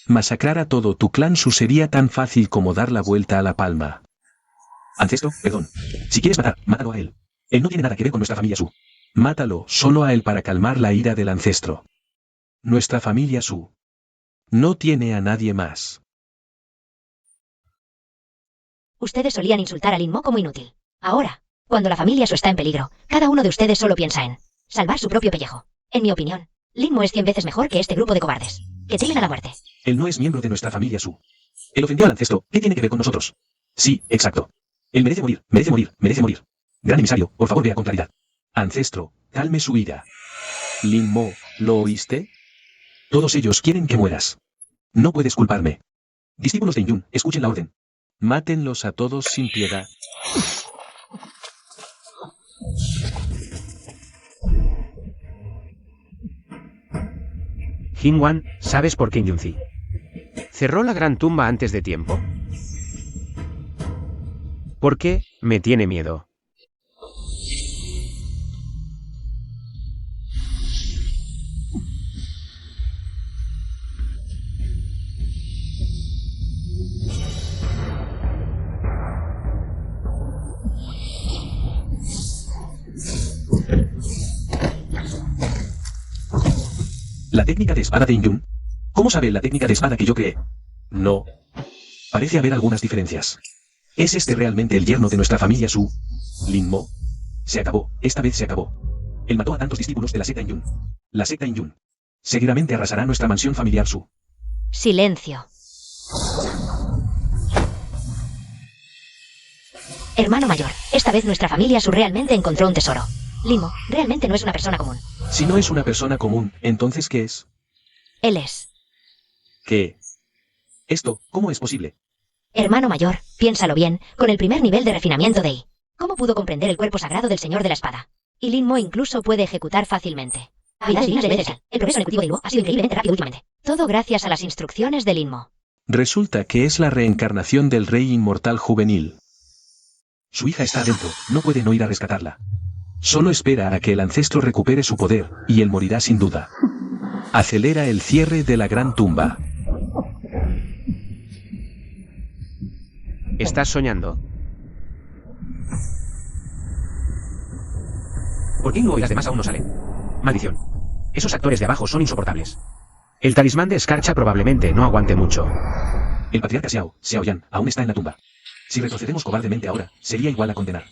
Masacrar a todo tu clan Su sería tan fácil como dar la vuelta a la palma. Ancestro, perdón. Si quieres matar, mátalo a él. Él no tiene nada que ver con nuestra familia Su. Mátalo solo a él para calmar la ira del ancestro. Nuestra familia Su no tiene a nadie más. Ustedes solían insultar a Lin Mo como inútil. Ahora, cuando la familia Su está en peligro, cada uno de ustedes solo piensa en salvar su propio pellejo. En mi opinión, Lin Mo es 100 veces mejor que este grupo de cobardes, que temen a la muerte. Él no es miembro de nuestra familia Su. Él ofendió al ancestro. ¿Qué tiene que ver con nosotros? Sí, exacto. Él merece morir, merece morir, merece morir. Gran emisario, por favor vea con claridad. Ancestro, calme su ira. Lin Mo, ¿lo oíste? Todos ellos quieren que mueras. No puedes culparme. Discípulos de Inyun, escuchen la orden. Mátenlos a todos sin piedad. Jinwan, ¿sabes por qué Inyunzi cerró la gran tumba antes de tiempo? ¿Por qué? Me tiene miedo. ¿La técnica de espada de Inyun? ¿Cómo sabe la técnica de espada que yo creé? No. Parece haber algunas diferencias. ¿Es este realmente el yerno de nuestra familia Su? Lin Mo. Se acabó, esta vez se acabó. Él mató a tantos discípulos de la secta Inyun. La secta Inyun. Seguidamente arrasará nuestra mansión familiar Su. Silencio. Hermano mayor, esta vez nuestra familia Su realmente encontró un tesoro. Lin Mo realmente no es una persona común. Si no es una persona común, ¿entonces qué es? Él es. ¿Qué? Esto, ¿cómo es posible? Hermano mayor, piénsalo bien, con el primer nivel de refinamiento de I. ¿Cómo pudo comprender el cuerpo sagrado del Señor de la Espada? Y Lin Mo incluso puede ejecutar fácilmente. Habilidades divinas de Becerra. El progreso en el cultivo de Lin Mo ha sido increíblemente rápido últimamente. Todo gracias a las instrucciones de Lin Mo. Resulta que es la reencarnación del rey inmortal juvenil. Su hija está adentro, no puede no ir a rescatarla. Solo espera a que el ancestro recupere su poder, y él morirá sin duda. Acelera el cierre de la gran tumba. ¿Estás soñando? ¿Por qué Ingo y las demás aún no salen? Maldición. Esos actores de abajo son insoportables. El talismán de escarcha probablemente no aguante mucho. El patriarca Xiao Yan, aún está en la tumba. Si retrocedemos cobardemente ahora, sería igual a condenar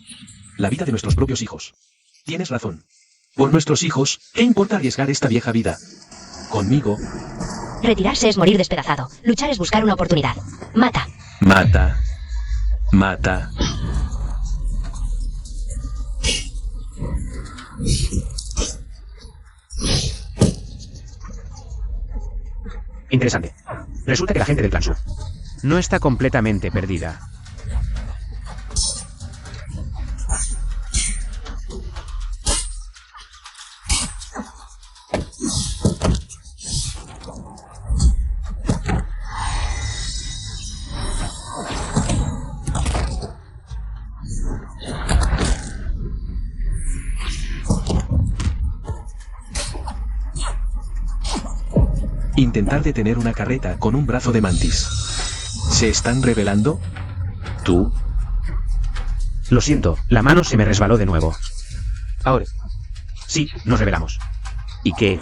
la vida de nuestros propios hijos. Tienes razón. Por nuestros hijos, ¿qué importa arriesgar esta vieja vida? Conmigo. Retirarse es morir despedazado. Luchar es buscar una oportunidad. Mata. Mata. Mata. Interesante. Resulta que la gente del clan Su No está completamente perdida. Intentar detener una carreta con un brazo de mantis. ¿Se están rebelando? ¿Tú? Lo siento, la mano se me resbaló de nuevo. Ahora. Sí, nos rebelamos. ¿Y qué?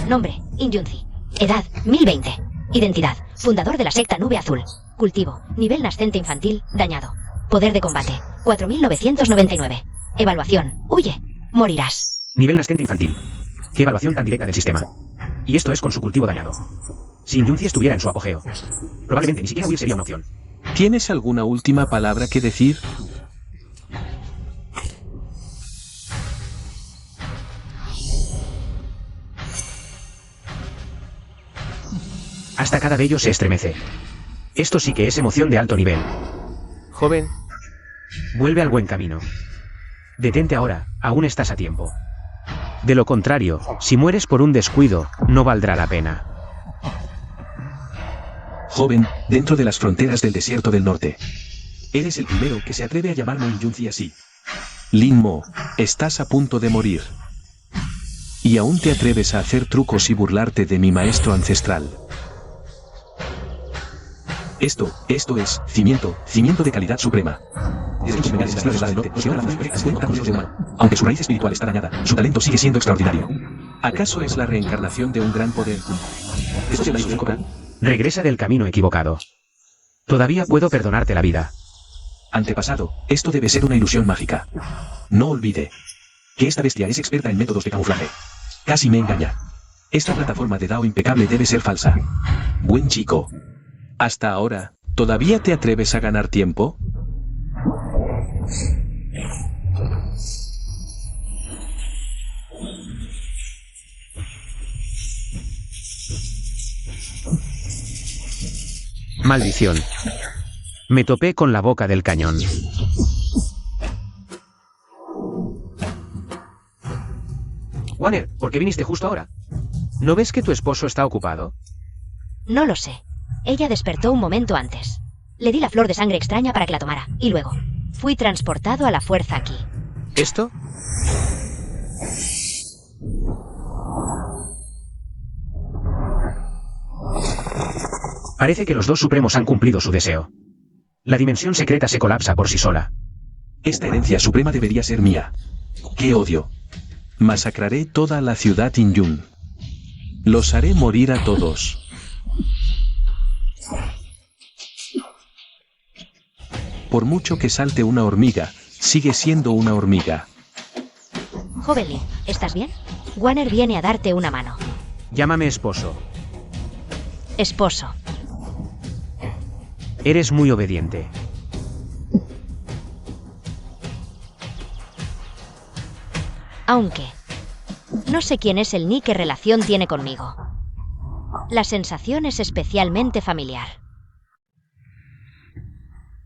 Nombre, Inyunzi. Edad, 1020. Identidad, fundador de la secta Nube Azul. Cultivo, nivel nascente infantil, dañado. Poder de combate, 4999. Evaluación, huye. Morirás. Nivel nascente infantil. Qué evaluación tan directa del sistema. Y esto es con su cultivo dañado. Si Inyunzi estuviera en su apogeo, probablemente ni siquiera huir sería una opción. ¿Tienes alguna última palabra que decir? Hasta cada vello se estremece. Esto sí que es emoción de alto nivel. Joven, Vuelve al buen camino. Detente ahora, aún estás a tiempo. de lo contrario, si mueres por un descuido, no valdrá la pena. Joven, dentro de las fronteras del desierto del norte. Eres el primero que se atreve a llamarme Inyunzi así. Lin Mo, estás a punto de morir. Y aún te atreves a hacer trucos y burlarte de mi maestro ancestral. Esto es cimiento de calidad suprema. Desde los minerales de las tierras del norte, nos dio la fuerza y buen recursos de humano. Aunque su raíz espiritual está dañada, su talento sigue siendo extraordinario. ¿Acaso es la reencarnación de un gran poder? Después de la ilusión cobral, Regresa del camino equivocado. Todavía puedo perdonarte la vida. antepasado, esto debe ser una ilusión mágica. No olvide que esta bestia es experta en métodos de camuflaje. Casi me engaña. Esta plataforma de Dao impecable debe ser falsa. Buen chico. Hasta ahora, ¿Todavía te atreves a ganar tiempo? Maldición. Me topé con la boca del cañón. Wanner, ¿por qué viniste justo ahora? ¿No ves que tu esposo está ocupado? No lo sé. Ella despertó un momento antes. Le di la flor de sangre extraña para que la tomara, y luego fui transportado a la fuerza aquí. ¿Esto? Parece que los dos supremos han cumplido su deseo. La dimensión secreta se colapsa por sí sola. Esta herencia suprema debería ser mía. ¡Qué odio! Masacraré toda la ciudad Inyun. Los haré morir a todos. Por mucho que salte una hormiga, sigue siendo una hormiga. Joven Lin, ¿estás bien? Wanner viene a darte una mano. Llámame esposo. Esposo. Eres muy obediente. Aunque no sé quién es el ni qué relación tiene conmigo. La sensación es especialmente familiar.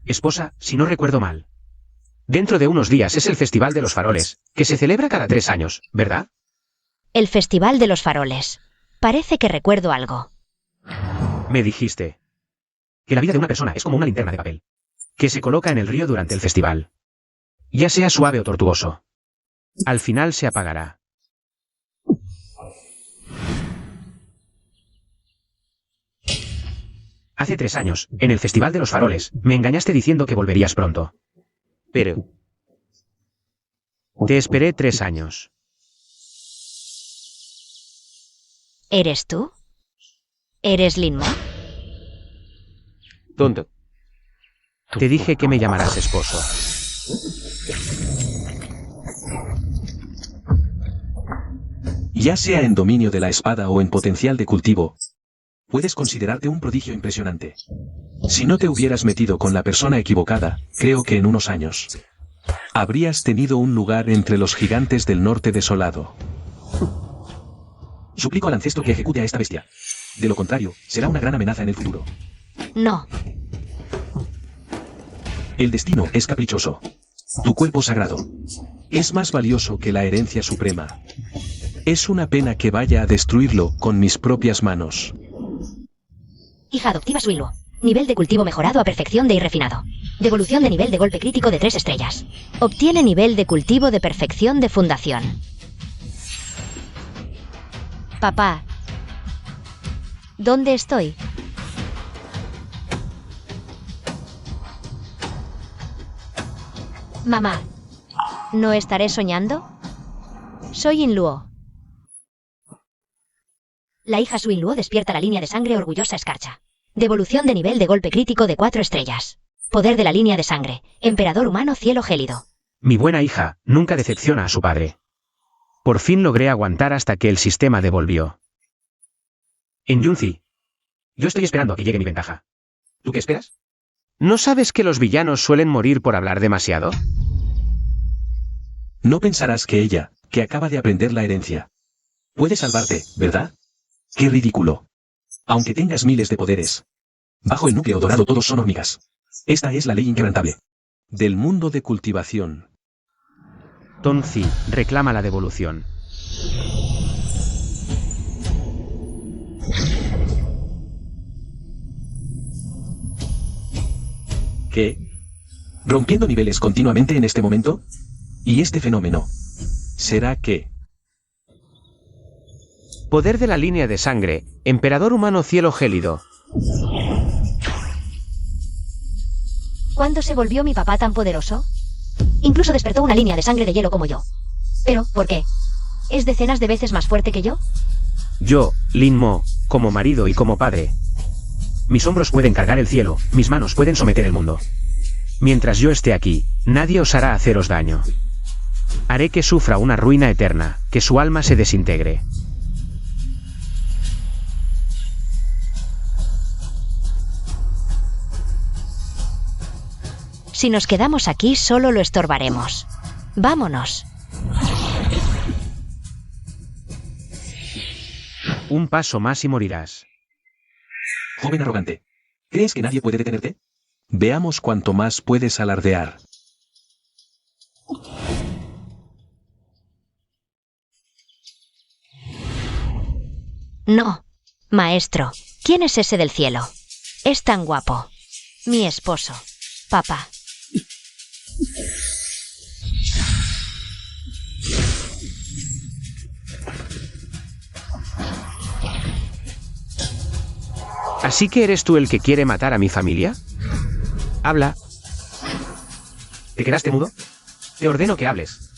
Esposa, si no recuerdo mal. Dentro de unos días es el Festival de los Faroles, que se celebra cada 3 años, ¿verdad? El Festival de los Faroles. Parece que recuerdo algo. Me dijiste. Que la vida de una persona es como una linterna de papel, que se coloca en el río durante el festival. Ya sea suave o tortuoso. Al final se apagará. Hace 3 años, en el Festival de los Faroles, me engañaste diciendo que volverías pronto. Pero... te esperé 3 años. ¿Eres tú? ¿Eres Lin Mo? Tonto. Te dije que me llamarás esposo. Ya sea en dominio de la espada o en potencial de cultivo, puedes considerarte un prodigio impresionante. Si no te hubieras metido con la persona equivocada, creo que en unos años habrías tenido un lugar entre los gigantes del norte desolado. Suplico al ancestro que ejecute a esta bestia. De lo contrario, será una gran amenaza en el futuro. No. El destino es caprichoso. Tu cuerpo sagrado es más valioso que la herencia suprema. Es una pena que vaya a destruirlo con mis propias manos. Hija adoptiva Suiluo. Nivel de cultivo mejorado a perfección de irrefinado. Devolución de nivel de golpe crítico de 3 estrellas. Obtiene nivel de cultivo de perfección de fundación. Papá. ¿Dónde estoy? Mamá. ¿No estaré soñando? Soy Inluo. La hija Suinluo despierta la línea de sangre orgullosa escarcha. Devolución de nivel de golpe crítico de 4 estrellas. Poder de la línea de sangre. Emperador humano cielo gélido. Mi buena hija nunca decepciona a su padre. Por fin logré aguantar hasta que el sistema devolvió. En Yunzi. Yo estoy esperando a que llegue mi ventaja. ¿Tú qué esperas? ¿No sabes que los villanos suelen morir por hablar demasiado? No pensarás que ella, que acaba de aprender la herencia, puede salvarte, ¿verdad? ¡Qué ridículo! Aunque tengas miles de poderes, bajo el núcleo dorado todos son hormigas. Esta es la ley inquebrantable del mundo de cultivación. Tonzi reclama la devolución. ¿Qué? ¿Rompiendo niveles continuamente en este momento? ¿Y este fenómeno? ¿Será que...? Poder de la línea de sangre, emperador humano cielo gélido. ¿Cuándo se volvió mi papá tan poderoso? Incluso despertó una línea de sangre de hielo como yo. ¿Pero por qué? ¿Es decenas de veces más fuerte que yo? Yo, Lin Mo, como marido y como padre. Mis hombros pueden cargar el cielo, mis manos pueden someter el mundo. Mientras yo esté aquí, nadie osará haceros daño. Haré que sufra una ruina eterna, que su alma se desintegre. Si nos quedamos aquí, solo lo estorbaremos. Vámonos. Un paso más y morirás. Joven arrogante. ¿Crees que nadie puede detenerte? Veamos cuánto más puedes alardear. No. Maestro, ¿quién es ese del cielo? Es tan guapo. Mi esposo. Papá. ¿Así que eres tú el que quiere matar a mi familia? Habla. ¿Te quedaste mudo? Te ordeno que hables.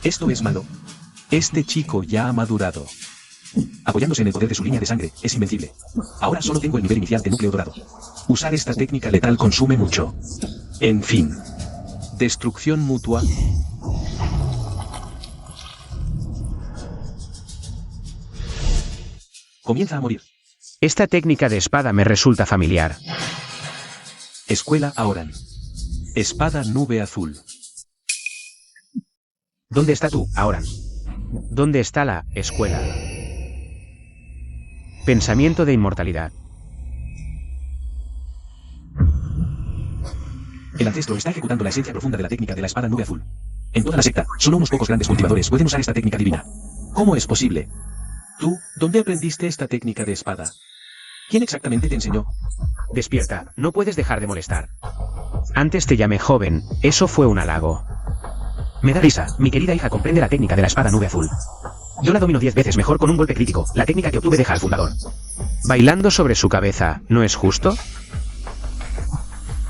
Esto es malo. Este chico ya ha madurado. Apoyándose en el poder de su línea de sangre, es invencible. Ahora solo tengo el nivel inicial de núcleo dorado. Usar esta técnica letal consume mucho. En fin. Destrucción mutua. Comienza a morir. Esta técnica de espada me resulta familiar. Escuela Aoran. Espada nube azul. ¿Dónde está tú, Aoran? ¿Dónde está la escuela? Pensamiento de inmortalidad. El ancestro está ejecutando la esencia profunda de la técnica de la espada nube azul. En toda la secta, solo unos pocos grandes cultivadores pueden usar esta técnica divina. ¿Cómo es posible? ¿Tú, dónde aprendiste esta técnica de espada? ¿Quién exactamente te enseñó? Despierta, no puedes dejar de molestar. Antes te llamé joven, eso fue un halago. Me da risa, mi querida hija comprende la técnica de la espada nube azul. Yo la domino 10 veces mejor con un golpe crítico, la técnica que obtuve deja al fundador. Bailando sobre su cabeza, ¿no es justo?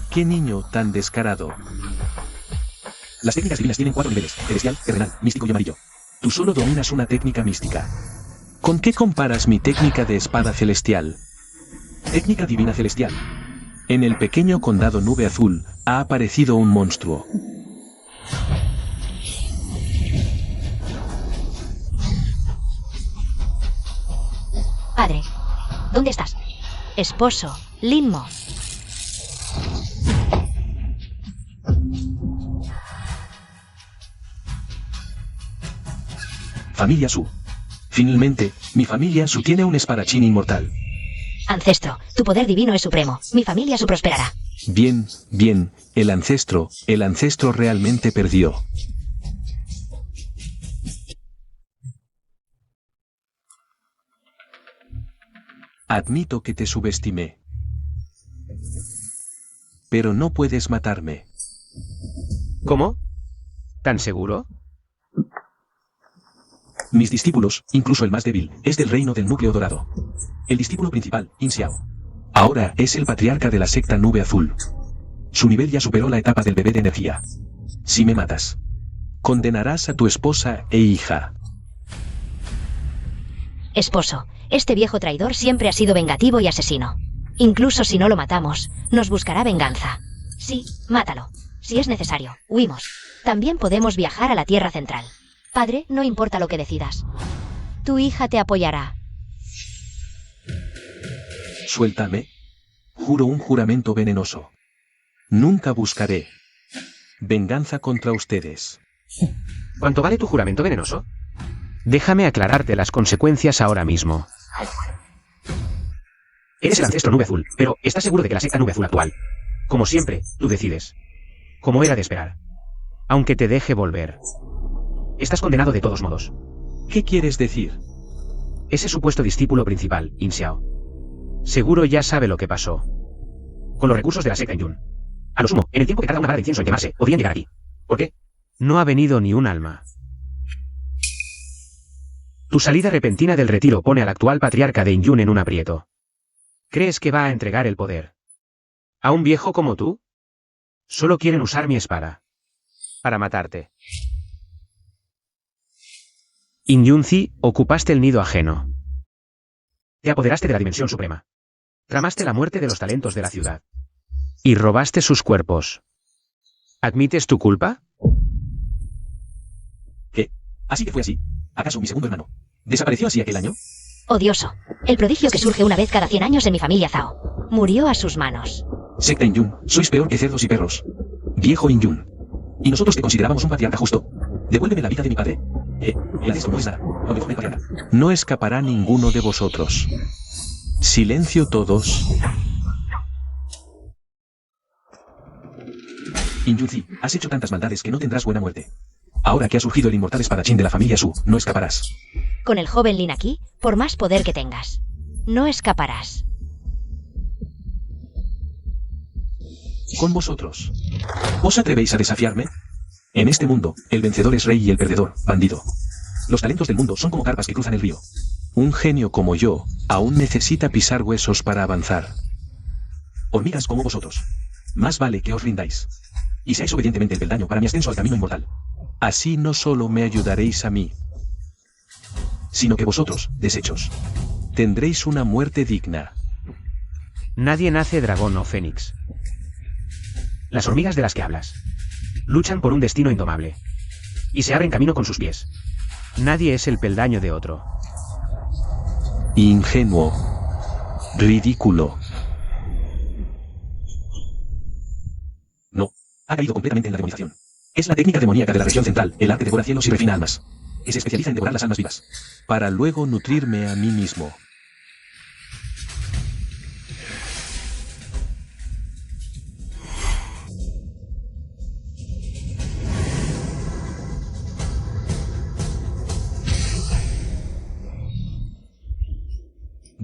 ¡Qué niño tan descarado! Las técnicas divinas tienen 4 niveles: celestial, terrenal, místico y amarillo. Tú solo dominas una técnica mística. ¿Con qué comparas mi técnica de espada celestial? Técnica divina celestial. En el pequeño condado nube azul, ha aparecido un monstruo. Padre, ¿dónde estás? Esposo, Linmo. Familia Su. Finalmente, mi familia Su tiene un espadachín inmortal. Ancestro, tu poder divino es supremo. Mi familia Su prosperará. Bien, bien, el ancestro realmente perdió. Admito que te subestimé. Pero no puedes matarme. ¿Cómo? ¿Tan seguro? Mis discípulos, incluso el más débil, es del reino del núcleo dorado. El discípulo principal, In Xiao. Ahora es el patriarca de la secta nube azul. Su nivel ya superó la etapa del bebé de energía. Si me matas, condenarás a tu esposa e hija. Esposo, este viejo traidor siempre ha sido vengativo y asesino. Incluso si no lo matamos, nos buscará venganza. Sí, mátalo. Si es necesario, huimos. También podemos viajar a la Tierra Central. Padre, no importa lo que decidas. Tu hija te apoyará. Suéltame. Juro un juramento venenoso. Nunca buscaré venganza contra ustedes. ¿Cuánto vale tu juramento venenoso? Déjame aclararte las consecuencias ahora mismo. Eres el ancestro nube azul, pero ¿estás seguro de que la secta nube azul actual? Como siempre, tú decides. Como era de esperar. Aunque te deje volver. Estás condenado de todos modos. ¿Qué quieres decir? Ese supuesto discípulo principal, In Xiao. Seguro ya sabe lo que pasó. Con los recursos de la secta Yun. A lo sumo, en el tiempo que tarda una vara de incienso en quemarse, podrían llegar aquí. ¿Por qué? No ha venido ni un alma. Tu salida repentina del retiro pone al actual patriarca de Yun en un aprieto. ¿Crees que va a entregar el poder a un viejo como tú? Solo quieren usar mi espada para matarte. Inyunzi, ocupaste el nido ajeno. Te apoderaste de la dimensión suprema. Tramaste la muerte de los talentos de la ciudad. Y robaste sus cuerpos. ¿Admites tu culpa? ¿Qué? ¿Así que fue así? ¿Acaso mi segundo hermano desapareció así aquel año? Odioso. El prodigio que surge una vez cada 100 años en mi familia Zhao. Murió a sus manos. Secta Yun, sois peor que cerdos y perros. Viejo Injun. Y nosotros te considerábamos un patriarca justo. Devuélveme la vida de mi padre. El antesto no es nada. Lo mejor me patriarca. No escapará ninguno de vosotros. Silencio todos. Injunzi, has hecho tantas maldades que no tendrás buena muerte. Ahora que ha surgido el inmortal espadachín de la familia Su, no escaparás. Con el joven Lin aquí, por más poder que tengas, no escaparás. Con vosotros. ¿Os atrevéis a desafiarme? En este mundo, el vencedor es rey y el perdedor, bandido. Los talentos del mundo son como carpas que cruzan el río. Un genio como yo, aún necesita pisar huesos para avanzar. Hormigas como vosotros. Más vale que os rindáis. Y seáis obedientemente el peldaño para mi ascenso al camino inmortal. Así no solo me ayudaréis a mí, sino que vosotros, desechos, tendréis una muerte digna. Nadie nace dragón o fénix. Las hormigas de las que hablas luchan por un destino indomable. Y se abren camino con sus pies. Nadie es el peldaño de otro. Ingenuo. Ridículo. No, ha caído completamente en la demonización. Es la técnica demoníaca de la región central, el arte devora cielos y refina almas. Y se especializa en devorar las almas vivas. Para luego nutrirme a mí mismo.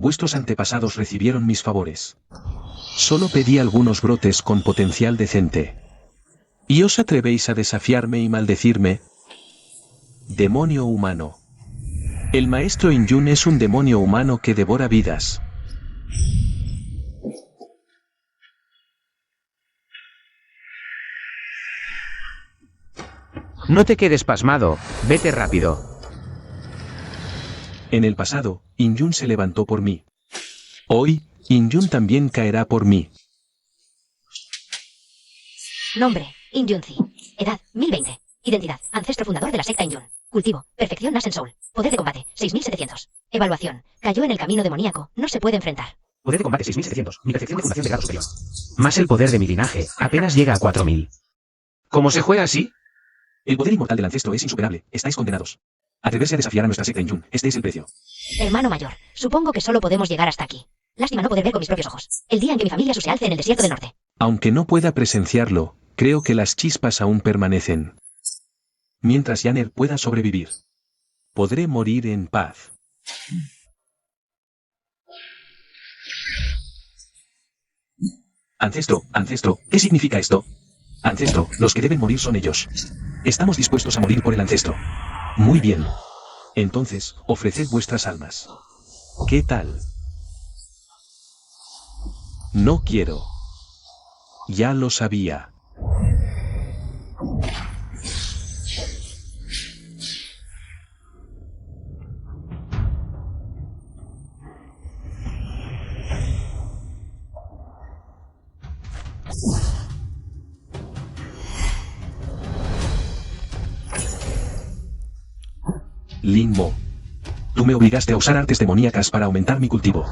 Vuestros antepasados recibieron mis favores. Solo pedí algunos brotes con potencial decente. ¿Y os atrevéis a desafiarme y maldecirme? Demonio humano. El maestro Injun es un demonio humano que devora vidas. No te quedes pasmado, vete rápido. En el pasado, Injun se levantó por mí. Hoy, Injun también caerá por mí. Nombre, Injunzi. Edad, 1020. Identidad, ancestro fundador de la secta Injun. Cultivo, perfección Nasen Soul. Poder de combate, 6700. Evaluación, cayó en el camino demoníaco, no se puede enfrentar. Poder de combate 6700. Mi percepción de fundación de grado superior. Más el poder de mi linaje, apenas llega a 4000. ¿Cómo se juega así? El poder inmortal del ancestro es insuperable, estáis condenados. Atreverse a desafiar a nuestra secta Injun, este es el precio. Hermano mayor, supongo que solo podemos llegar hasta aquí. Lástima no poder ver con mis propios ojos el día en que mi familia se alce en el desierto del norte. Aunque no pueda presenciarlo, creo que las chispas aún permanecen. Mientras Yanner pueda sobrevivir, podré morir en paz. Ancestro, ¿qué significa esto? Ancestro, los que deben morir son ellos. Estamos dispuestos a morir por el ancestro. Muy bien. Entonces, ofreced vuestras almas. ¿Qué tal? No quiero. Ya lo sabía. Lin Mo. Tú me obligaste a usar artes demoníacas para aumentar mi cultivo,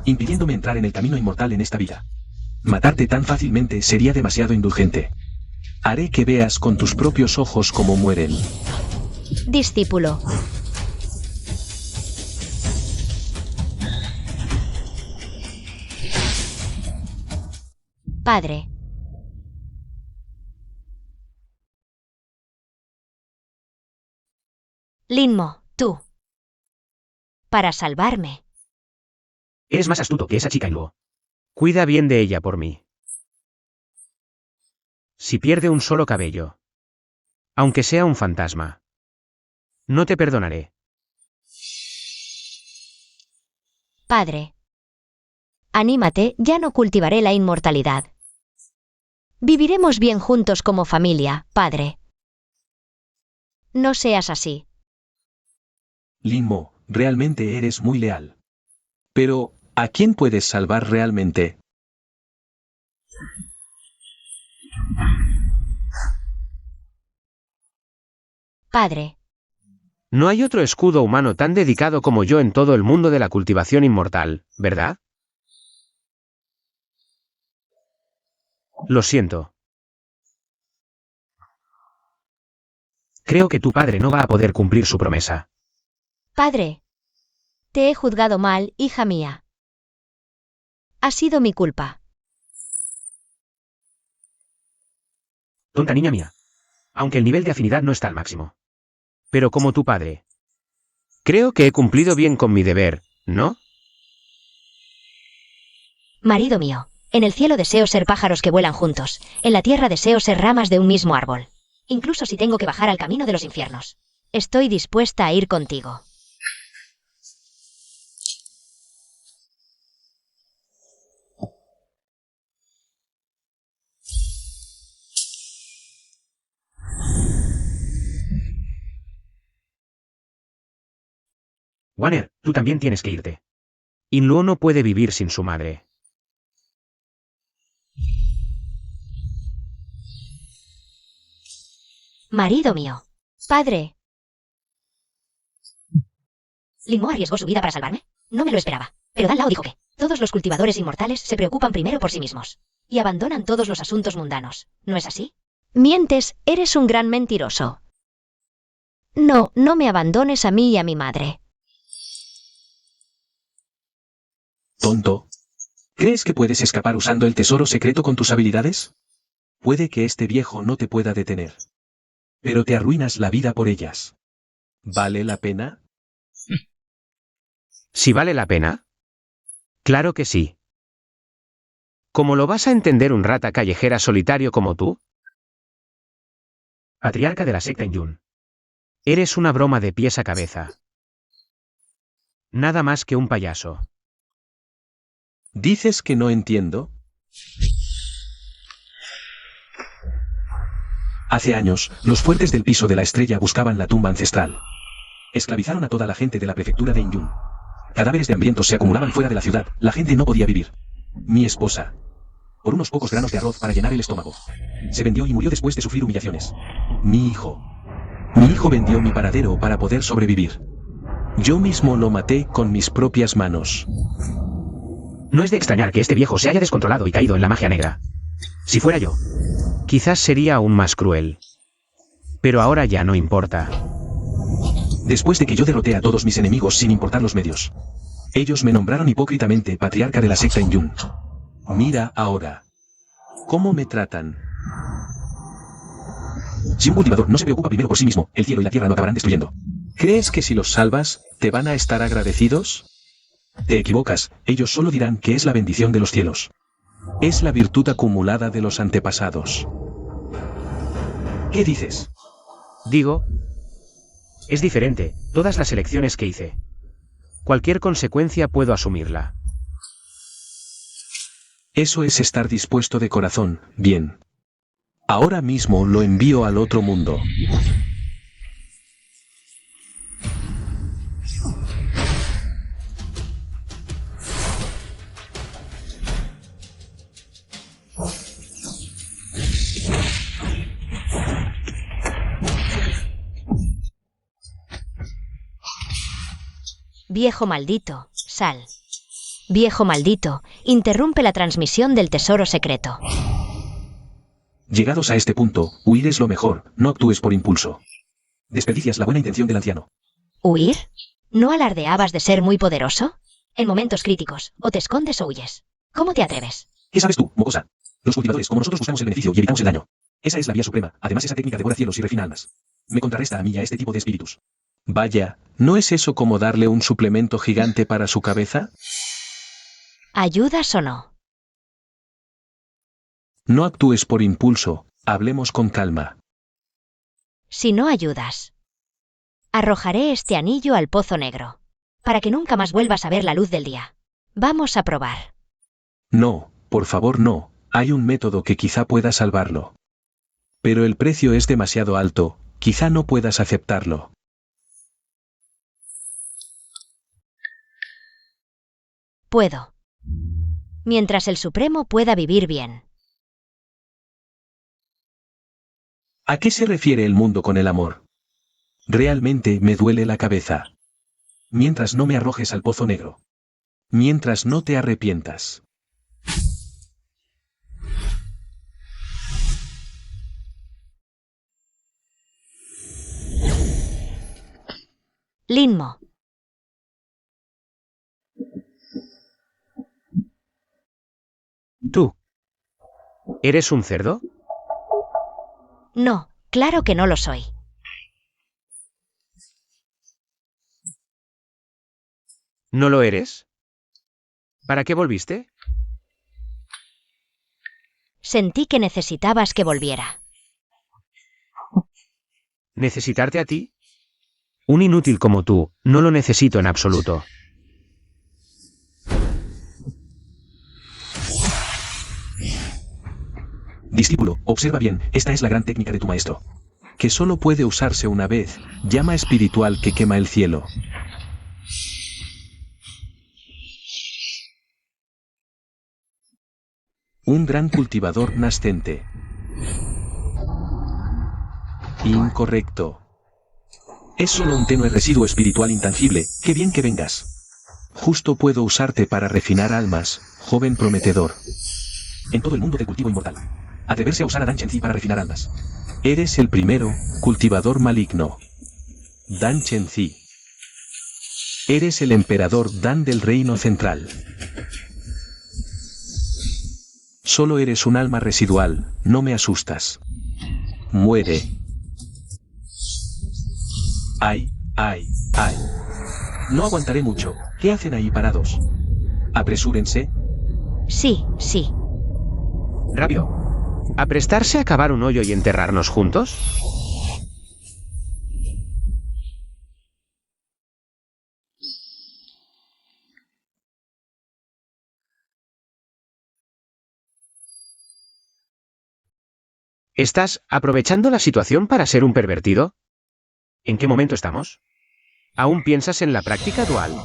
impidiéndome entrar en el camino inmortal en esta vida. Matarte tan fácilmente sería demasiado indulgente. Haré que veas con tus propios ojos cómo mueren. Discípulo. Padre. Lin Mo, tú. Para salvarme. Eres más astuto que esa chica Inluo. Cuida bien de ella por mí. Si pierde un solo cabello, aunque sea un fantasma, no te perdonaré. Padre. Anímate, ya no cultivaré la inmortalidad. Viviremos bien juntos como familia, padre. No seas así. Lin Mo, realmente eres muy leal. Pero, ¿a quién puedes salvar realmente? Padre. No hay otro escudo humano tan dedicado como yo en todo el mundo de la cultivación inmortal, ¿verdad? Lo siento. Creo que tu padre no va a poder cumplir su promesa. Padre. Te he juzgado mal, hija mía. Ha sido mi culpa. Tonta niña mía. Aunque el nivel de afinidad no está al máximo. Pero como tu padre. Creo que he cumplido bien con mi deber, ¿no? Marido mío, en el cielo deseo ser pájaros que vuelan juntos, en la tierra deseo ser ramas de un mismo árbol. Incluso si tengo que bajar al camino de los infiernos. Estoy dispuesta a ir contigo. Warner, tú también tienes que irte. Inluo no puede vivir sin su madre. Marido mío. Padre. ¿Linmo arriesgó su vida para salvarme? No me lo esperaba. Pero Dan Lao dijo que todos los cultivadores inmortales se preocupan primero por sí mismos. Y abandonan todos los asuntos mundanos. ¿No es así? Mientes, eres un gran mentiroso. No, no me abandones a mí y a mi madre. Tonto. ¿Crees que puedes escapar usando el tesoro secreto con tus habilidades? Puede que este viejo no te pueda detener. Pero te arruinas la vida por ellas. ¿Vale la pena? ¿Si vale la pena? Claro que sí. ¿Cómo lo vas a entender un rata callejera solitario como tú? Patriarca de la secta Injun. Eres una broma de pies a cabeza. Nada más que un payaso. ¿Dices que no entiendo? Hace años, los fuertes del piso de la estrella buscaban la tumba ancestral. Esclavizaron a toda la gente de la prefectura de Injun. Cadáveres de hambrientos se acumulaban fuera de la ciudad, la gente no podía vivir. Mi esposa, por unos pocos granos de arroz para llenar el estómago, se vendió y murió después de sufrir humillaciones. Mi hijo vendió mi paradero para poder sobrevivir. Yo mismo lo maté con mis propias manos. No es de extrañar que este viejo se haya descontrolado y caído en la magia negra. Si fuera yo. Quizás sería aún más cruel. Pero ahora ya no importa. Después de que yo derroté a todos mis enemigos sin importar los medios, ellos me nombraron hipócritamente patriarca de la secta Injun. Mira ahora. ¿Cómo me tratan? Si un cultivador no se preocupa primero por sí mismo, el cielo y la tierra lo acabarán destruyendo. ¿Crees que si los salvas, te van a estar agradecidos? Te equivocas, ellos solo dirán que es la bendición de los cielos. Es la virtud acumulada de los antepasados. ¿Qué dices? Digo, Es diferente, todas las elecciones que hice. cualquier consecuencia puedo asumirla. Eso es estar dispuesto de corazón, bien. Ahora mismo lo envío al otro mundo. Viejo maldito, sal. Viejo maldito, interrumpe la transmisión del tesoro secreto. Llegados a este punto, huir es lo mejor, no actúes por impulso. Desperdicias la buena intención del anciano. ¿Huir? ¿No alardeabas de ser muy poderoso? En momentos críticos, o te escondes o huyes. ¿Cómo te atreves? ¿Qué sabes tú, mocosa? Los cultivadores, como nosotros, buscamos el beneficio y evitamos el daño. Esa es la vía suprema, además esa técnica devora cielos y refina almas. Me contrarresta a mí y a este tipo de espíritus. Vaya, ¿no es eso como darle un suplemento gigante para su cabeza? ¿Ayudas o no? No actúes por impulso, hablemos con calma. Si no ayudas, arrojaré este anillo al pozo negro, para que nunca más vuelvas a ver la luz del día. Vamos a probar. No, por favor no, hay un método que quizá pueda salvarlo. Pero el precio es demasiado alto, quizá no puedas aceptarlo. Puedo. Mientras el Supremo pueda vivir bien. ¿A qué se refiere el mundo con el amor? Realmente me duele la cabeza. Mientras no me arrojes al pozo negro. Mientras no te arrepientas. Linmo. ¿Tú? ¿Eres un cerdo? No, claro que no lo soy. ¿No lo eres? ¿Para qué volviste? Sentí que necesitabas que volviera. ¿Necesitarte a ti? Un inútil como tú, no lo necesito en absoluto. Discípulo, observa bien, esta es la gran técnica de tu maestro. Que solo puede usarse una vez, llama espiritual que quema el cielo. Un gran cultivador nascente. Incorrecto. Es solo un tenue residuo espiritual intangible, qué bien que vengas. Justo puedo usarte para refinar almas, joven prometedor. En todo el mundo del cultivo inmortal. Atreverse a usar a Dan Chen-Zi para refinar almas. Eres el primero, cultivador maligno. Dan Chen-Zi. Eres el emperador Dan del reino central. Solo eres un alma residual, no me asustas. Muere. Ay, ay, ay. No aguantaré mucho. ¿Qué hacen ahí parados? Apresúrense. Sí, sí. Rabio, ¿aprestarse a cavar un hoyo y enterrarnos juntos? ¿Estás aprovechando la situación para ser un pervertido? ¿En qué momento estamos? ¿Aún piensas en la práctica dual?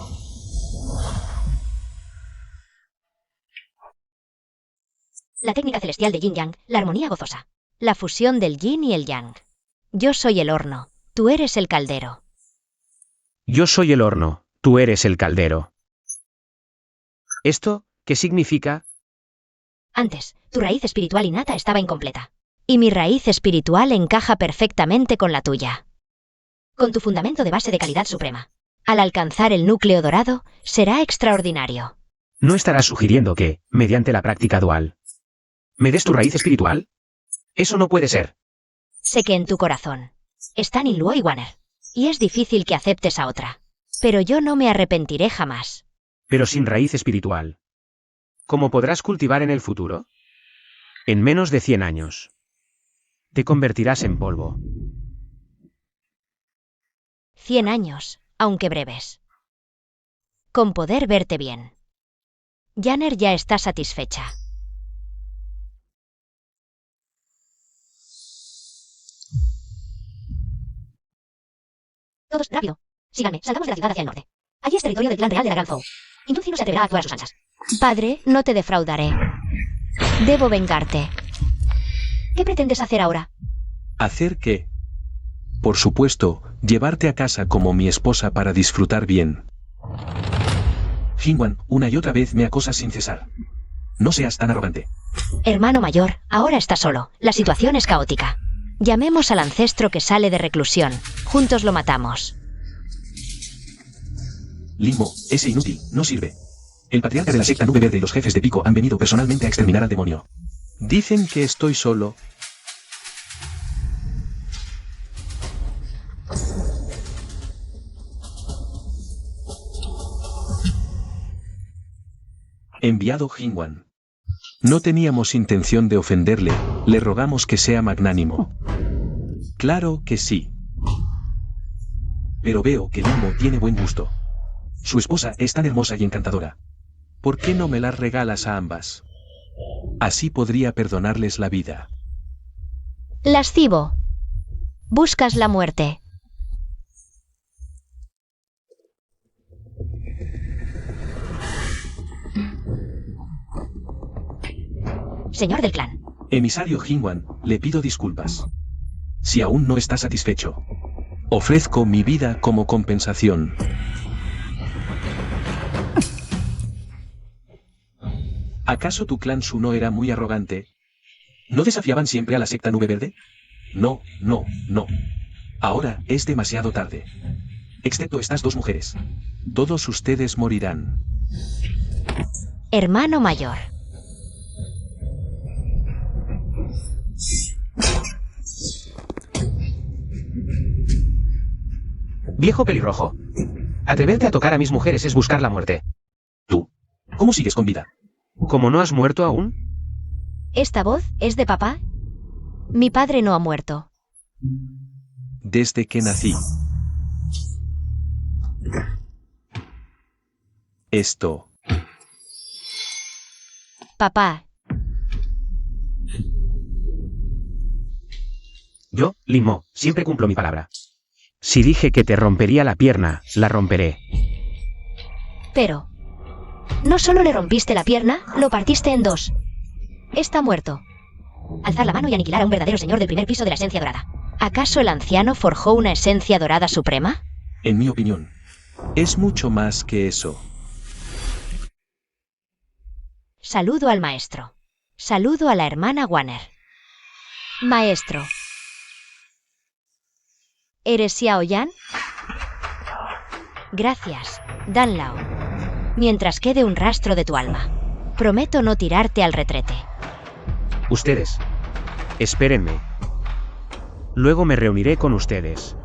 La técnica celestial de Yin-Yang, la armonía gozosa. La fusión del Yin y el Yang. Yo soy el horno, tú eres el caldero. Yo soy el horno, tú eres el caldero. ¿Esto qué significa? Antes, tu raíz espiritual innata estaba incompleta. Y mi raíz espiritual encaja perfectamente con la tuya. Con tu fundamento de base de calidad suprema. Al alcanzar el núcleo dorado, será extraordinario. ¿No estarás sugiriendo que, mediante la práctica dual, me des tu raíz espiritual? Eso no puede ser. Sé que en tu corazón están Inluo y Wanner. Y es difícil que aceptes a otra. Pero yo no me arrepentiré jamás. Pero sin raíz espiritual. ¿Cómo podrás cultivar en el futuro? En menos de 100 años. Te convertirás en polvo. 100 años, aunque breves. Con poder verte bien. Janner ya está satisfecha. Todos, rápido. Síganme, salgamos de la ciudad hacia el norte. Allí es territorio del clan real de la Gran Zhou. Indulci no se atreverá a actuar a sus anchas. Padre, no te defraudaré. Debo vengarte. ¿Qué pretendes hacer ahora? ¿Hacer qué? Por supuesto, llevarte a casa como mi esposa para disfrutar bien. Jingwan, una y otra vez me acosas sin cesar. No seas tan arrogante. Hermano mayor, ahora está solo. La situación es caótica. Llamemos al ancestro que sale de reclusión. Juntos lo matamos. Linmo, ese inútil, no sirve. El patriarca de la secta Nube Verde y los jefes de Pico han venido personalmente a exterminar al demonio. Dicen que estoy solo. Enviado Jingwan. No teníamos intención de ofenderle, le rogamos que sea magnánimo. Claro que sí. Pero veo que Linmo tiene buen gusto. Su esposa es tan hermosa y encantadora. ¿Por qué no me las regalas a ambas? Así podría perdonarles la vida. Lascivo. Buscas la muerte. Señor del clan. Emisario Jingwan, le pido disculpas. Si aún no está satisfecho. Ofrezco mi vida como compensación. ¿Acaso tu clan Su no era muy arrogante? ¿No desafiaban siempre a la secta Nube Verde? No, no, no. Ahora es demasiado tarde. Excepto estas dos mujeres. Todos ustedes morirán. Hermano mayor. Viejo pelirrojo. Atreverte a tocar a mis mujeres es buscar la muerte. Tú. ¿Cómo sigues con vida? ¿Cómo no has muerto aún? ¿Esta voz es de papá? Mi padre no ha muerto. Desde que nací. Esto. Papá, Yo, Lin Mo, siempre cumplo mi palabra. Si dije que te rompería la pierna, la romperé. pero... No solo le rompiste la pierna, lo partiste en dos. Está muerto. Alzar la mano y aniquilar a un verdadero señor del primer piso de la esencia dorada. ¿Acaso el anciano forjó una esencia dorada suprema? En mi opinión, es mucho más que eso. Saludo al maestro. Saludo a la hermana Warner. Maestro. ¿Eres Xiao Yan? Gracias, Dan Lao. Mientras quede un rastro de tu alma. Prometo no tirarte al retrete. Ustedes. Espérenme. Luego me reuniré con ustedes.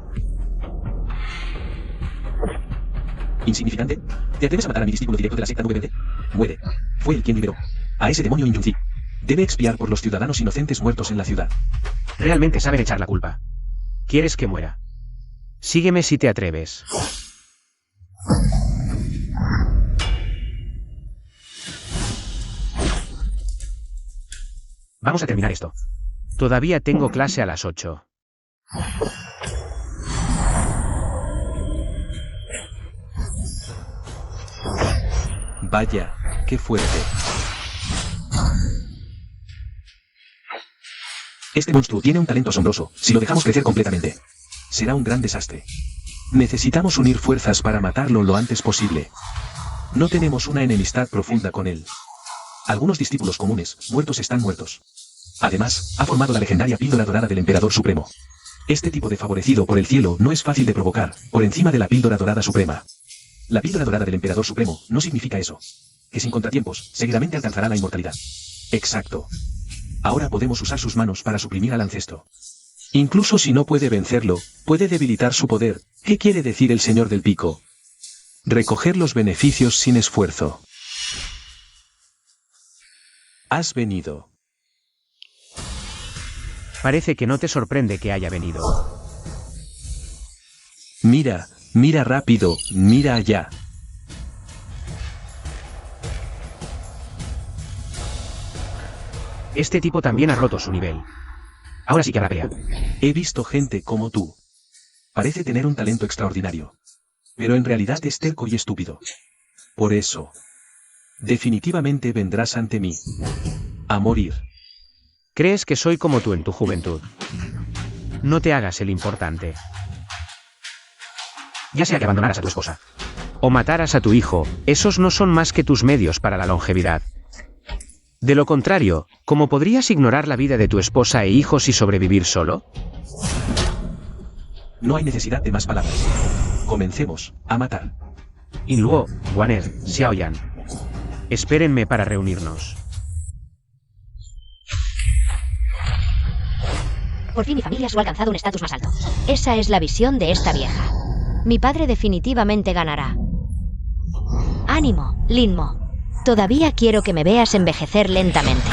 ¿Insignificante? ¿Te atreves a matar a mi discípulo directo de la secta 9BD? Muere. Fue él quien liberó a ese demonio Inyunzi. Debe expiar por los ciudadanos inocentes muertos en la ciudad. Realmente saben echar la culpa. ¿Quieres que muera? Sígueme si te atreves. Vamos a terminar esto. Todavía tengo clase a las 8. Vaya, qué fuerte. Este monstruo tiene un talento asombroso, si lo dejamos crecer completamente. Será un gran desastre. Necesitamos unir fuerzas para matarlo lo antes posible. No tenemos una enemistad profunda con él. Algunos discípulos comunes, muertos están muertos. Además, ha formado la legendaria píldora dorada del Emperador Supremo. Este tipo de favorecido por el cielo no es fácil de provocar, por encima de la píldora dorada suprema. La píldora dorada del Emperador Supremo no significa eso. Que sin contratiempos, seguidamente alcanzará la inmortalidad. Exacto. Ahora podemos usar sus manos para suprimir al ancestro. Incluso si no puede vencerlo, puede debilitar su poder. ¿Qué quiere decir el Señor del Pico? Recoger los beneficios sin esfuerzo. Has venido. Parece que no te sorprende que haya venido. Mira, mira rápido, mira allá. Este tipo también ha roto su nivel. Ahora sí que rapea. He visto gente como tú. Parece tener un talento extraordinario. Pero en realidad es terco y estúpido. Por eso. Definitivamente vendrás ante mí. A morir. ¿Crees que soy como tú en tu juventud? No te hagas el importante. Ya sea que abandonaras a tu esposa. O mataras a tu hijo, esos no son más que tus medios para la longevidad. De lo contrario, ¿cómo podrías ignorar la vida de tu esposa e hijos y sobrevivir solo? No hay necesidad de más palabras. Comencemos a matar. In Luo, Warner, Xiao Yan. Espérenme para reunirnos. Por fin mi familia ha alcanzado un estatus más alto. Esa es la visión de esta vieja. Mi padre definitivamente ganará. Ánimo, Lin Mo. Todavía quiero que me veas envejecer lentamente.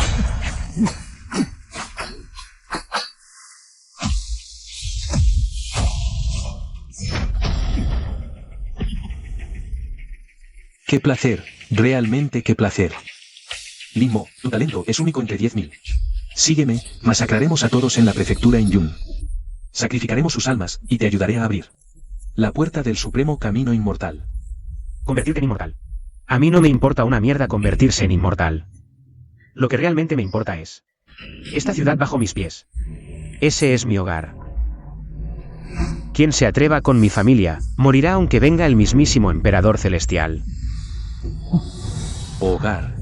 ¡Qué placer! Realmente qué placer. Lin Mo, tu talento es único entre 10.000. Sígueme, masacraremos a todos en la prefectura Inyun. Sacrificaremos sus almas, y te ayudaré a abrir la puerta del supremo camino inmortal. Convertirte en inmortal. A mí no me importa una mierda convertirse en inmortal. Lo que realmente me importa es esta ciudad bajo mis pies. Ese es mi hogar. Quien se atreva con mi familia, morirá aunque venga el mismísimo emperador celestial. Hogar.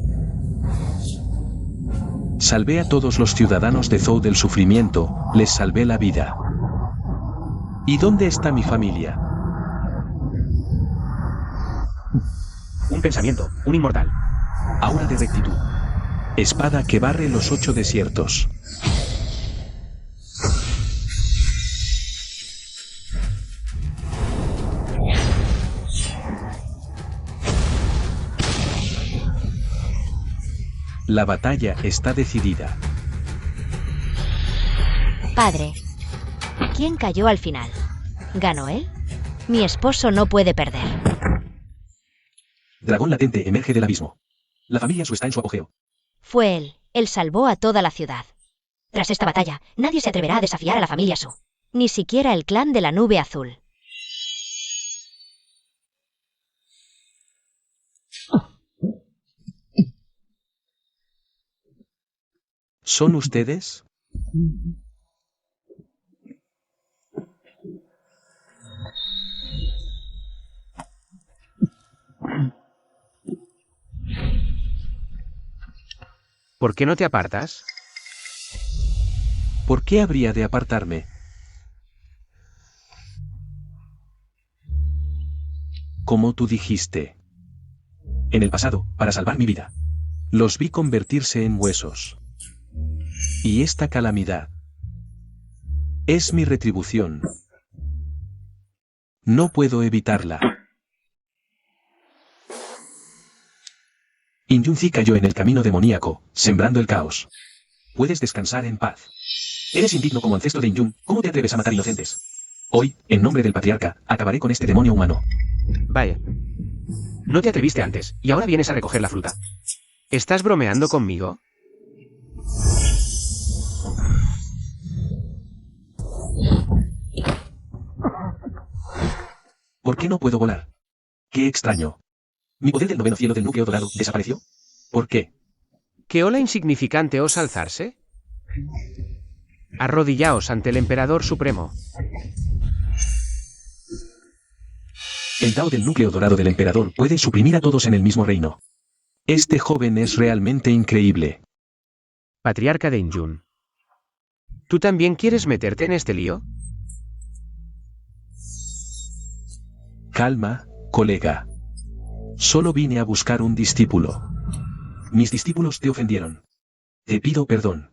Salvé a todos los ciudadanos de Zhou del sufrimiento, les salvé la vida. ¿Y dónde está mi familia? Un pensamiento, un inmortal. Aura de rectitud. Espada que barre los 8 desiertos. La batalla está decidida. Padre, ¿quién cayó al final? ¿Ganó él? Mi esposo no puede perder. Dragón latente emerge del abismo. La familia Su está en su apogeo. Fue él. Él salvó a toda la ciudad. Tras esta batalla, nadie se atreverá a desafiar a la familia Su. Ni siquiera el clan de la nube azul. ¿Son ustedes? ¿Por qué no te apartas? ¿Por qué habría de apartarme? Como tú dijiste. En el pasado, para salvar mi vida. Los vi convertirse en huesos. Y esta calamidad es mi retribución. No puedo evitarla. Inyunzi cayó en el camino demoníaco, sembrando el caos. Puedes descansar en paz. Eres indigno como ancestro de Inyun, ¿cómo te atreves a matar inocentes? Hoy, en nombre del patriarca, acabaré con este demonio humano. Vaya. No te atreviste antes, y ahora vienes a recoger la fruta. ¿Estás bromeando conmigo? ¿Por qué no puedo volar? Qué extraño. ¿Mi poder del noveno cielo del núcleo dorado desapareció? ¿Por qué? ¿Qué ola insignificante os alzarse? Arrodillaos ante el Emperador Supremo. El Dao del núcleo dorado del emperador puede suprimir a todos en el mismo reino. Este joven es realmente increíble. Patriarca de Injun. ¿Tú también quieres meterte en este lío? Calma, colega. Solo vine a buscar un discípulo. Mis discípulos te ofendieron. Te pido perdón.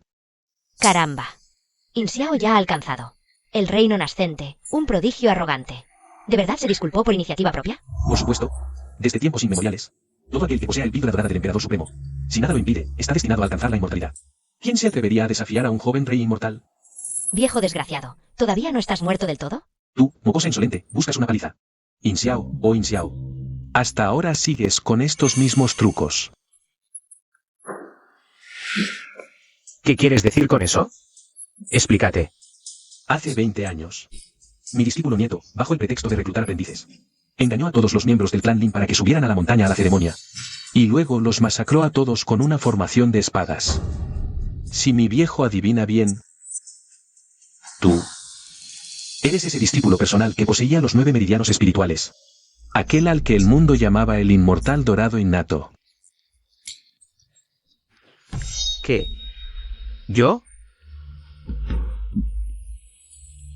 Caramba. Inxiao ya ha alcanzado el reino nascente, un prodigio arrogante. ¿De verdad se disculpó por iniciativa propia? Por supuesto. Desde tiempos inmemoriales. Todo aquel que posea el píldora dorada del Emperador Supremo, si nada lo impide, está destinado a alcanzar la inmortalidad. ¿Quién se atrevería a desafiar a un joven rey inmortal? Viejo desgraciado, ¿todavía no estás muerto del todo? Tú, mocosa insolente, buscas una paliza. Inxiao, oh Inxiao. Hasta ahora sigues con estos mismos trucos. ¿Qué quieres decir con eso? Explícate. Hace 20 años. Mi discípulo nieto, bajo el pretexto de reclutar aprendices, engañó a todos los miembros del clan Lin para que subieran a la montaña a la ceremonia. Y luego los masacró a todos con una formación de espadas. Si mi viejo adivina bien... Tú. Eres ese discípulo personal que poseía los 9 meridianos espirituales. Aquel al que el mundo llamaba el inmortal dorado innato. ¿Qué? ¿Yo?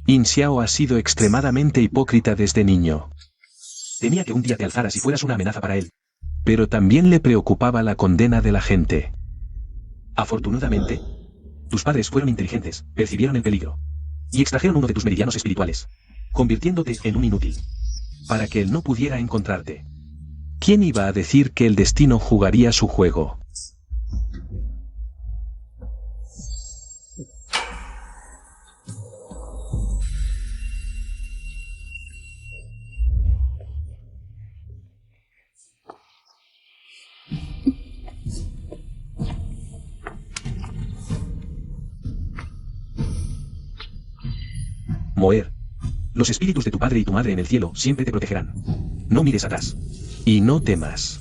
Inxiao ha sido extremadamente hipócrita desde niño. Temía que un día te alzaras y fueras una amenaza para él. Pero también le preocupaba la condena de la gente. Afortunadamente, tus padres fueron inteligentes, percibieron el peligro. Y extrajeron uno de tus meridianos espirituales, convirtiéndote en un inútil. Para que él no pudiera encontrarte. ¿Quién iba a decir que el destino jugaría su juego? Moer. Los espíritus de tu padre y tu madre en el cielo siempre te protegerán. No mires atrás. Y no temas.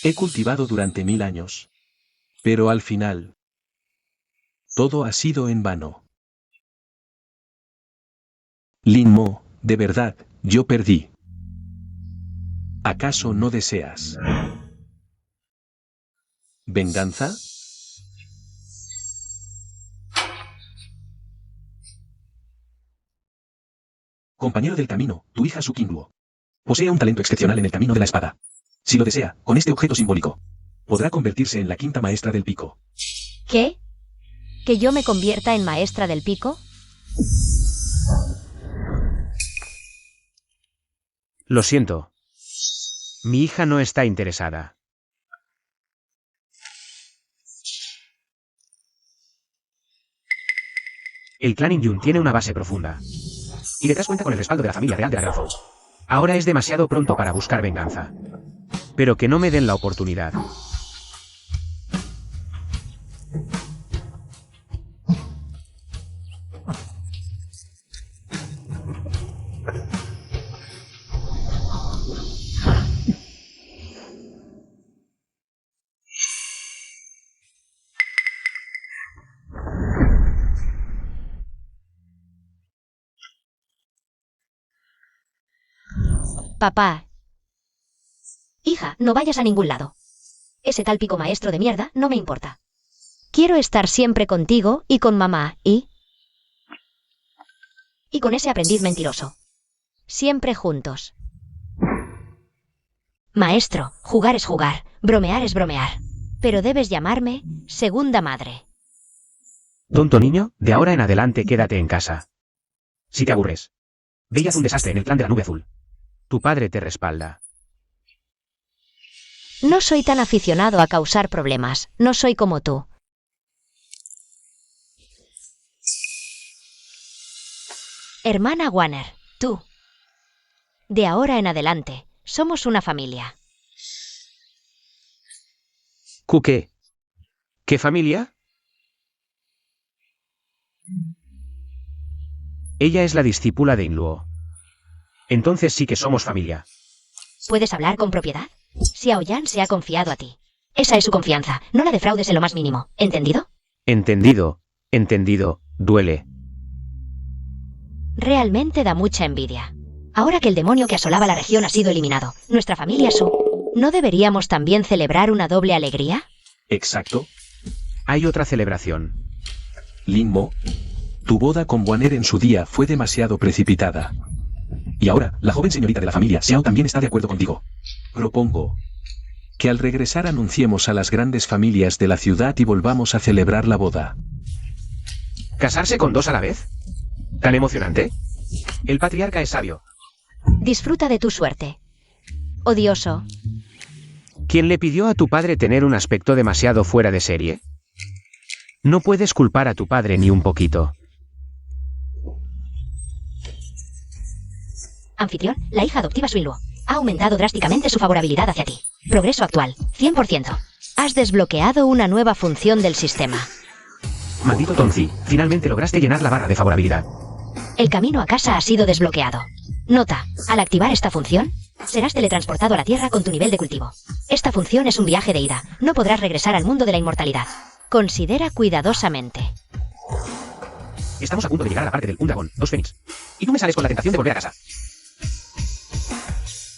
He cultivado durante 1000 años. Pero al final... todo ha sido en vano. Lin Mo, de verdad, yo perdí. ¿Acaso no deseas venganza? Compañero del camino, tu hija Su Qingluo. Posee un talento excepcional en el camino de la espada. Si lo desea, con este objeto simbólico, podrá convertirse en la quinta maestra del pico. ¿Qué? ¿Que yo me convierta en maestra del pico? Lo siento. Mi hija no está interesada. El clan Injun tiene una base profunda. Y detrás cuenta con el respaldo de la familia real de la Grafo. Ahora es demasiado pronto para buscar venganza. Pero que no me den la oportunidad. Papá. Hija, no vayas a ningún lado. Ese tal pico maestro de mierda no me importa. Quiero estar siempre contigo y con mamá y con ese aprendiz mentiroso. Siempre juntos. Maestro, jugar es jugar, bromear es bromear. Pero debes llamarme segunda madre. Tonto niño, de ahora en adelante quédate en casa. Si te aburres. Ve y haz un desastre en el clan de la nube azul. Tu padre te respalda. No soy tan aficionado a causar problemas, no soy como tú. Hermana Warner, tú. De ahora en adelante, somos una familia. ¿Qué? ¿Qué familia? Ella es la discípula de Inluo. Entonces sí que somos familia. ¿Puedes hablar con propiedad? Xiao Yan se ha confiado a ti. Esa es su confianza, no la defraudes en lo más mínimo, ¿entendido? Entendido, duele. Realmente da mucha envidia. Ahora que el demonio que asolaba la región ha sido eliminado, nuestra familia ¿no deberíamos también celebrar una doble alegría? Exacto. Hay otra celebración. Lin Mo, tu boda con Wanner en su día fue demasiado precipitada. Y ahora, la joven señorita de la familia Xiao también está de acuerdo contigo. Propongo que al regresar anunciemos a las grandes familias de la ciudad y volvamos a celebrar la boda. ¿Casarse con dos a la vez? ¿Tan emocionante? El patriarca es sabio. Disfruta de tu suerte. Odioso. ¿Quién le pidió a tu padre tener un aspecto demasiado fuera de serie? No puedes culpar a tu padre ni un poquito. Anfitrión, la hija adoptiva Suinluo. Ha aumentado drásticamente su favorabilidad hacia ti. Progreso actual, 100%. Has desbloqueado una nueva función del sistema. Maldito Tonzi, finalmente lograste llenar la barra de favorabilidad. El camino a casa ha sido desbloqueado. Nota, al activar esta función, serás teletransportado a la Tierra con tu nivel de cultivo. Esta función es un viaje de ida, no podrás regresar al mundo de la inmortalidad. Considera cuidadosamente. Estamos a punto de llegar a la parte del Undragon, 2 Fénix. Y tú me sales con la tentación de volver a casa.